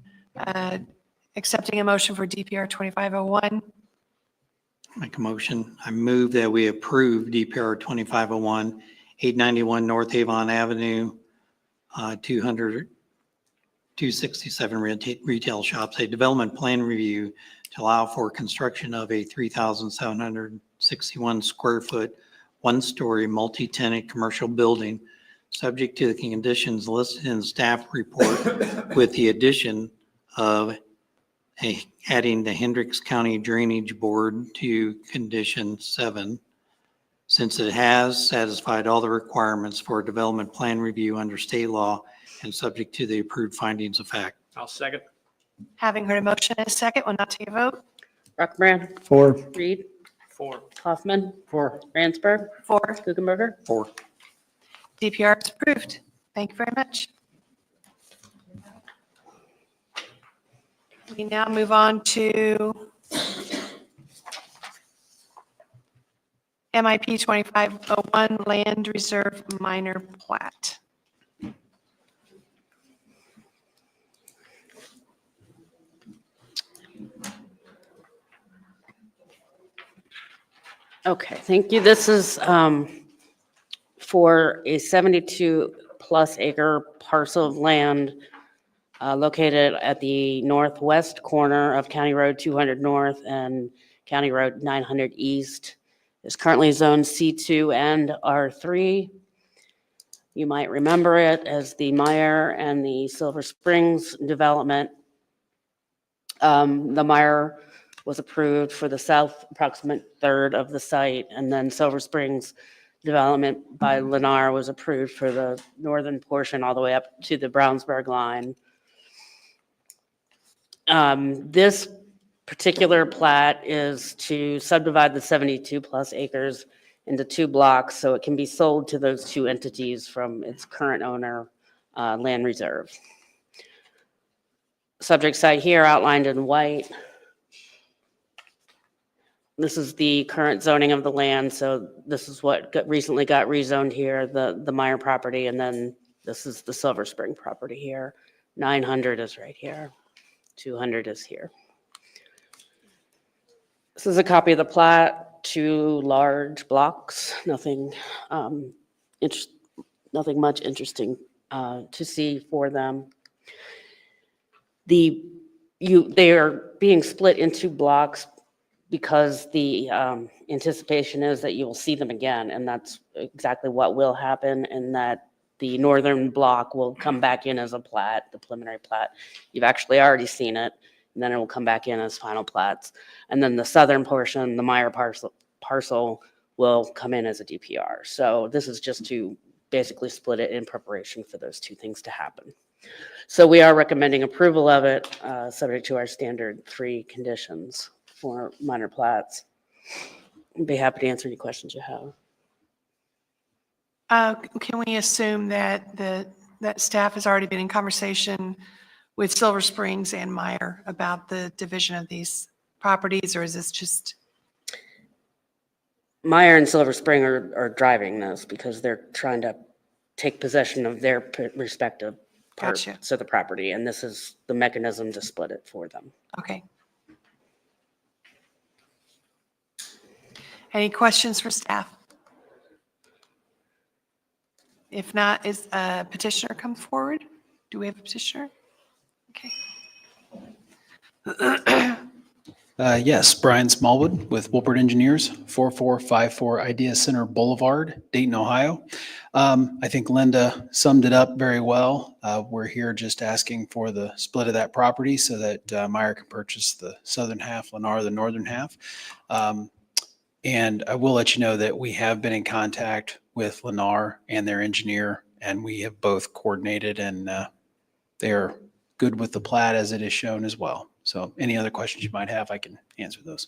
accepting a motion for DPR 2501. Make a motion. I move that we approve DPR 2501, 891 North Avon Avenue, 267 retail shops, a development plan review to allow for construction of a 3,761 square foot, one-story multi-tenant commercial building, subject to the conditions listed in the staff report with the addition of adding the Hendricks County Drainage Board to condition 7 since it has satisfied all the requirements for a development plan review under state law and subject to the approved findings of fact. I'll second. Having heard a motion and a second, we'll now take a vote. Rockbrand, 4. Reed, 4. Hoffman. 4. Ransberg, For Kuchenberger. 4. DPR is approved. Thank you very much. We now move on to MIP 2501 Land Reserve Minor Plat. Okay, thank you. This is for a 72-plus acre parcel of land located at the northwest corner of County Road 200 North and County Road 900 East. It's currently zoned C2 and R3. You might remember it as the Meyer and the Silver Springs development. The Meyer was approved for the south approximate third of the site, and then Silver Springs development by Lennar was approved for the northern portion all the way up to the Brownsburg line. This particular plat is to subdivide the 72-plus acres into 2 blocks so it can be sold to those 2 entities from its current owner, Land Reserve. Subject site here outlined in white. This is the current zoning of the land, so this is what recently got rezoned here, the Meyer property, and then this is the Silver Spring property here. 900 is right here. 200 is here. This is a copy of the plat, 2 large blocks, nothing much interesting to see for them. They are being split into blocks because the anticipation is that you will see them again, and that's exactly what will happen, and that the northern block will come back in as a plat, the preliminary plat. You've actually already seen it, and then it will come back in as final plats. And then the southern portion, the Meyer parcel will come in as a DPR. So this is just to basically split it in preparation for those 2 things to happen. So we are recommending approval of it, subject to our standard 3 conditions for minor plats. I'd be happy to answer any questions you have. Can we assume that that staff has already been in conversation with Silver Springs and Meyer about the division of these properties, or is this just? Meyer and Silver Spring are driving this because they're trying to take possession of their respective parts Gotcha. of the property, and this is the mechanism to split it for them. Okay. Any questions for staff? If not, is a petitioner come forward? Do we have a petitioner? Okay. Yes, Brian Smallwood with Wolpert Engineers, 4454 Idea Center Boulevard, Dayton, Ohio. I think Linda summed it up very well. We're here just asking for the split of that property so that Meyer can purchase the southern half, Lennar the northern half. And I will let you know that we have been in contact with Lennar and their engineer, and we have both coordinated, and they're good with the plat as it is shown as well. So any other questions you might have, I can answer those.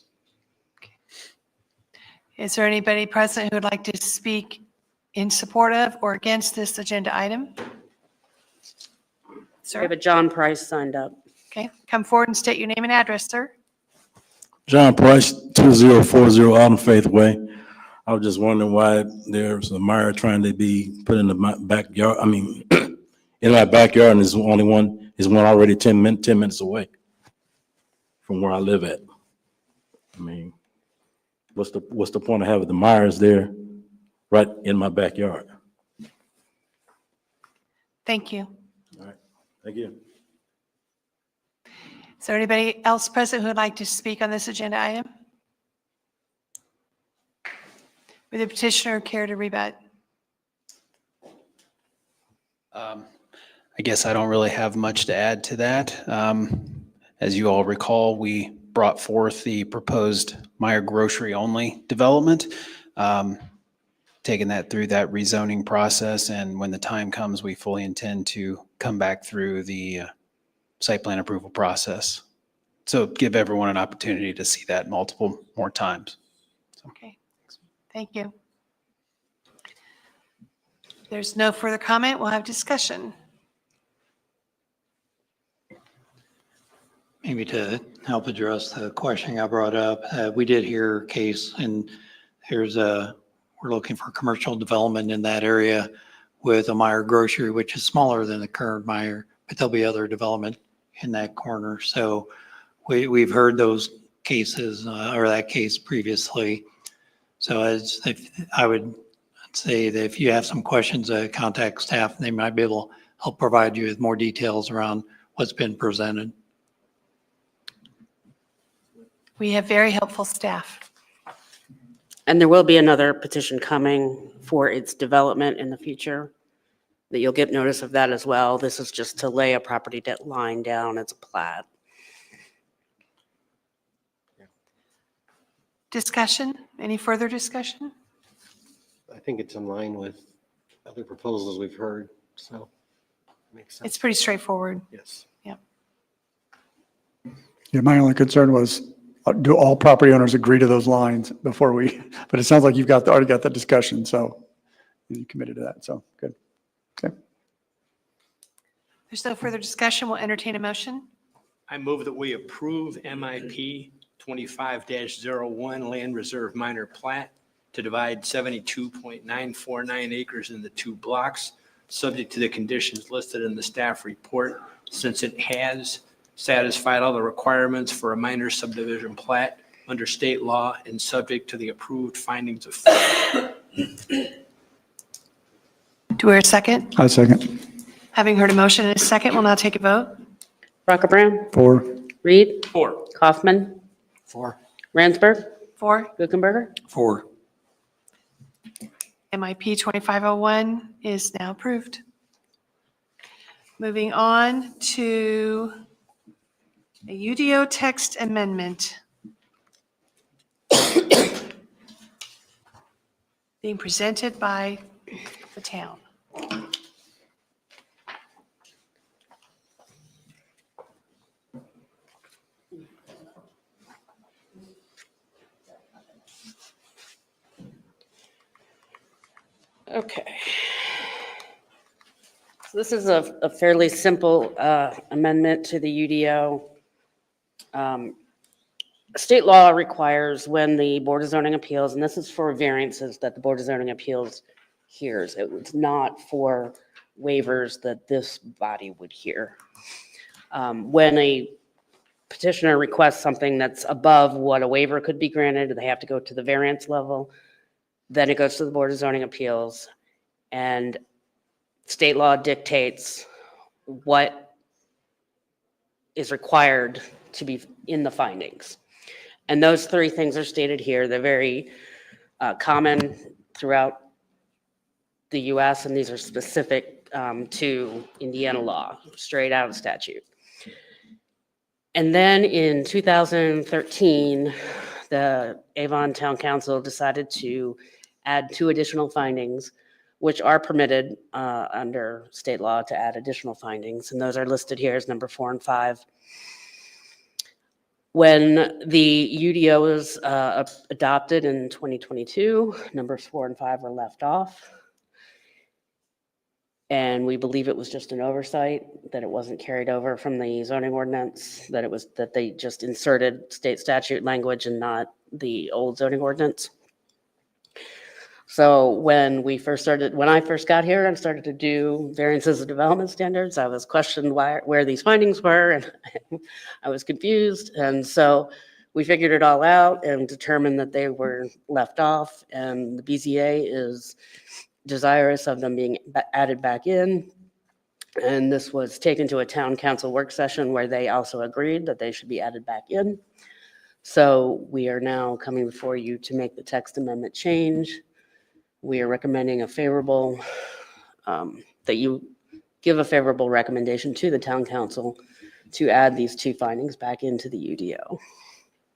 Is there anybody present who would like to speak in support of or against this agenda item? We Sir, have a John Price signed up. okay, come forward and state your name and address, sir. John Price, 2040 Autumn Faith Way. I was just wondering why there's a Meyer trying to be put in the backyard. I mean, in my backyard, and there's only one, is one already 10 minutes away from where I live at. I mean, what's the point of having the Myers there right in my backyard? Thank you. All right, thank you. Is there anybody else present who would like to speak on this agenda item? Would the petitioner care to rebut? I guess I don't really have much to add to that. As you all recall, we brought forth the proposed Meyer grocery only development. taken that through that rezoning process. And when the time comes, we fully intend to come back through the site plan approval process. So give everyone an opportunity to see that multiple more times. Okay, thank you. There's no further comment. We'll have discussion. Maybe to help address the question I brought up, we did hear a case, and we're looking for commercial development in that area with a Meyer grocery, which is smaller than the current Meyer, but there'll be other development in that corner. So we've heard those cases or that case previously. So I would say that if you have some questions, contact staff, and they might be able to help provide you with more details around what's been presented. We have very helpful staff. And there will be another petition coming for its development in the future, that you'll get notice of that as well. This is just to lay a property line down as a plat. Discussion? Any further discussion? I think it's in line with other proposals we've heard, so makes sense. It's pretty straightforward. Yes. Yeah. Yeah, my only concern was, do all property owners agree to those lines before we, but it sounds like you've already got that discussion, so you committed to that, so good. Okay. There's no further discussion. We'll entertain a motion. I move that we approve MIP 25-01 Land Reserve Minor Plat to divide 72.949 acres into 2 blocks, subject to the conditions listed in the staff report, since it has satisfied all the requirements for a minor subdivision plat under state law and subject to the approved findings of fact. Do we hear a second? I second. Having heard a motion and a second, we'll now take a vote. Brocker Brown? 4. Reed? 4. Kaufman? 4. Ransberg? 4. Guckenberger? 4. MIP 2501 is now approved. Moving on to a UDO text amendment being presented by the town. Okay. So this is a fairly simple amendment to the UDO. State law requires when the Board of Zoning Appeals, and this is for variances that the Board of Zoning Appeals hears. It was not for waivers that this body would hear. When a petitioner requests something that's above what a waiver could be granted, they have to go to the variance level. Then it goes to the Board of Zoning Appeals, and state law dictates what is required to be in the findings. And those 3 things are stated here. They're very common throughout the US, and these are specific to Indiana law, straight out of statute. And then in 2013, the Avon Town Council decided to add 2 additional findings, which are permitted under state law to add additional findings. And those are listed here as number 4 and 5. When the UDO was adopted in 2022, numbers 4 and 5 were left off. And we believe it was just an oversight, that it wasn't carried over from the zoning ordinance, that they just inserted state statute language and not the old zoning ordinance. So when I first got here and started to do variances of development standards, I was questioned where these findings were, and I was confused. And so we figured it all out and determined that they were left off, and the BZA is desirous of them being added back in. And this was taken to a town council work session where they also agreed that they should be added back in. So we are now coming before you to make the text amendment change. We are recommending a favorable, that you give a favorable recommendation to the town council to add these 2 findings back into the UDO.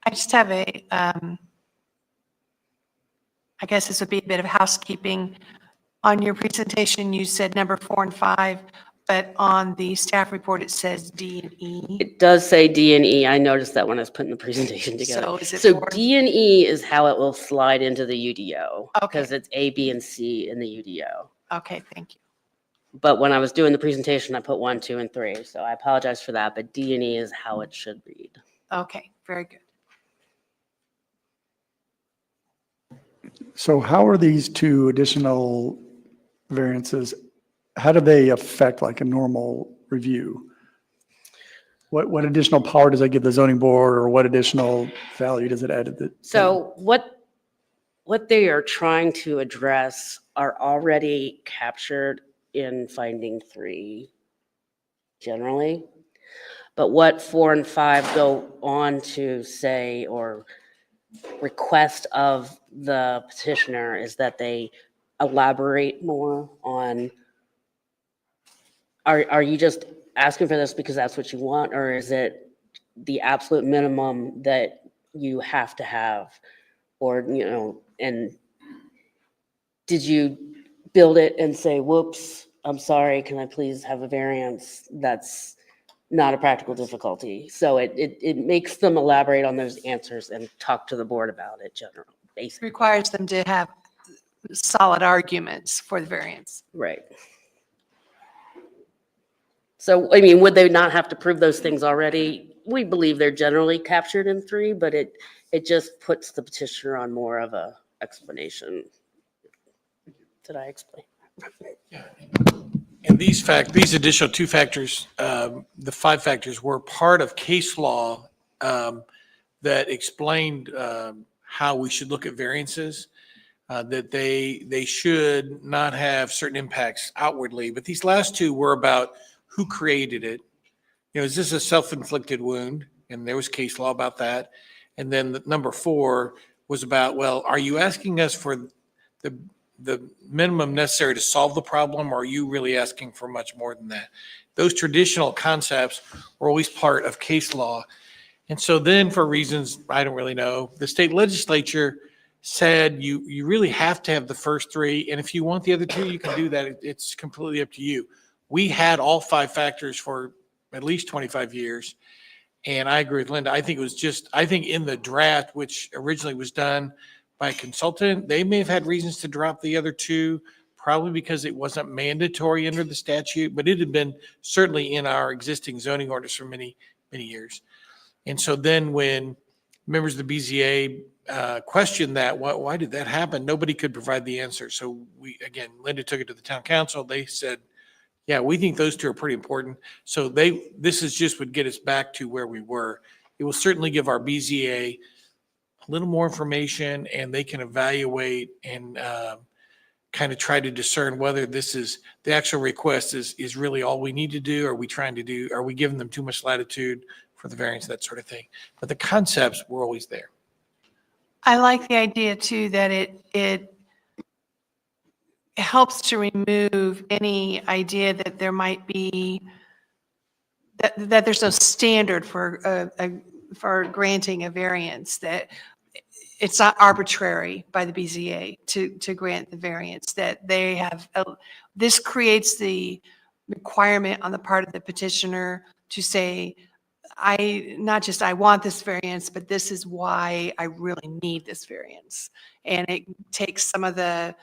I just have a I guess this would be a bit of housekeeping. On your presentation, you said number 4 and 5, but on the staff report, it says D and E. It does say D and E. I noticed that when I was putting the presentation together. So is it So 4? D and E is how it will slide into the UDO. Okay. Because it's A, B, and C in the UDO. Okay, thank you. But when I was doing the presentation, I put 1, 2, and 3. So I apologize for that, but D and E is how it should read. Okay, very good. So how are these two additional variances, how do they affect like a normal review? What additional power does that give the zoning board, or what additional value does it add to the? So what they are trying to address are already captured in finding 3 generally. But what 4 and 5 go on to say or request of the petitioner is that they elaborate more on, are you just asking for this because that's what you want, or is it the absolute minimum that you have to have? Or, and did you build it and say, whoops, I'm sorry, can I please have a variance? That's not a practical difficulty. So it makes them elaborate on those answers and talk to the board about it generally, basically. Requires them to have solid arguments for the variance. Right. So, I mean, would they not have to prove those things already? We believe they're generally captured in 3, but it just puts the petitioner on more of a explanation. Did I explain? And these additional 2 factors, the 5 factors were part of case law that explained how we should look at variances, that they should not have certain impacts outwardly. But these last 2 were about who created it. Is this a self-inflicted wound? And there was case law about that. And then the number 4 was about, well, are you asking us for the minimum necessary to solve the problem, or are you really asking for much more than that? Those traditional concepts were always part of case law. And so then, for reasons I don't really know, the state legislature said you really have to have the first 3, and if you want the other 2, you can do that. It's completely up to you. We had all 5 factors for at least 25 years, and I agree with Linda. I think in the draft, which originally was done by a consultant, they may have had reasons to drop the other 2, probably because it wasn't mandatory under the statute, but it had been certainly in our existing zoning orders for many, many years. And so then when members of the BZA questioned that, why did that happen? Nobody could provide the answer. So Linda took it to the town council. They said, yeah, we think those 2 are pretty important. So this is just would get us back to where we were. It will certainly give our BZA a little more information, and they can evaluate and kind of try to discern whether this is the actual request is really all we need to do. Are we giving them too much latitude for the variance, that sort of thing. But the concepts were always there. I like the idea too that it helps to remove any idea that there might be that there's no standard for granting a variance, that it's not arbitrary by the BZA to grant the variance, that they have this creates the requirement on the part of the petitioner to say, I want this variance, but this is why I really need this variance. And it takes some of the,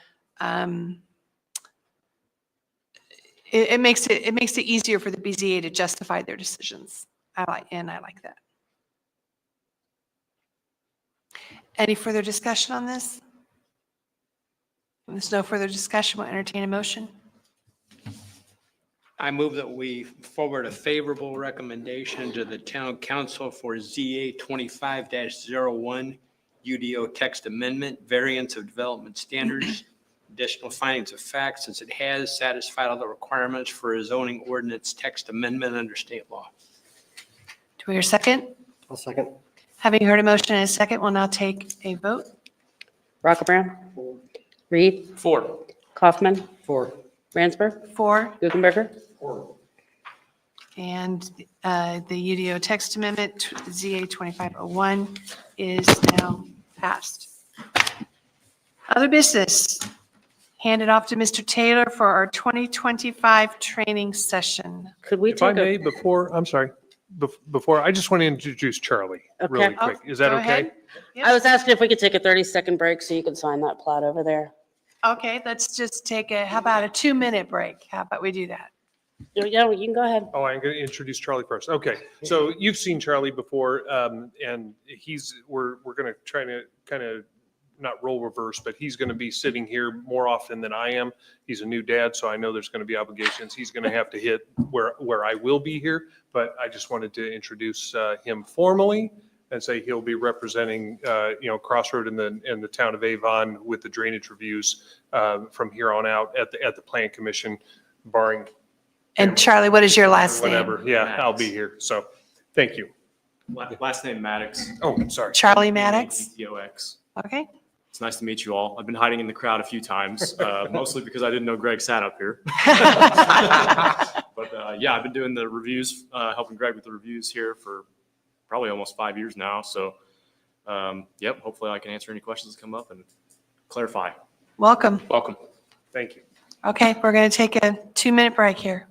it makes it easier for the BZA to justify their decisions. I like that. Any further discussion on this? If there's no further discussion, we'll entertain a motion. I move that we forward a favorable recommendation to the town council for ZA 25-01 UDO text amendment, variance of development standards, additional findings of fact, since it has satisfied all the requirements for a zoning ordinance text amendment under state law. Do we hear a second? I'll second. Having heard a motion and a second, we'll now take a vote. Rockebrand? Reed? 4. Kaufman? 4. Ransberg? 4. Guckenberger? 4. And the UDO text amendment, ZA 2501, is now passed. Other business. Hand it off to Mr. Taylor for our 2025 training session. Could we If I take may, a, before, I'm sorry, before, I just want to introduce Charlie really Okay. quick. Is that Go okay? ahead. I was asking if we could take a 30-second break so you can sign that plat over there. Okay, let's just take how about a 2-minute break? How about we do that? Yeah, you can go ahead. Oh, I'm going to introduce Charlie first. Okay, so you've seen Charlie before, and we're going to try to kind of not role reverse, but he's going to be sitting here more often than I am. He's a new dad, so I know there's going to be obligations. He's going to have to hit where I will be here, but I just wanted to introduce him formally and say he'll be representing, Crossroad and the town of Avon with the drainage reviews from here on out at the Plan Commission, barring And Charlie, what is your last name? whatever. Yeah, I'll be here. So, thank you. Last name Maddox. Oh, sorry. Charlie Maddox? T-O-X. Okay. It's nice to meet you all. I've been hiding in the crowd a few times, mostly because I didn't know Greg sat up here. But yeah, I've been doing the reviews, helping Greg with the reviews here for probably almost 5 years now. So, yep, hopefully I can answer any questions that come up and clarify. Welcome. Welcome. Thank you. Okay, we're going to take a 2-minute break here.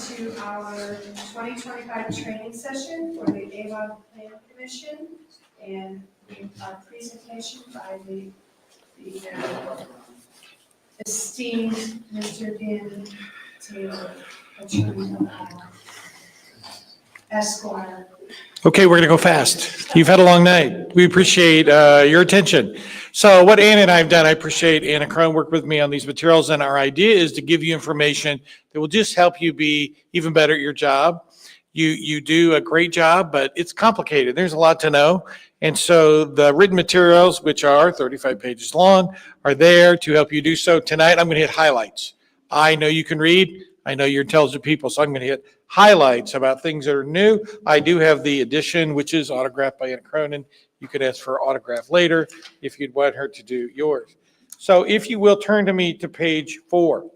to our 2025 training session for the Avon Plan Commission and our presentation by the esteemed Mr. Dan Taylor, attorney of Avon, Esquire. Okay, we're going to go fast. You've had a long night. We appreciate your attention. So what Anna and I have done, I appreciate Anna Crone worked with me on these materials, and our idea is to give you information that will just help you be even better at your job. You do a great job, but it's complicated. There's a lot to know. And so the written materials, which are 35 pages long, are there to help you do so. Tonight, I'm going to hit highlights. I know you can read. I know you're intelligent people, so I'm going to hit highlights about things that are new. I do have the edition, which is autographed by Anna Cronin. You could ask for autograph later if you'd want her to do yours. So if you will, turn to me to page 4.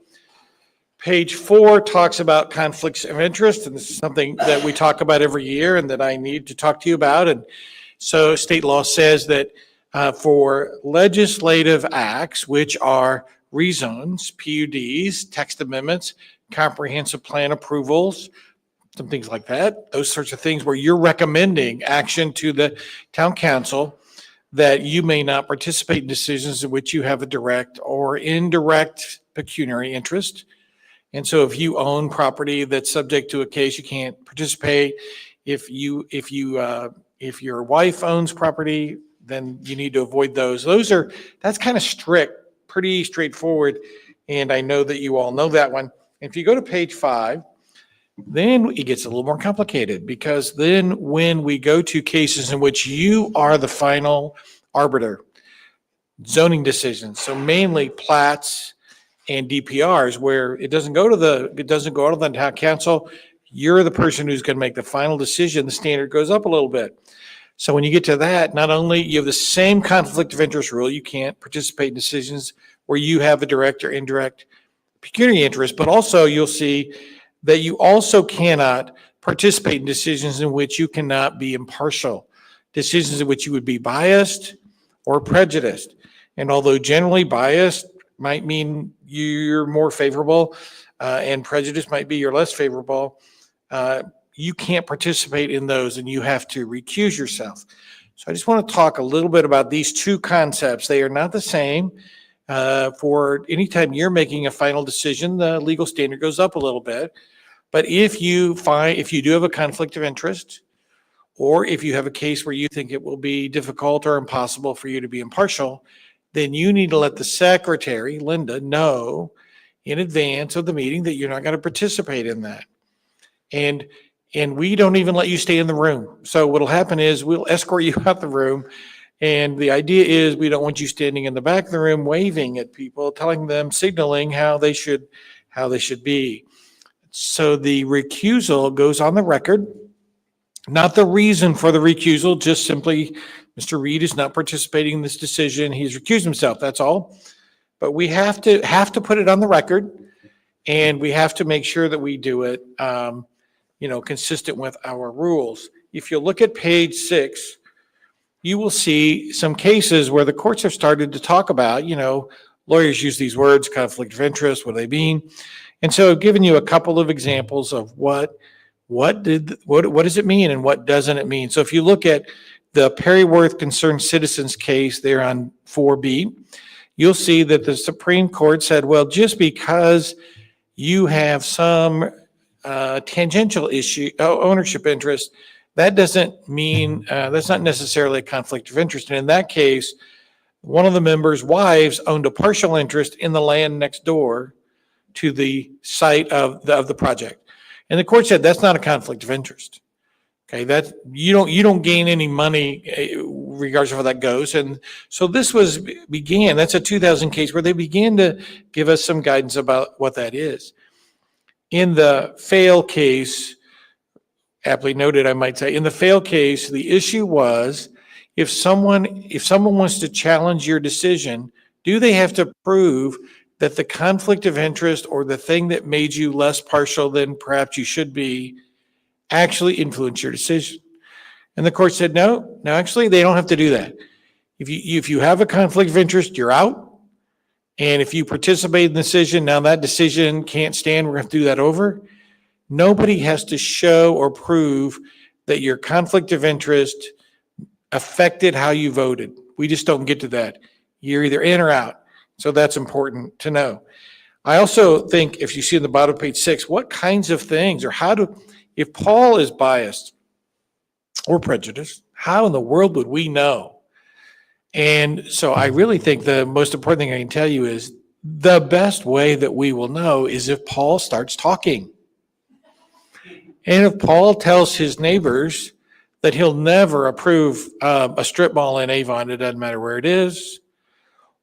Page 4 talks about conflicts of interest, and this is something that we talk about every year and that I need to talk to you about. And so state law says that for legislative acts, which are rezones, PUDs, text amendments, comprehensive plan approvals, some things like that, those sorts of things where you're recommending action to the town council, that you may not participate in decisions in which you have a direct or indirect pecuniary interest. And so if you own property that's subject to a case, you can't participate. If your wife owns property, then you need to avoid those. That's kind of strict, pretty straightforward. And I know that you all know that one. If you go to page 5, then it gets a little more complicated, because then when we go to cases in which you are the final arbiter, zoning decisions, so mainly plats and DPRs, where it doesn't go to the town council, you're the person who's going to make the final decision. The standard goes up a little bit. So when you get to that, not only you have the same conflict of interest rule, you can't participate in decisions where you have a direct or indirect pecuniary interest, but also you'll see that you also cannot participate in decisions in which you cannot be impartial, decisions in which you would be biased or prejudiced. And although generally biased might mean you're more favorable and prejudice might be you're less favorable, you can't participate in those and you have to recuse yourself. So I just want to talk a little bit about these two concepts. They are not the same. For anytime you're making a final decision, the legal standard goes up a little bit. But if you do have a conflict of interest, or if you have a case where you think it will be difficult or impossible for you to be impartial, then you need to let the secretary, Linda, know in advance of the meeting that you're not going to participate in that. And we don't even let you stay in the room. So what'll happen is we'll escort you out the room. And the idea is we don't want you standing in the back of the room waving at people, telling them, signaling how they should be. So the recusal goes on the record, not the reason for the recusal, just simply Mr. Reed is not participating in this decision. He's recused himself, that's all. But we have to put it on the record, and we have to make sure that we do it, consistent with our rules. If you look at page 6, you will see some cases where the courts have started to talk about, lawyers use these words, conflict of interest, what do they mean? And so I've given you a couple of examples of what does it mean and what doesn't it mean? So if you look at the Perryworth Concerned Citizens case there on 4B, you'll see that the Supreme Court said, well, just because you have some tangential issue, ownership interest, that doesn't mean, that's not necessarily a conflict of interest. And in that case, one of the members' wives owned a partial interest in the land next door to the site of the project. And the court said that's not a conflict of interest. Okay, that you don't gain any money regardless of how that goes. And so this that's a 2000 case where they began to give us some guidance about what that is. In the Fail case, aptly noted, I might say, in the Fail case, the issue was if someone wants to challenge your decision, do they have to prove that the conflict of interest or the thing that made you less partial than perhaps you should be actually influence your decision? And the court said, no, actually, they don't have to do that. If you have a conflict of interest, you're out. And if you participate in the decision, now that decision can't stand, we're going to have to do that over. Nobody has to show or prove that your conflict of interest affected how you voted. We just don't get to that. You're either in or out. So that's important to know. I also think if you see in the bottom of page 6, what kinds of things or if Paul is biased or prejudiced, how in the world would we know? And so I really think the most important thing I can tell you is the best way that we will know is if Paul starts talking. And if Paul tells his neighbors that he'll never approve a strip mall in Avon, it doesn't matter where it is,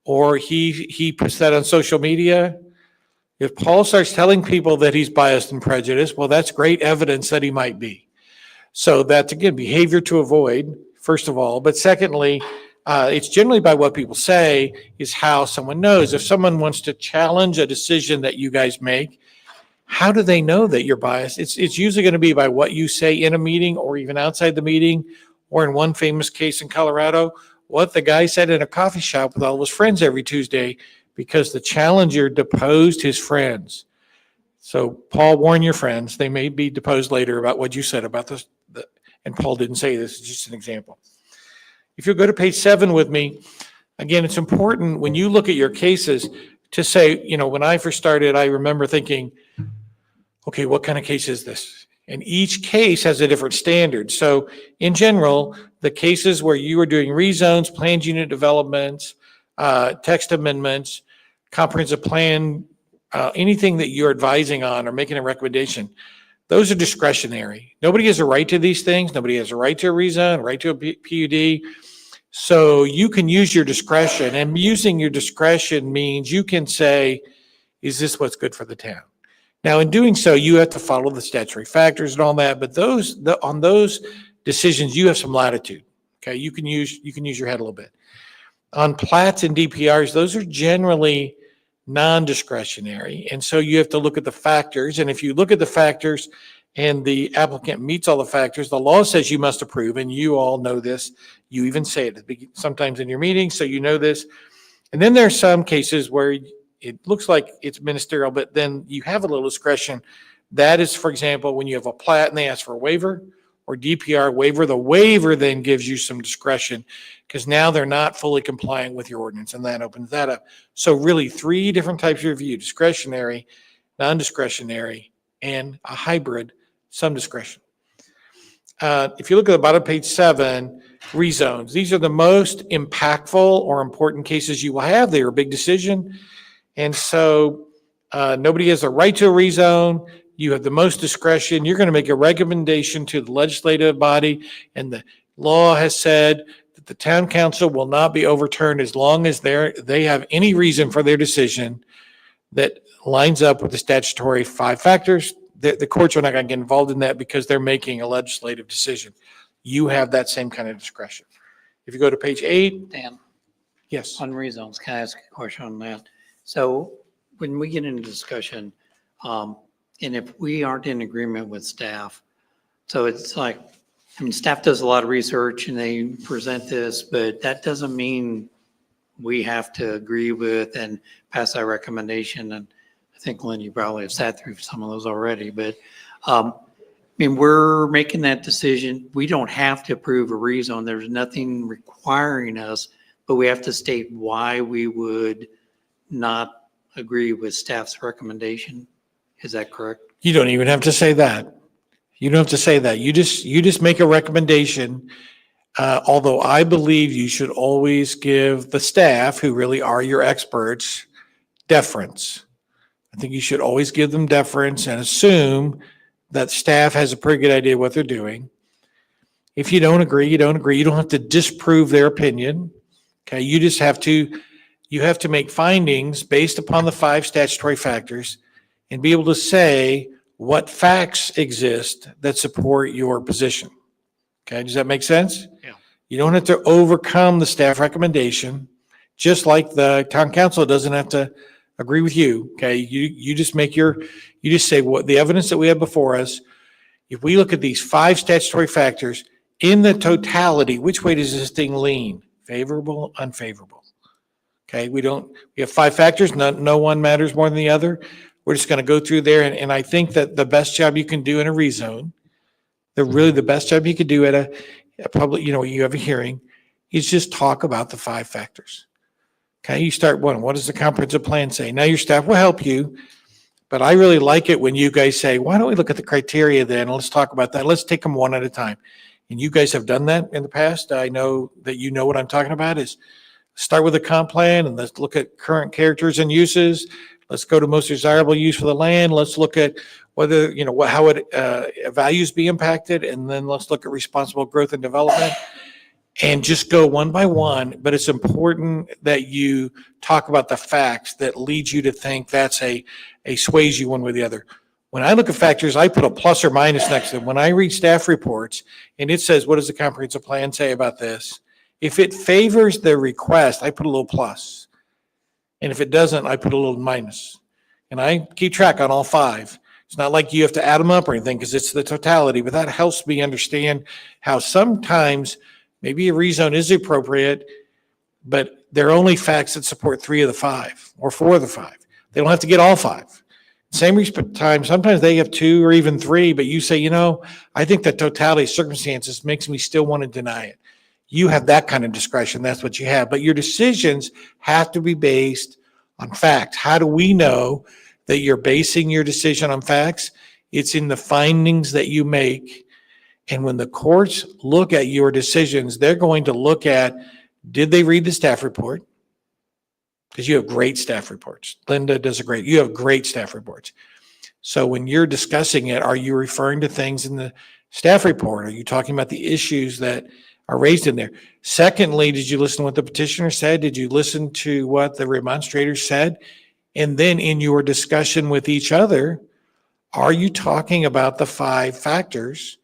or he puts that on social media. If Paul starts telling people that he's biased and prejudiced, well, that's great evidence that he might be. So that's, again, behavior to avoid, first of all. But secondly, it's generally by what people say is how someone knows. If someone wants to challenge a decision that you guys make, how do they know that you're biased? It's usually going to be by what you say in a meeting or even outside the meeting, or in one famous case in Colorado, what the guy said in a coffee shop with all his friends every Tuesday because the challenger deposed his friends. So Paul, warn your friends. They may be deposed later about what you said about this. And Paul didn't say this. It's just an example. If you go to page 7 with me, again, it's important when you look at your cases to say, when I first started, I remember thinking, okay, what kind of case is this? And each case has a different standard. So in general, the cases where you are doing rezones, planned unit developments, text amendments, comprehensive plan, anything that you're advising on or making a recommendation, those are discretionary. Nobody has a right to these things. Nobody has a right to a rezone, a right to a PUD. So you can use your discretion, and using your discretion means you can say, is this what's good for the town? Now, in doing so, you have to follow the statutory factors and all that, but on those decisions, you have some latitude. Okay, you can use your head a little bit. On plats and DPRs, those are generally non-discretionary, and so you have to look at the factors. And if you look at the factors and the applicant meets all the factors, the law says you must approve, and you all know this. You even say it sometimes in your meetings, so you know this. And then there are some cases where it looks like it's ministerial, but then you have a little discretion. That is, for example, when you have a plat and they ask for a waiver or DPR waiver, the waiver then gives you some discretion because now they're not fully compliant with your ordinance, and that opens that up. So really 3 different types of review: discretionary, non-discretionary, and a hybrid, some discretion. If you look at the bottom of page 7, rezones, these are the most impactful or important cases you will have. They are a big decision. And so nobody has a right to a rezone. You have the most discretion. You're going to make a recommendation to the legislative body, and the law has said that the town council will not be overturned as long as they have any reason for their decision that lines up with the statutory 5 factors. The courts are not going to get involved in that because they're making a legislative decision. You have that same kind of discretion. If you go to page 8. Dan, Yes. on rezones, can I ask a question on that? So when we get into discussion, and if we aren't in agreement with staff, so it's like, staff does a lot of research and they present this, but that doesn't mean we have to agree with and pass our recommendation. And I think, Lynn, you probably have sat through some of those already, but we're making that decision. We don't have to approve a rezone. There's nothing requiring us, but we have to state why we would not agree with staff's recommendation. Is that correct? You don't even have to say that. You don't have to say that. You just make a recommendation. Although I believe you should always give the staff, who really are your experts, deference. I think you should always give them deference and assume that staff has a pretty good idea what they're doing. If you don't agree, you don't agree. You don't have to disprove their opinion. Okay, you just have to make findings based upon the 5 statutory factors and be able to say what facts exist that support your position. Okay, does that make sense? Yeah. You don't have to overcome the staff recommendation, just like the town council doesn't have to agree with you. Okay, you just say what the evidence that we have before us. If we look at these 5 statutory factors in the totality, which way does this thing lean? Favorable, unfavorable. Okay, we have 5 factors. No one matters more than the other. We're just going to go through there. And I think that the best job you can do in a rezone, the best job you could do at a public, you have a hearing, is just talk about the 5 factors. Okay, you start one. What does the comprehensive plan say? Now your staff will help you, but I really like it when you guys say, why don't we look at the criteria then? Let's talk about that. Let's take them one at a time. And you guys have done that in the past. I know that you know what I'm talking about is start with a comp plan and let's look at current characters and uses. Let's go to most desirable use for the land. Let's look at whether, how it values be impacted. And then let's look at responsible growth and development. And just go one by one, but it's important that you talk about the facts that lead you to think that's a sways you one way or the other. When I look at factors, I put a plus or minus next to them. When I read staff reports and it says, what does the comprehensive plan say about this? If it favors the request, I put a little plus. And if it doesn't, I put a little minus. And I keep track on all 5. It's not like you have to add them up or anything because it's the totality, but that helps me understand how sometimes maybe a rezone is appropriate, but there are only facts that support 3 of the 5 or 4 of the 5. They don't have to get all 5. Same time, sometimes they have 2 or even 3, but you say, I think the totality of circumstances makes me still want to deny it. You have that kind of discretion. That's what you have. But your decisions have to be based on facts. How do we know that you're basing your decision on facts? It's in the findings that you make. And when the courts look at your decisions, they're going to look at, did they read the staff report? Because you have great staff reports. Linda does you have great staff reports. So when you're discussing it, are you referring to things in the staff report? Are you talking about the issues that are raised in there? Secondly, did you listen to what the petitioner said? Did you listen to what the remonstrators said? And then in your discussion with each other, are you talking about the 5 factors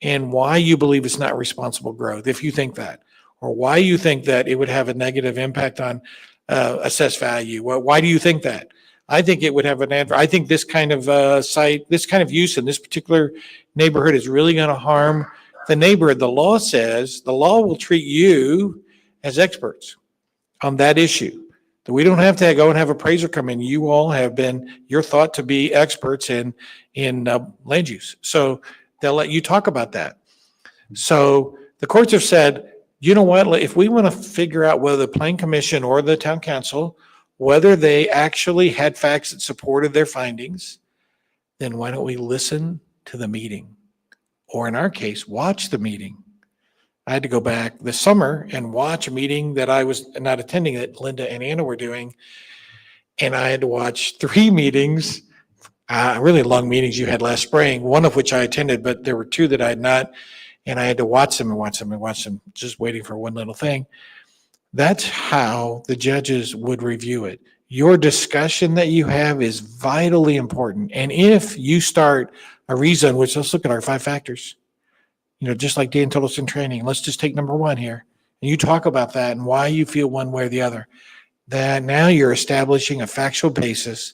and why you believe it's not responsible growth, if you think that, or why you think that it would have a negative impact on assessed value? Well, why do you think that? I think it would have I think this kind of site, this kind of use in this particular neighborhood is really going to harm the neighborhood. The law says the law will treat you as experts on that issue. That we don't have to go and have appraiser come in. You all have been, you're thought to be experts in land use. So they'll let you talk about that. So the courts have said, you know what, if we want to figure out whether the Plan Commission or the Town Council, whether they actually had facts that supported their findings, then why don't we listen to the meeting? Or in our case, watch the meeting. I had to go back this summer and watch a meeting that I was not attending that Linda and Anna were doing. And I had to watch 3 meetings, really long meetings you had last spring, one of which I attended, but there were 2 that I had not. And I had to watch them, just waiting for one little thing. That's how the judges would review it. Your discussion that you have is vitally important. And if you start a rezone, which let's look at our 5 factors, just like Dan told us in training, let's just take number 1 here. And you talk about that and why you feel one way or the other. That now you're establishing a factual basis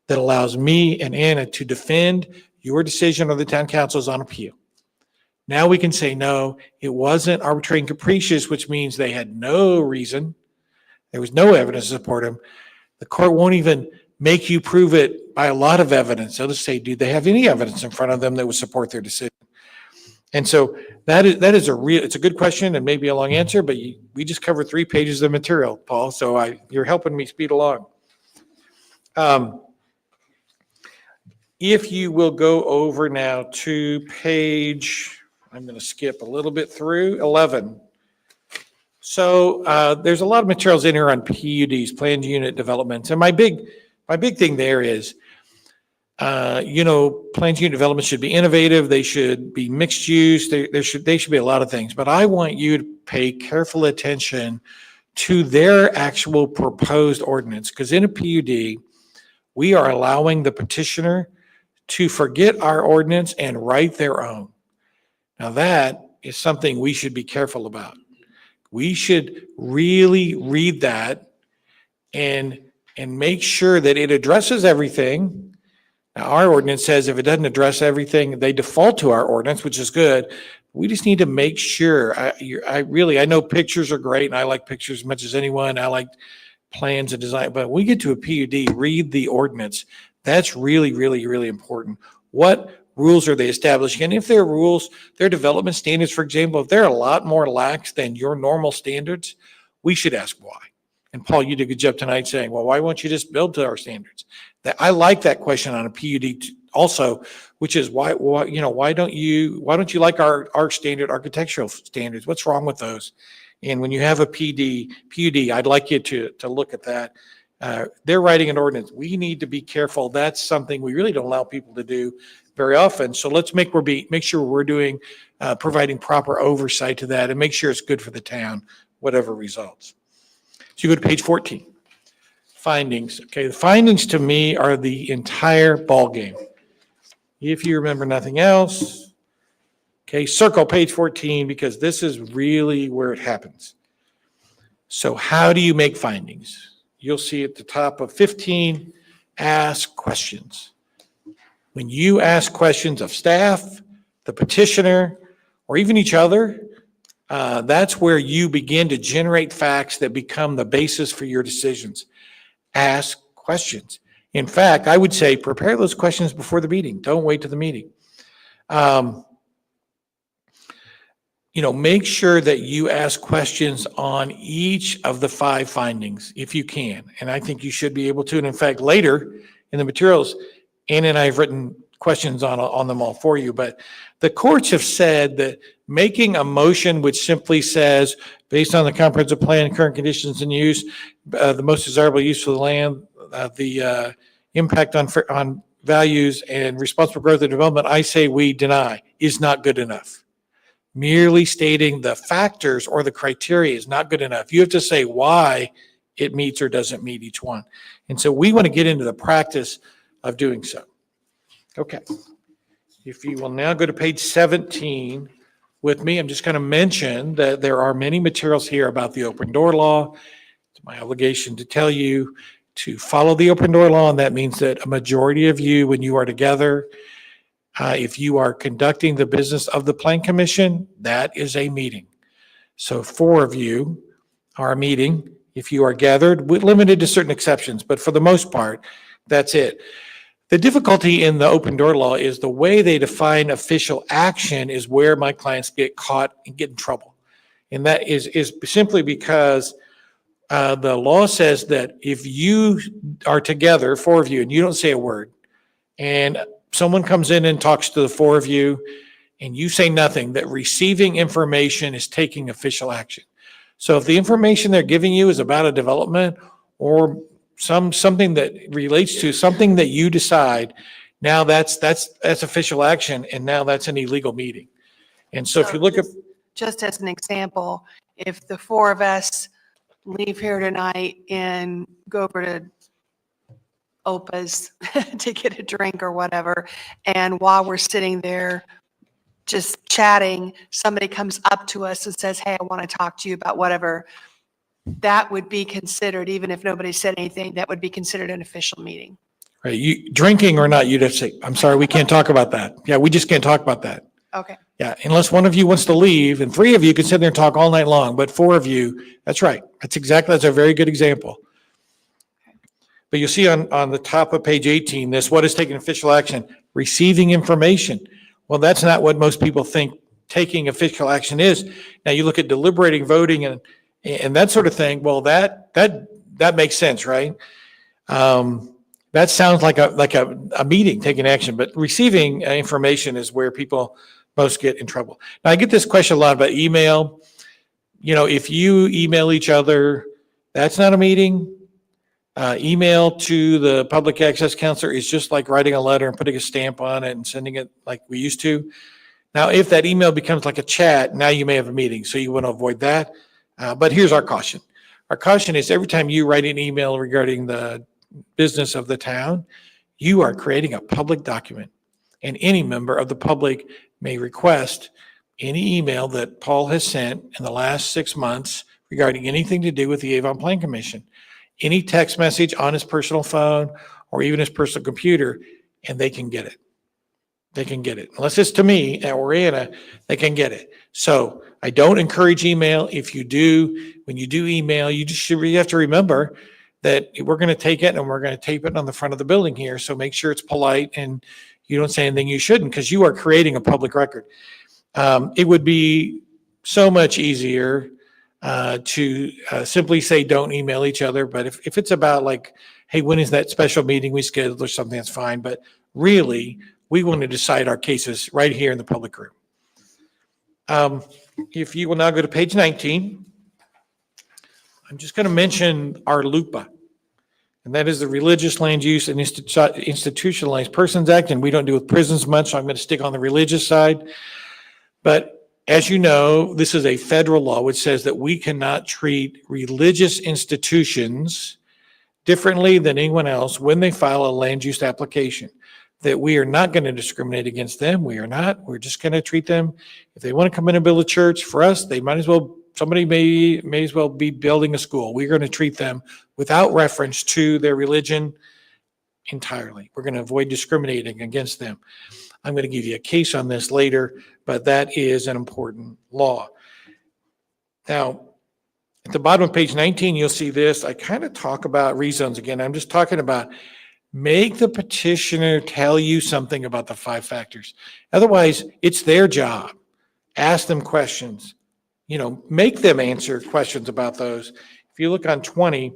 that allows me and Anna to defend your decision or the town council's on appeal. Now we can say, no, it wasn't arbitrary and capricious, which means they had no reason. There was no evidence to support them. The court won't even make you prove it by a lot of evidence. They'll just say, do they have any evidence in front of them that would support their decision? And so that is it's a good question and maybe a long answer, but we just covered 3 pages of material, Paul. So you're helping me speed along. If you will go over now to page, I'm going to skip a little bit through 11. So there's a lot of materials in here on PUDs, planned unit developments. And my big thing there is, planned unit development should be innovative. They should be mixed use. They should be a lot of things. But I want you to pay careful attention to their actual proposed ordinance. Because in a PUD, we are allowing the petitioner to forget our ordinance and write their own. Now that is something we should be careful about. We should really read that and make sure that it addresses everything. Now, our ordinance says if it doesn't address everything, they default to our ordinance, which is good. We just need to make sure. I know pictures are great, and I like pictures as much as anyone. I like plans and design, but when we get to a PUD, read the ordinance. That's really, really, really important. What rules are they establishing? And if their rules, their development standards, for example, if they're a lot more lax than your normal standards, we should ask why. And Paul, you did a good job tonight saying, well, why won't you just build to our standards? I like that question on a PUD also, which is why don't you like our standard architectural standards? What's wrong with those? And when you have a PUD, I'd like you to look at that. They're writing an ordinance. We need to be careful. That's something we really don't allow people to do very often. So let's make sure we're doing, providing proper oversight to that and make sure it's good for the town, whatever results. So you go to page 14. Findings. Okay, the findings to me are the entire ballgame. If you remember nothing else, okay, circle page 14 because this is really where it happens. So how do you make findings? You'll see at the top of 15, ask questions. When you ask questions of staff, the petitioner, or even each other, that's where you begin to generate facts that become the basis for your decisions. Ask questions. In fact, I would say prepare those questions before the meeting. Don't wait to the meeting. Make sure that you ask questions on each of the 5 findings if you can. And I think you should be able to. And in fact, later in the materials, Anna and I have written questions on them all for you. But the courts have said that making a motion which simply says, based on the comprehensive plan, current conditions and use, the most desirable use for the land, the impact on values and responsible growth and development, I say we deny, is not good enough. Merely stating the factors or the criteria is not good enough. You have to say why it meets or doesn't meet each one. And so we want to get into the practice of doing so. Okay. If you will now go to page 17 with me, I'm just going to mention that there are many materials here about the open door law. It's my obligation to tell you to follow the open door law, and that means that a majority of you, when you are together, if you are conducting the business of the Plan Commission, that is a meeting. So 4 of you are meeting. If you are gathered, limited to certain exceptions, but for the most part, that's it. The difficulty in the open door law is the way they define official action is where my clients get caught and get in trouble. And that is simply because the law says that if you are together, 4 of you, and you don't say a word, and someone comes in and talks to the 4 of you, and you say nothing, that receiving information is taking official action. So if the information they're giving you is about a development or something that relates to something that you decide, now that's official action, and now that's an illegal meeting. And so if you look at, Just as an example, if the 4 of us leave here tonight and go over to Opa's to get a drink or whatever, and while we're sitting there just chatting, somebody comes up to us and says, hey, I want to talk to you about whatever, that would be considered, even if nobody said anything, that would be considered an official meeting. right, you drinking or not, you'd have to say, I'm sorry, we can't talk about that. Yeah, we just can't talk about that. Okay. Yeah, unless one of you wants to leave, and 3 of you can sit there and talk all night long, but 4 of you, that's right. That's a very good example. But you'll see on the top of page 18, what is taking official action? Receiving information. Well, that's not what most people think taking official action is. Now you look at deliberating, voting, and that sort of thing. Well, that makes sense, right? That sounds like a meeting, taking action, but receiving information is where people most get in trouble. Now I get this question a lot about email. If you email each other, that's not a meeting. Email to the public access counselor is just like writing a letter and putting a stamp on it and sending it like we used to. Now, if that email becomes like a chat, now you may have a meeting, so you want to avoid that. But here's our caution. Our caution is every time you write an email regarding the business of the town, you are creating a public document, and any member of the public may request any email that Paul has sent in the last 6 months regarding anything to do with the Avon Plan Commission. Any text message on his personal phone or even his personal computer, and they can get it. They can get it. Unless it's to me or Anna, they can get it. So I don't encourage email. If you do, when you do email, you have to remember that we're going to take it and we're going to tape it on the front of the building here. So make sure it's polite and you don't say anything you shouldn't, because you are creating a public record. It would be so much easier to simply say, don't email each other. But if it's about like, hey, when is that special meeting we scheduled or something, that's fine. But really, we want to decide our cases right here in the public room. If you will now go to page 19, I'm just going to mention our LUPA, and that is the Religious Land Use and Institutionalized Persons Act, and we don't deal with prisons much, so I'm going to stick on the religious side. But as you know, this is a federal law which says that we cannot treat religious institutions differently than anyone else when they file a land use application. That we are not going to discriminate against them. We are not. We're just going to treat them. If they want to come in and build a church, for us, they might as well, somebody may as well be building a school. We're going to treat them without reference to their religion entirely. We're going to avoid discriminating against them. I'm going to give you a case on this later, but that is an important law. Now, at the bottom of page 19, you'll see this. I kind of talk about rezones again. I'm just talking about make the petitioner tell you something about the 5 factors. Otherwise, it's their job. Ask them questions. Make them answer questions about those. If you look on 20,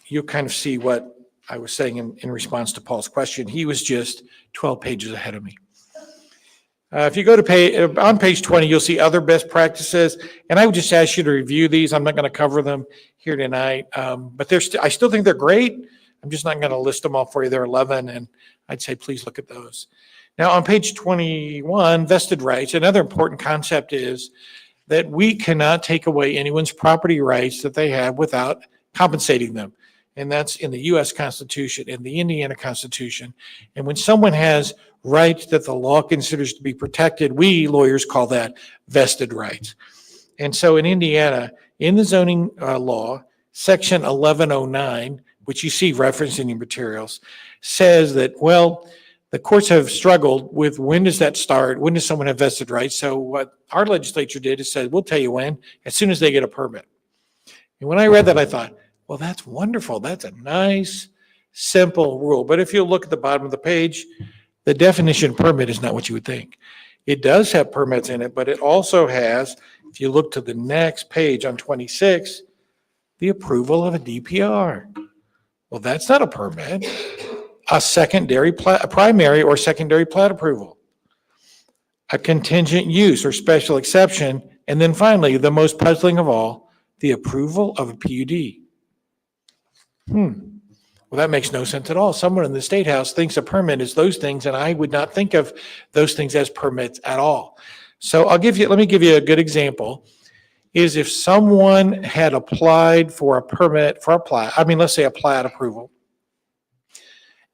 you'll kind of see what I was saying in response to Paul's question. He was just 12 pages ahead of me. If you go to on page 20, you'll see other best practices, and I would just ask you to review these. I'm not going to cover them here tonight, but I still think they're great. I'm just not going to list them all for you. There are 11, and I'd say please look at those. Now, on page 21, vested rights, another important concept is that we cannot take away anyone's property rights that they have without compensating them. And that's in the U.S. Constitution and the Indiana Constitution. And when someone has rights that the law considers to be protected, we lawyers call that vested rights. And so in Indiana, in the zoning law, section 1109, which you see referenced in your materials, says that, well, the courts have struggled with when does that start? When does someone have vested rights? So what our legislature did is said, we'll tell you when, as soon as they get a permit. And when I read that, I thought, well, that's wonderful. That's a nice, simple rule. But if you look at the bottom of the page, the definition of permit is not what you would think. It does have permits in it, but it also has, if you look to the next page on 26, the approval of a DPR. Well, that's not a permit. A primary or secondary plat approval, a contingent use or special exception, and then finally, the most puzzling of all, the approval of a PUD. Well, that makes no sense at all. Someone in the State House thinks a permit is those things, and I would not think of those things as permits at all. So let me give you a good example, is if someone had applied for a permit for a plat, let's say a plat approval,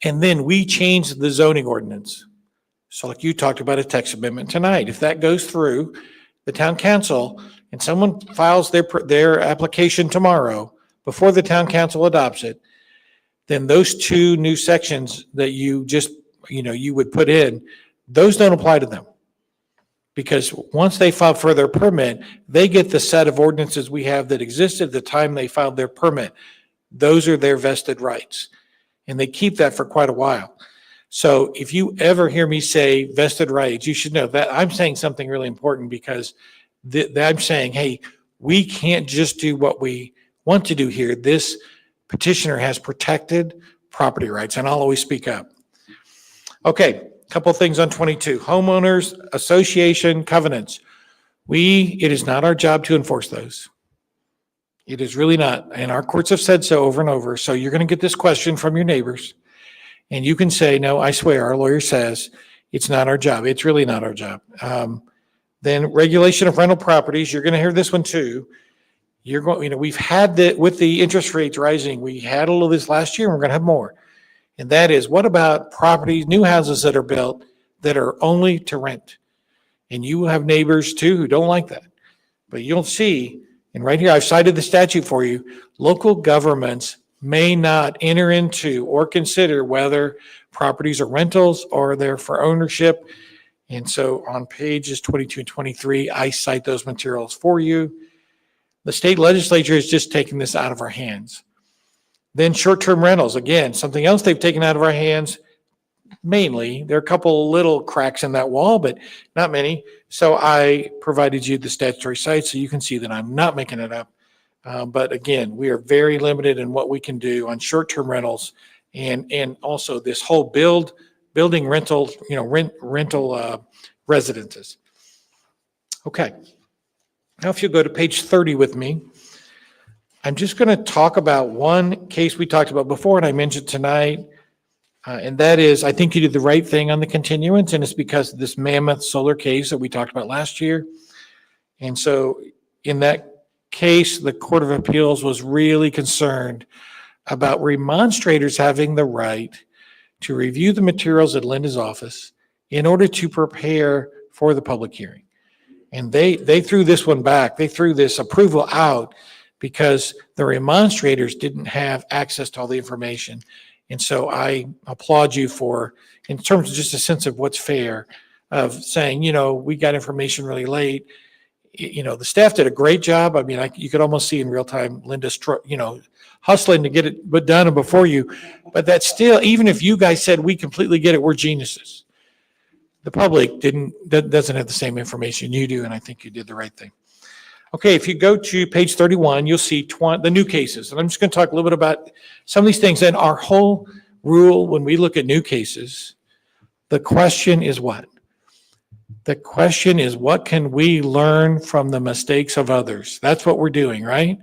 and then we changed the zoning ordinance. So like you talked about a text amendment tonight, if that goes through the town council and someone files their application tomorrow before the town council adopts it, then those 2 new sections that you just, you would put in, those don't apply to them. Because once they file for their permit, they get the set of ordinances we have that existed at the time they filed their permit. Those are their vested rights. And they keep that for quite a while. So if you ever hear me say vested rights, you should know that I'm saying something really important, because I'm saying, hey, we can't just do what we want to do here. This petitioner has protected property rights, and I'll always speak up. Okay, a couple of things on 22. Homeowners Association covenants. It is not our job to enforce those. It is really not. And our courts have said so over and over. So you're going to get this question from your neighbors, and you can say, no, I swear, our lawyer says it's not our job. It's really not our job. Then regulation of rental properties. You're going to hear this one too. We've had with the interest rates rising, we had a little of this last year, and we're going to have more. And that is, what about properties, new houses that are built that are only to rent? And you have neighbors too who don't like that. But you'll see, and right here, I've cited the statute for you, local governments may not enter into or consider whether properties are rentals or they're for ownership. And so on pages 22 and 23, I cite those materials for you. The state legislature is just taking this out of our hands. Then short-term rentals, again, something else they've taken out of our hands mainly. There are a couple little cracks in that wall, but not many. So I provided you the statutory site so you can see that I'm not making it up. But again, we are very limited in what we can do on short-term rentals and also this whole building rental, rental residences. Okay. Now if you go to page 30 with me, I'm just going to talk about one case we talked about before and I mentioned tonight. And that is, I think you did the right thing on the continuance, and it's because of this mammoth solar case that we talked about last year. And so in that case, the Court of Appeals was really concerned about remonstrators having the right to review the materials at Linda's office in order to prepare for the public hearing. And they threw this one back. They threw this approval out because the remonstrators didn't have access to all the information. And so I applaud you for, in terms of just a sense of what's fair, of saying, we got information really late. The staff did a great job. I mean, you could almost see in real time Linda, hustling to get it done before you. But that's still, even if you guys said we completely get it, we're geniuses. The public doesn't have the same information you do, and I think you did the right thing. Okay, if you go to page 31, you'll see the new cases. And I'm just going to talk a little bit about some of these things. And our whole rule when we look at new cases, the question is what? The question is, what can we learn from the mistakes of others? That's what we're doing, right?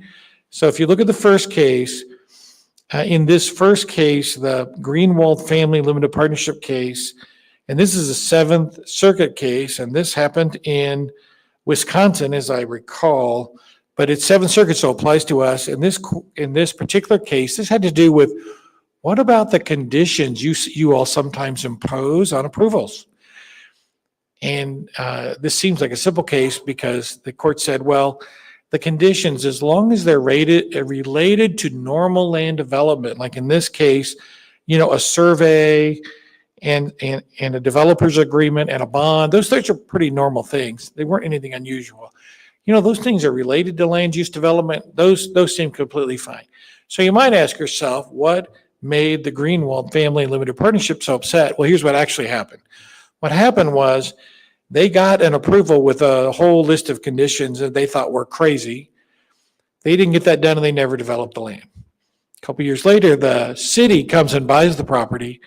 So if you look at the first case, in this first case, the Greenwald Family Limited Partnership case, and this is a Seventh Circuit case, and this happened in Wisconsin, as I recall, but it's Seventh Circuit, so it applies to us. In this particular case, this had to do with what about the conditions you all sometimes impose on approvals? And this seems like a simple case because the court said, well, the conditions, as long as they're related to normal land development, like in this case, a survey and a developer's agreement and a bond, those things are pretty normal things. They weren't anything unusual. Those things are related to land use development. Those seem completely fine. So you might ask yourself, what made the Greenwald Family Limited Partnership so upset? Well, here's what actually happened. What happened was they got an approval with a whole list of conditions that they thought were crazy. They didn't get that done and they never developed the land. A couple years later, the city comes and buys the property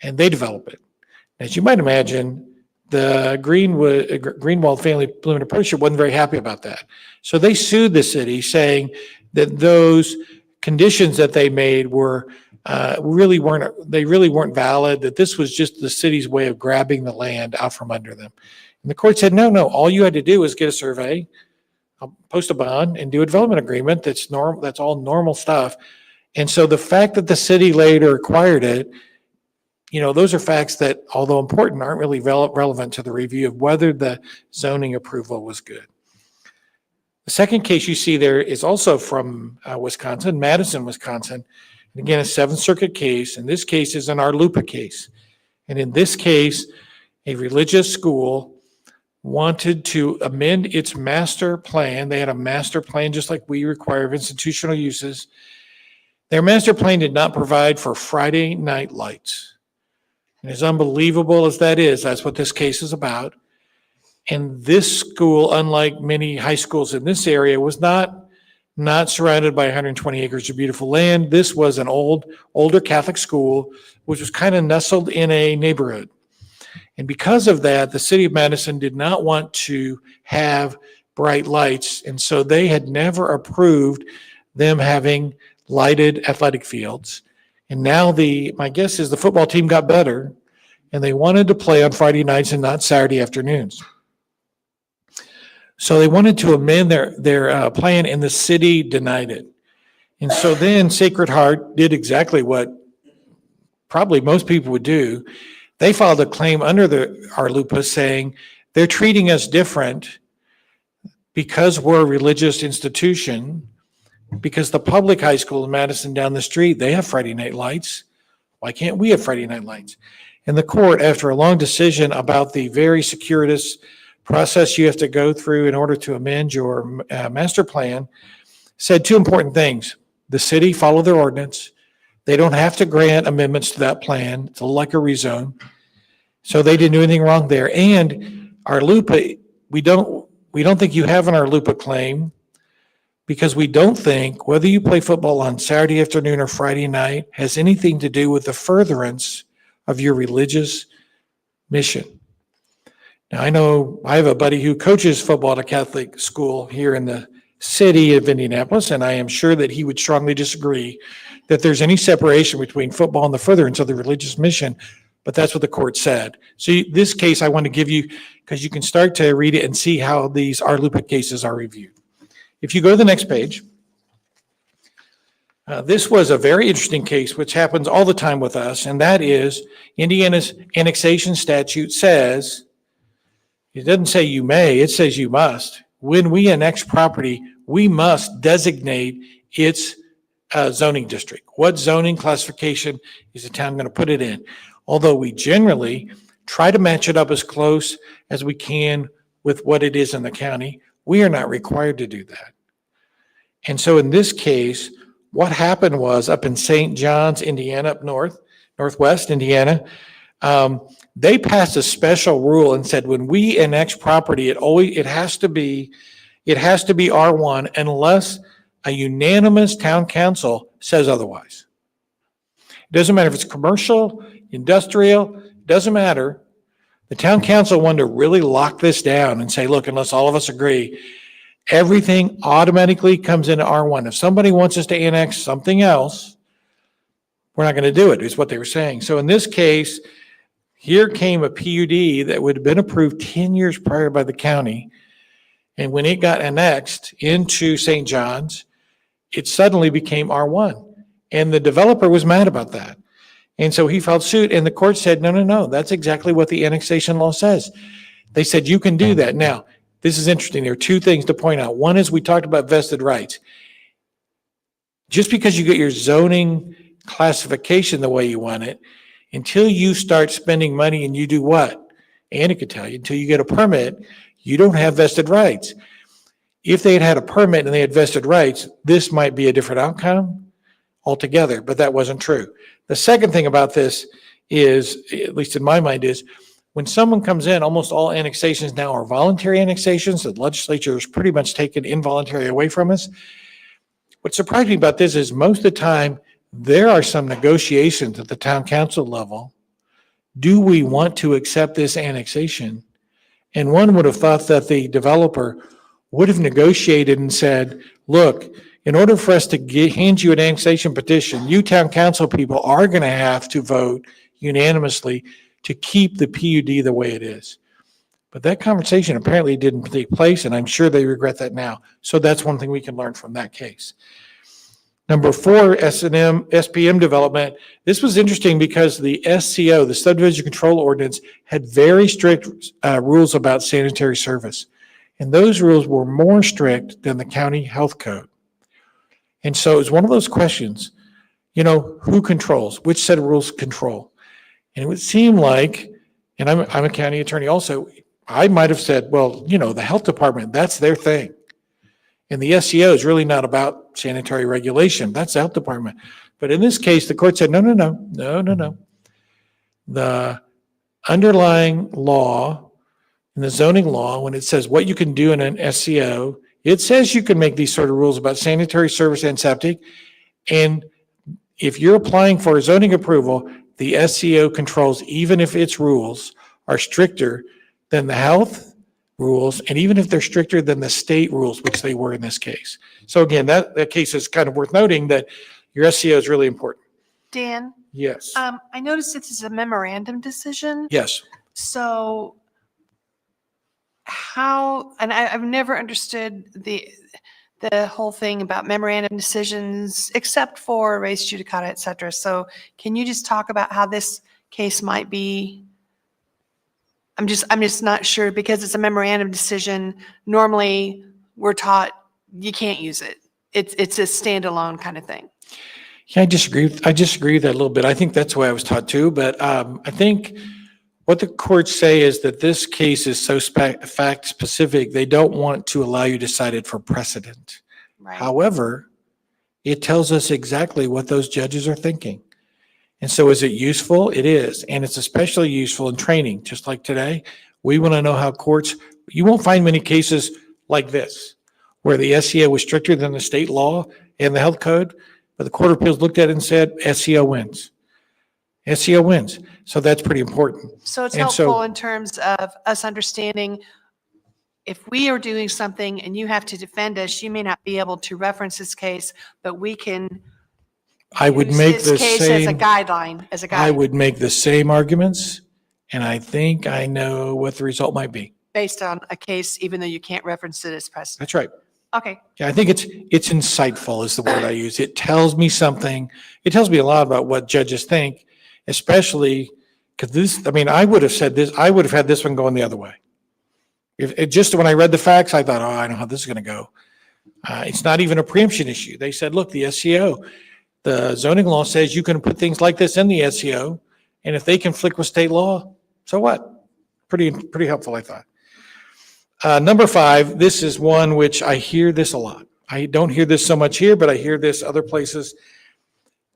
and they develop it. As you might imagine, the Greenwald Family Limited Partnership wasn't very happy about that. So they sued the city saying that those conditions that they made were really weren't valid, that this was just the city's way of grabbing the land out from under them. And the court said, no, all you had to do was get a survey, post a bond, and do a development agreement. That's all normal stuff. And so the fact that the city later acquired it, those are facts that, although important, aren't really relevant to the review of whether the zoning approval was good. The second case you see there is also from Wisconsin, Madison, Wisconsin. And again, a Seventh Circuit case, and this case is an Arlupa case. And in this case, a religious school wanted to amend its master plan. They had a master plan just like we require of institutional uses. Their master plan did not provide for Friday night lights. And as unbelievable as that is, that's what this case is about. And this school, unlike many high schools in this area, was not surrounded by 120 acres of beautiful land. This was an older Catholic school, which was kind of nestled in a neighborhood. And because of that, the city of Madison did not want to have bright lights. And so they had never approved them having lighted athletic fields. And now my guess is the football team got better and they wanted to play on Friday nights and not Saturday afternoons. So they wanted to amend their plan and the city denied it. And so then Sacred Heart did exactly what probably most people would do. They filed a claim under the Arlupa saying they're treating us different because we're a religious institution, because the public high school in Madison down the street, they have Friday night lights. Why can't we have Friday night lights? And the court, after a long decision about the very circuitous process you have to go through in order to amend your master plan, said two important things. the city followed their ordinance. They don't have to grant amendments to that plan. It's like a rezone. So they didn't do anything wrong there. And our LUPA, we don't think you have an our LUPA claim because we don't think whether you play football on Saturday afternoon or Friday night has anything to do with the furtherance of your religious mission. Now, I know I have a buddy who coaches football at a Catholic school here in the city of Indianapolis, and I am sure that he would strongly disagree that there's any separation between football and the furtherance of the religious mission, but that's what the court said. So this case I want to give you, because you can start to read it and see how these RLUPA cases are reviewed. If you go to the next page, this was a very interesting case, which happens all the time with us, and that is Indiana's annexation statute says, it doesn't say you may, it says you must. When we annex property, we must designate its zoning district. What zoning classification is the town going to put it in? Although we generally try to match it up as close as we can with what it is in the county, we are not required to do that. And so in this case, what happened was up in St. John's, Indiana, up northwest Indiana, they passed a special rule and said when we annex property, it has to be R1 unless a unanimous town council says otherwise. It doesn't matter if it's commercial, industrial, it doesn't matter. The town council wanted to really lock this down and say, look, unless all of us agree, everything automatically comes into R1. If somebody wants us to annex something else, we're not going to do it, is what they were saying. So in this case, here came a PUD that would have been approved 10 years prior by the county. And when it got annexed into St. John's, it suddenly became R1. And the developer was mad about that. And so he filed suit and the court said, no, that's exactly what the annexation law says. They said, you can do that. Now, this is interesting. There are two things to point out. One is we talked about vested rights. Just because you get your zoning classification the way you want it, until you start spending money and you do what? Andy could tell you, until you get a permit, you don't have vested rights. If they had had a permit and they had vested rights, this might be a different outcome altogether, but that wasn't true. The second thing about this is, at least in my mind, is when someone comes in, almost all annexations now are voluntary annexations. The legislature has pretty much taken involuntary away from us. What surprised me about this is most of the time, there are some negotiations at the town council level. Do we want to accept this annexation? And one would have thought that the developer would have negotiated and said, look, in order for us to hand you an annexation petition, you town council people are going to have to vote unanimously to keep the PUD the way it is. But that conversation apparently didn't take place, and I'm sure they regret that now. So that's one thing we can learn from that case. Number 4, S&M, SPM development. This was interesting because the SCO, the subdivision control ordinance, had very strict rules about sanitary service. And those rules were more strict than the county health code. And so it's one of those questions, who controls? Which set of rules control? And it would seem like, and I'm a county attorney also, I might have said, well, the health department, that's their thing. And the SEO is really not about sanitary regulation. That's the health department. But in this case, the court said, no. The underlying law and the zoning law, when it says what you can do in an SEO, it says you can make these sort of rules about sanitary service and septic. And if you're applying for a zoning approval, the SEO controls, even if its rules are stricter than the health rules, and even if they're stricter than the state rules, which they were in this case. So again, that case is kind of worth noting that your SEO is really important. Dan? Yes. I noticed this is a memorandum decision. Yes. So how, and I've never understood the whole thing about memorandum decisions, except for res judicata, et cetera. So can you just talk about how this case might be? I'm just not sure, because it's a memorandum decision. Normally we're taught you can't use it. It's a standalone kind of thing. Yeah, I disagree with that a little bit. I think that's the way I was taught too, but I think what the courts say is that this case is so fact specific, they don't want to allow you to cite it for precedent. Right. However, It tells us exactly what those judges are thinking. And so is it useful? It is. And it's especially useful in training, just like today. We want to know how courts, you won't find many cases like this, where the SEO was stricter than the state law and the health code, but the Court of Appeals looked at it and said, SEO wins. SEO wins. So that's pretty important. So it's And so- helpful in terms of us understanding if we are doing something and you have to defend us, you may not be able to reference this case, but we can I would use make this the case as a same, guideline, as a I guide, would make the same arguments, and I think I know what the result might be. based on a case, even though you can't reference it as precedent. That's right. Okay. Yeah, I think it's insightful is the word I use. It tells me something. It tells me a lot about what judges think, especially because this, I mean, I would have said this, I would have had this one going the other way. If it just, when I read the facts, I thought, oh, I know how this is going to go. It's not even a preemption issue. They said, look, the SEO, the zoning law says you can put things like this in the SEO, and if they conflict with state law, so what? Pretty helpful, I thought. Number 5, this is one which I hear this a lot. I don't hear this so much here, but I hear this other places.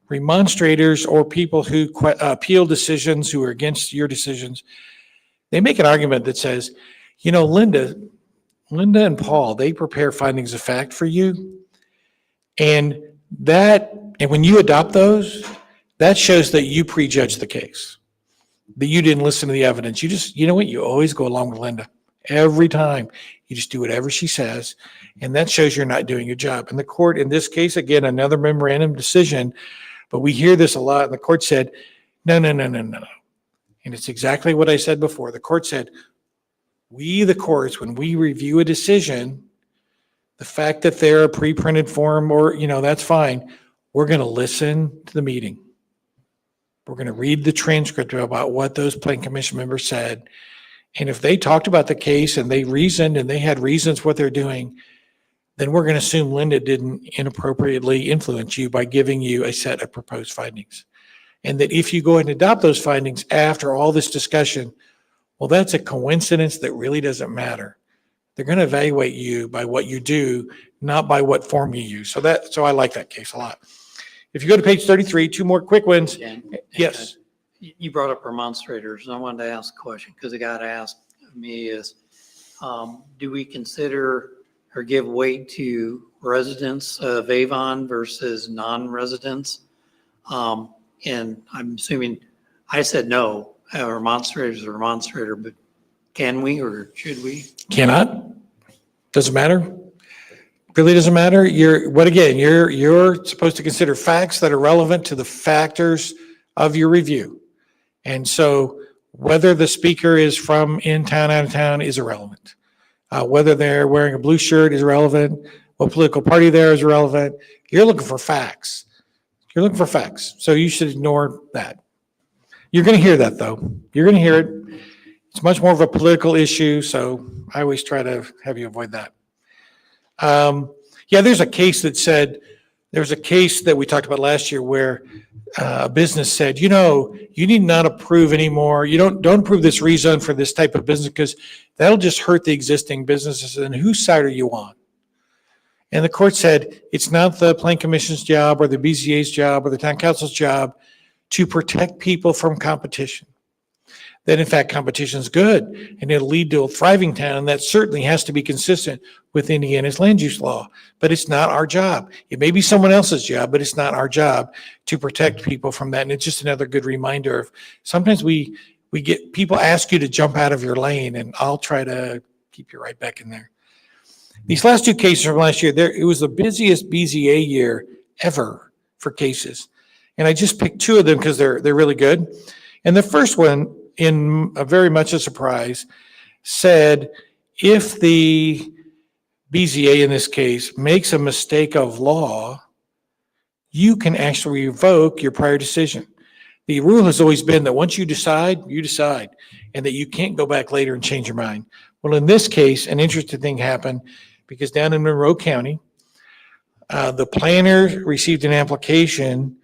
Remonstrators or people who appeal decisions, who are against your decisions, they make an argument that says, you know, Linda and Paul, they prepare findings of fact for you. And when you adopt those, that shows that you prejudge the case, that you didn't listen to the evidence. You just, you know what, you always go along with Linda. Every time, you just do whatever she says, and that shows you're not doing your job. And the court, in this case, again, another memorandum decision, but we hear this a lot, and the court said, no. And it's exactly what I said before. The court said, we, the courts, when we review a decision, the fact that they're a pre-printed form or, you know, that's fine. We're going to listen to the meeting. We're going to read the transcript about what those plan commission members said. And if they talked about the case and they reasoned and they had reasons what they're doing, then we're going to assume Linda didn't inappropriately influence you by giving you a set of proposed findings. And that if you go ahead and adopt those findings after all this discussion, well, that's a coincidence that really doesn't matter. They're going to evaluate you by what you do, not by what form you use. So I like that case a lot. If you go to page 33, 2 more quick ones. Yes. You brought up remonstrators, and I wanted to ask a question because the guy asked me is, do we consider or give weight to residents of Avon versus non-residents? And I'm assuming, I said no, a remonstrator is a remonstrator, but can we or should we? Cannot. Doesn't matter. Really doesn't matter. You're supposed to consider facts that are relevant to the factors of your review. And so whether the speaker is from in town, out of town is irrelevant. Whether they're wearing a blue shirt is irrelevant. What political party there is irrelevant. You're looking for facts. You're looking for facts. So you should ignore that. You're going to hear that though. You're going to hear it. It's much more of a political issue. So I always try to have you avoid that. There's a case that said, there was a case that we talked about last year where a business said, you know, you need not approve anymore. You don't approve this rezone for this type of business because that'll just hurt the existing businesses. And whose side are you on? And the court said, it's not the Plan Commission's job or the BZA's job or the town council's job to protect people from competition. That in fact, competition is good and it'll lead to a thriving town. And that certainly has to be consistent with Indiana's land use law, but it's not our job. It may be someone else's job, but it's not our job to protect people from that. And it's just another good reminder of sometimes we get people ask you to jump out of your lane and I'll try to keep you right back in there. These last 2 cases from last year, it was the busiest BZA year ever for cases. And I just picked 2 of them because they're really good. And the first one, in a very much a surprise, said if the BZA in this case makes a mistake of law, you can actually revoke your prior decision. The rule has always been that once you decide, and that you can't go back later and change your mind. Well, in this case, an interesting thing happened because down in Monroe County, the planner received an application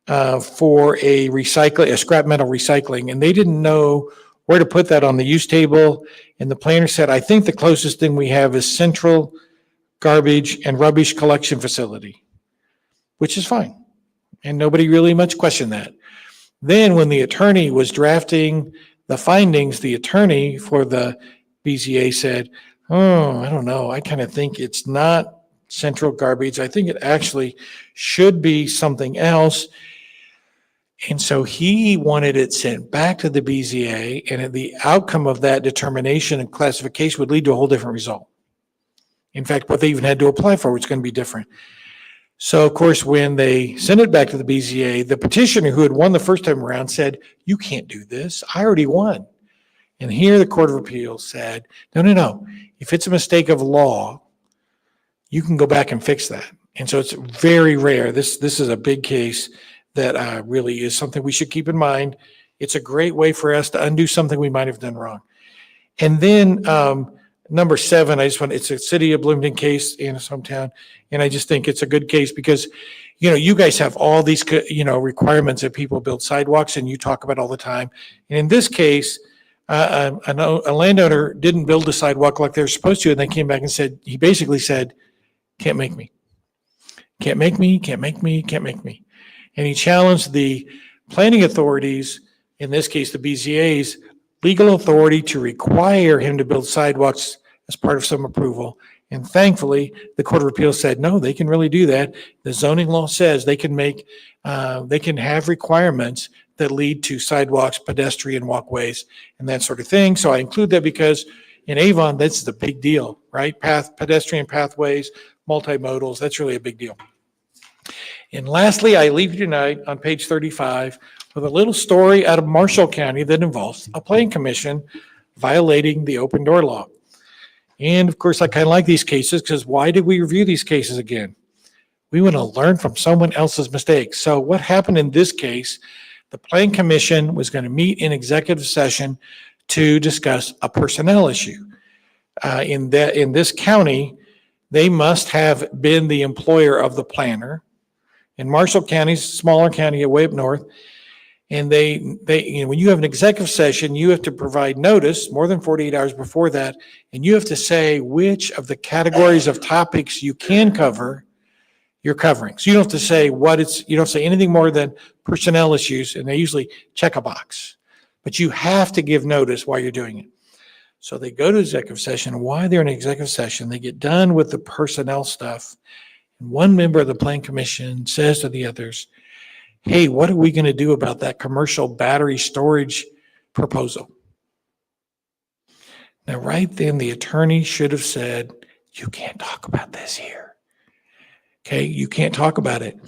for a scrap metal recycling, and they didn't know where to put that on the use table. And the planner said, I think the closest thing we have is Central Garbage and Rubbish Collection Facility. which is fine. And nobody really much questioned that. Then when the attorney was drafting the findings, the attorney for the BZA said, oh, I don't know. I kind of think it's not central garbage. I think it actually should be something else. And so he wanted it sent back to the BZA, and the outcome of that determination and classification would lead to a whole different result. In fact, what they even had to apply for was going to be different. So, of course, when they sent it back to the BZA, the petitioner who had won the first time around said, you can't do this. I already won. And here the Court of Appeals said, no. If it's a mistake of law, you can go back and fix that. And so it's very rare. This is a big case that really is something we should keep in mind. It's a great way for us to undo something we might have done wrong. And then number 7, it's a City of Bloomington case in his hometown. And I just think it's a good case because, you guys have all these, requirements that people build sidewalks, and you talk about all the time. And in this case, a landowner didn't build a sidewalk like they're supposed to. And they came back and said, he basically said, can't make me. Can't make me, can't make me, can't make me. And he challenged the planning authorities, in this case, the BZA's legal authority to require him to build sidewalks as part of some approval. And thankfully, the Court of Appeals said, no, they can really do that. The zoning law says they can have requirements that lead to sidewalks, pedestrian walkways, and that sort of thing. So I include that because in Avon, that's the big deal, right? Pedestrian pathways, multimodals, that's really a big deal. And lastly, I leave you tonight on page 35 with a little story out of Marshall County that involves a planning commission violating the open door law. And of course, I kind of like these cases because why did we review these cases again? We want to learn from someone else's mistakes. So what happened in this case, the planning commission was going to meet in executive session to discuss a personnel issue. In this county, they must have been the employer of the planner. In Marshall County, smaller county way up north, and they when you have an executive session, you have to provide notice more than 48 hours before that, and you have to say which of the categories of topics you can cover, you're covering. So you don't have to say you don't say anything more than personnel issues, and they usually check a box, but you have to give notice while you're doing it. So they go to executive session. While they're in executive session, they get done with the personnel stuff. And one member of the Plan Commission says to the others, hey, what are we going to do about that commercial battery storage proposal? Now, right then, the attorney should have said, you can't talk about this here. Okay, you can't talk about it.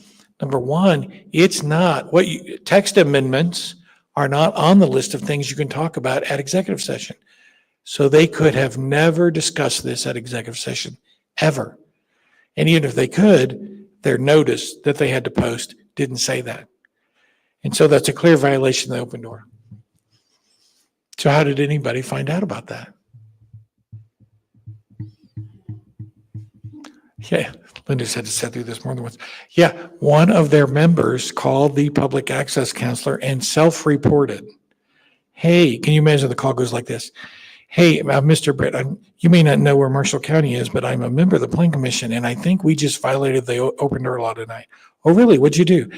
Number one, it's not text amendments are not on the list of things you can talk about at executive session. So they could have never discussed this at executive session, ever. And even if they could, their notice that they had to post didn't say that. And so that's a clear violation of the open door. So how did anybody find out about that? Yeah, Linda said to sit through this more than once. Yeah, one of their members called the public access counselor and self-reported. Hey, can you imagine the call goes like this? Hey, Mr. Britt, you may not know where Marshall County is, but I'm a member of the Plan Commission, and I think we just violated the open door law tonight. Oh, really? What'd you do?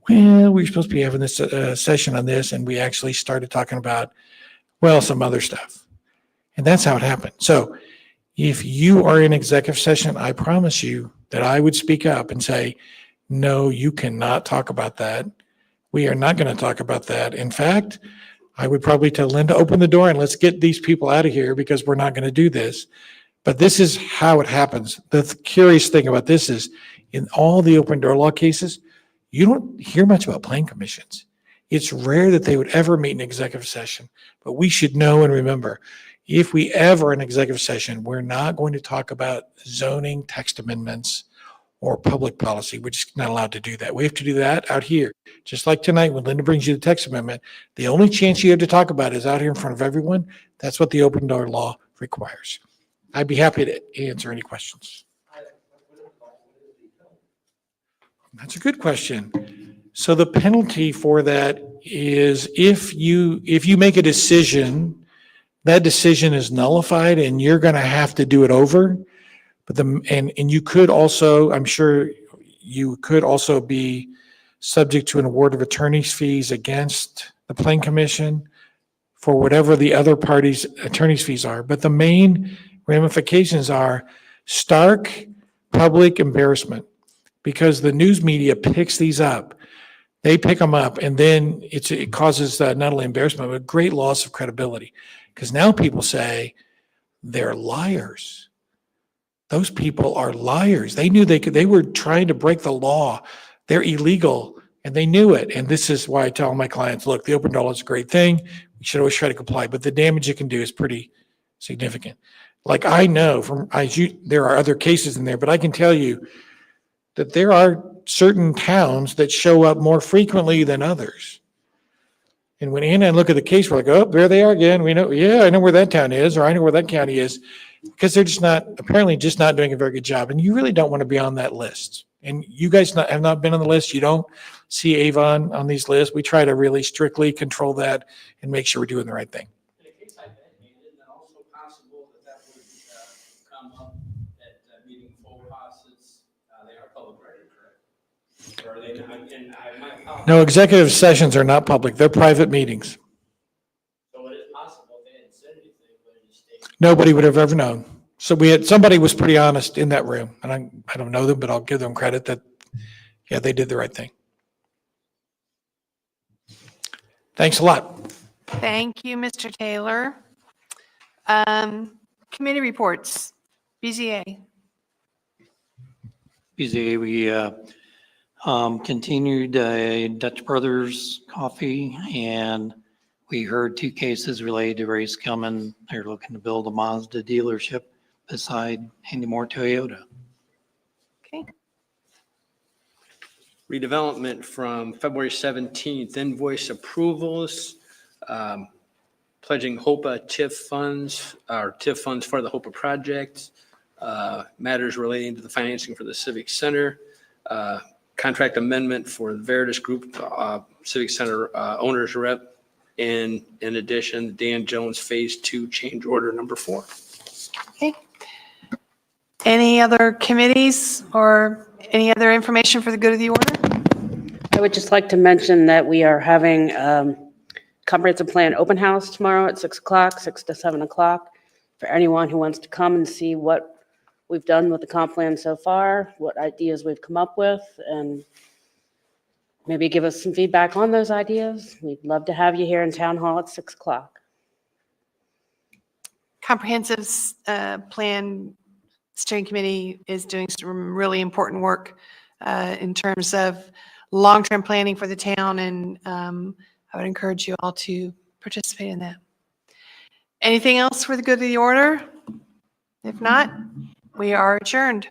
Well, we were supposed to be having this session on this, and we actually started talking about, well, some other stuff. And that's how it happened. So if you are in executive session, I promise you that I would speak up and say, no, you cannot talk about that. We are not going to talk about that. In fact, I would probably tell Linda, open the door and let's get these people out of here because we're not going to do this. But this is how it happens. The curious thing about this is in all the open door law cases, you don't hear much about plan commissions. It's rare that they would ever meet in executive session, but we should know and remember, if we ever in executive session, we're not going to talk about zoning, text amendments, or public policy. We're just not allowed to do that. We have to do that out here. Just like tonight when Linda brings you the text amendment, the only chance you have to talk about is out here in front of everyone. That's what the open door law requires. I'd be happy to answer any questions. That's a good question. So the penalty for that is if you make a decision, that decision is nullified and you're going to have to do it over. But and you could also, I'm sure you could also be subject to an award of attorney's fees against the Plan Commission for whatever the other party's attorney's fees are. But the main ramifications are stark public embarrassment, because the news media picks these up. They pick them up, and then it causes not only embarrassment, but great loss of credibility. Because now people say they're liars. Those people are liars. They knew they were trying to break the law. They're illegal, and they knew it. And this is why I tell my clients, look, the open door is a great thing. We should always try to comply, but the damage it can do is pretty significant. Like I know there are other cases in there, but I can tell you that there are certain towns that show up more frequently than others. And when Anna and I look at the case, we're like, oh, there they are again. We know, yeah, I know where that town is, or I know where that county is, because they're apparently just not doing a very good job. And you really don't want to be on that list. And you guys have not been on the list. You don't see Avon on these lists. We try to really strictly control that and make sure we're doing the right thing. In a case like that, isn't it also possible that would come up at meeting full process? They are public record, correct? Or are they not? And I might apologize. No, executive sessions are not public. They're private meetings. So it is possible they hadn't said anything, but it just stayed. Nobody would have ever known. So somebody was pretty honest in that room, and I don't know them, but I'll give them credit that, yeah, they did the right thing. Thanks a lot. Thank you, Mr. Taylor. Committee reports, BZA. BZA, we continued Dutch Brothers Coffee, and we heard 2 cases related to Ray Skillman. They're looking to build a Mazda dealership beside Handy Moore Toyota. Okay. Redevelopment from February 17th, invoice approvals, pledging HOPA TIF funds, or TIF funds for the HOPA project, matters relating to the financing for the Civic Center, contract amendment for the Veritas Group Civic Center owners rep, and in addition, Dan Jones Phase 2 change order number 4. Okay. Any other committees or any other information for the good of the order? I would just like to mention that we are having comprehensive plan open house tomorrow at 6 o'clock, 6 to 7 o'clock, for anyone who wants to come and see what we've done with the comp plan so far, what ideas we've come up with, and maybe give us some feedback on those ideas. We'd love to have you here in town hall at 6 o'clock. Comprehensive Plan Steering Committee is doing some really important work in terms of long-term planning for the town, and I would encourage you all to participate in that. Anything else for the good of the order? If not, we are adjourned.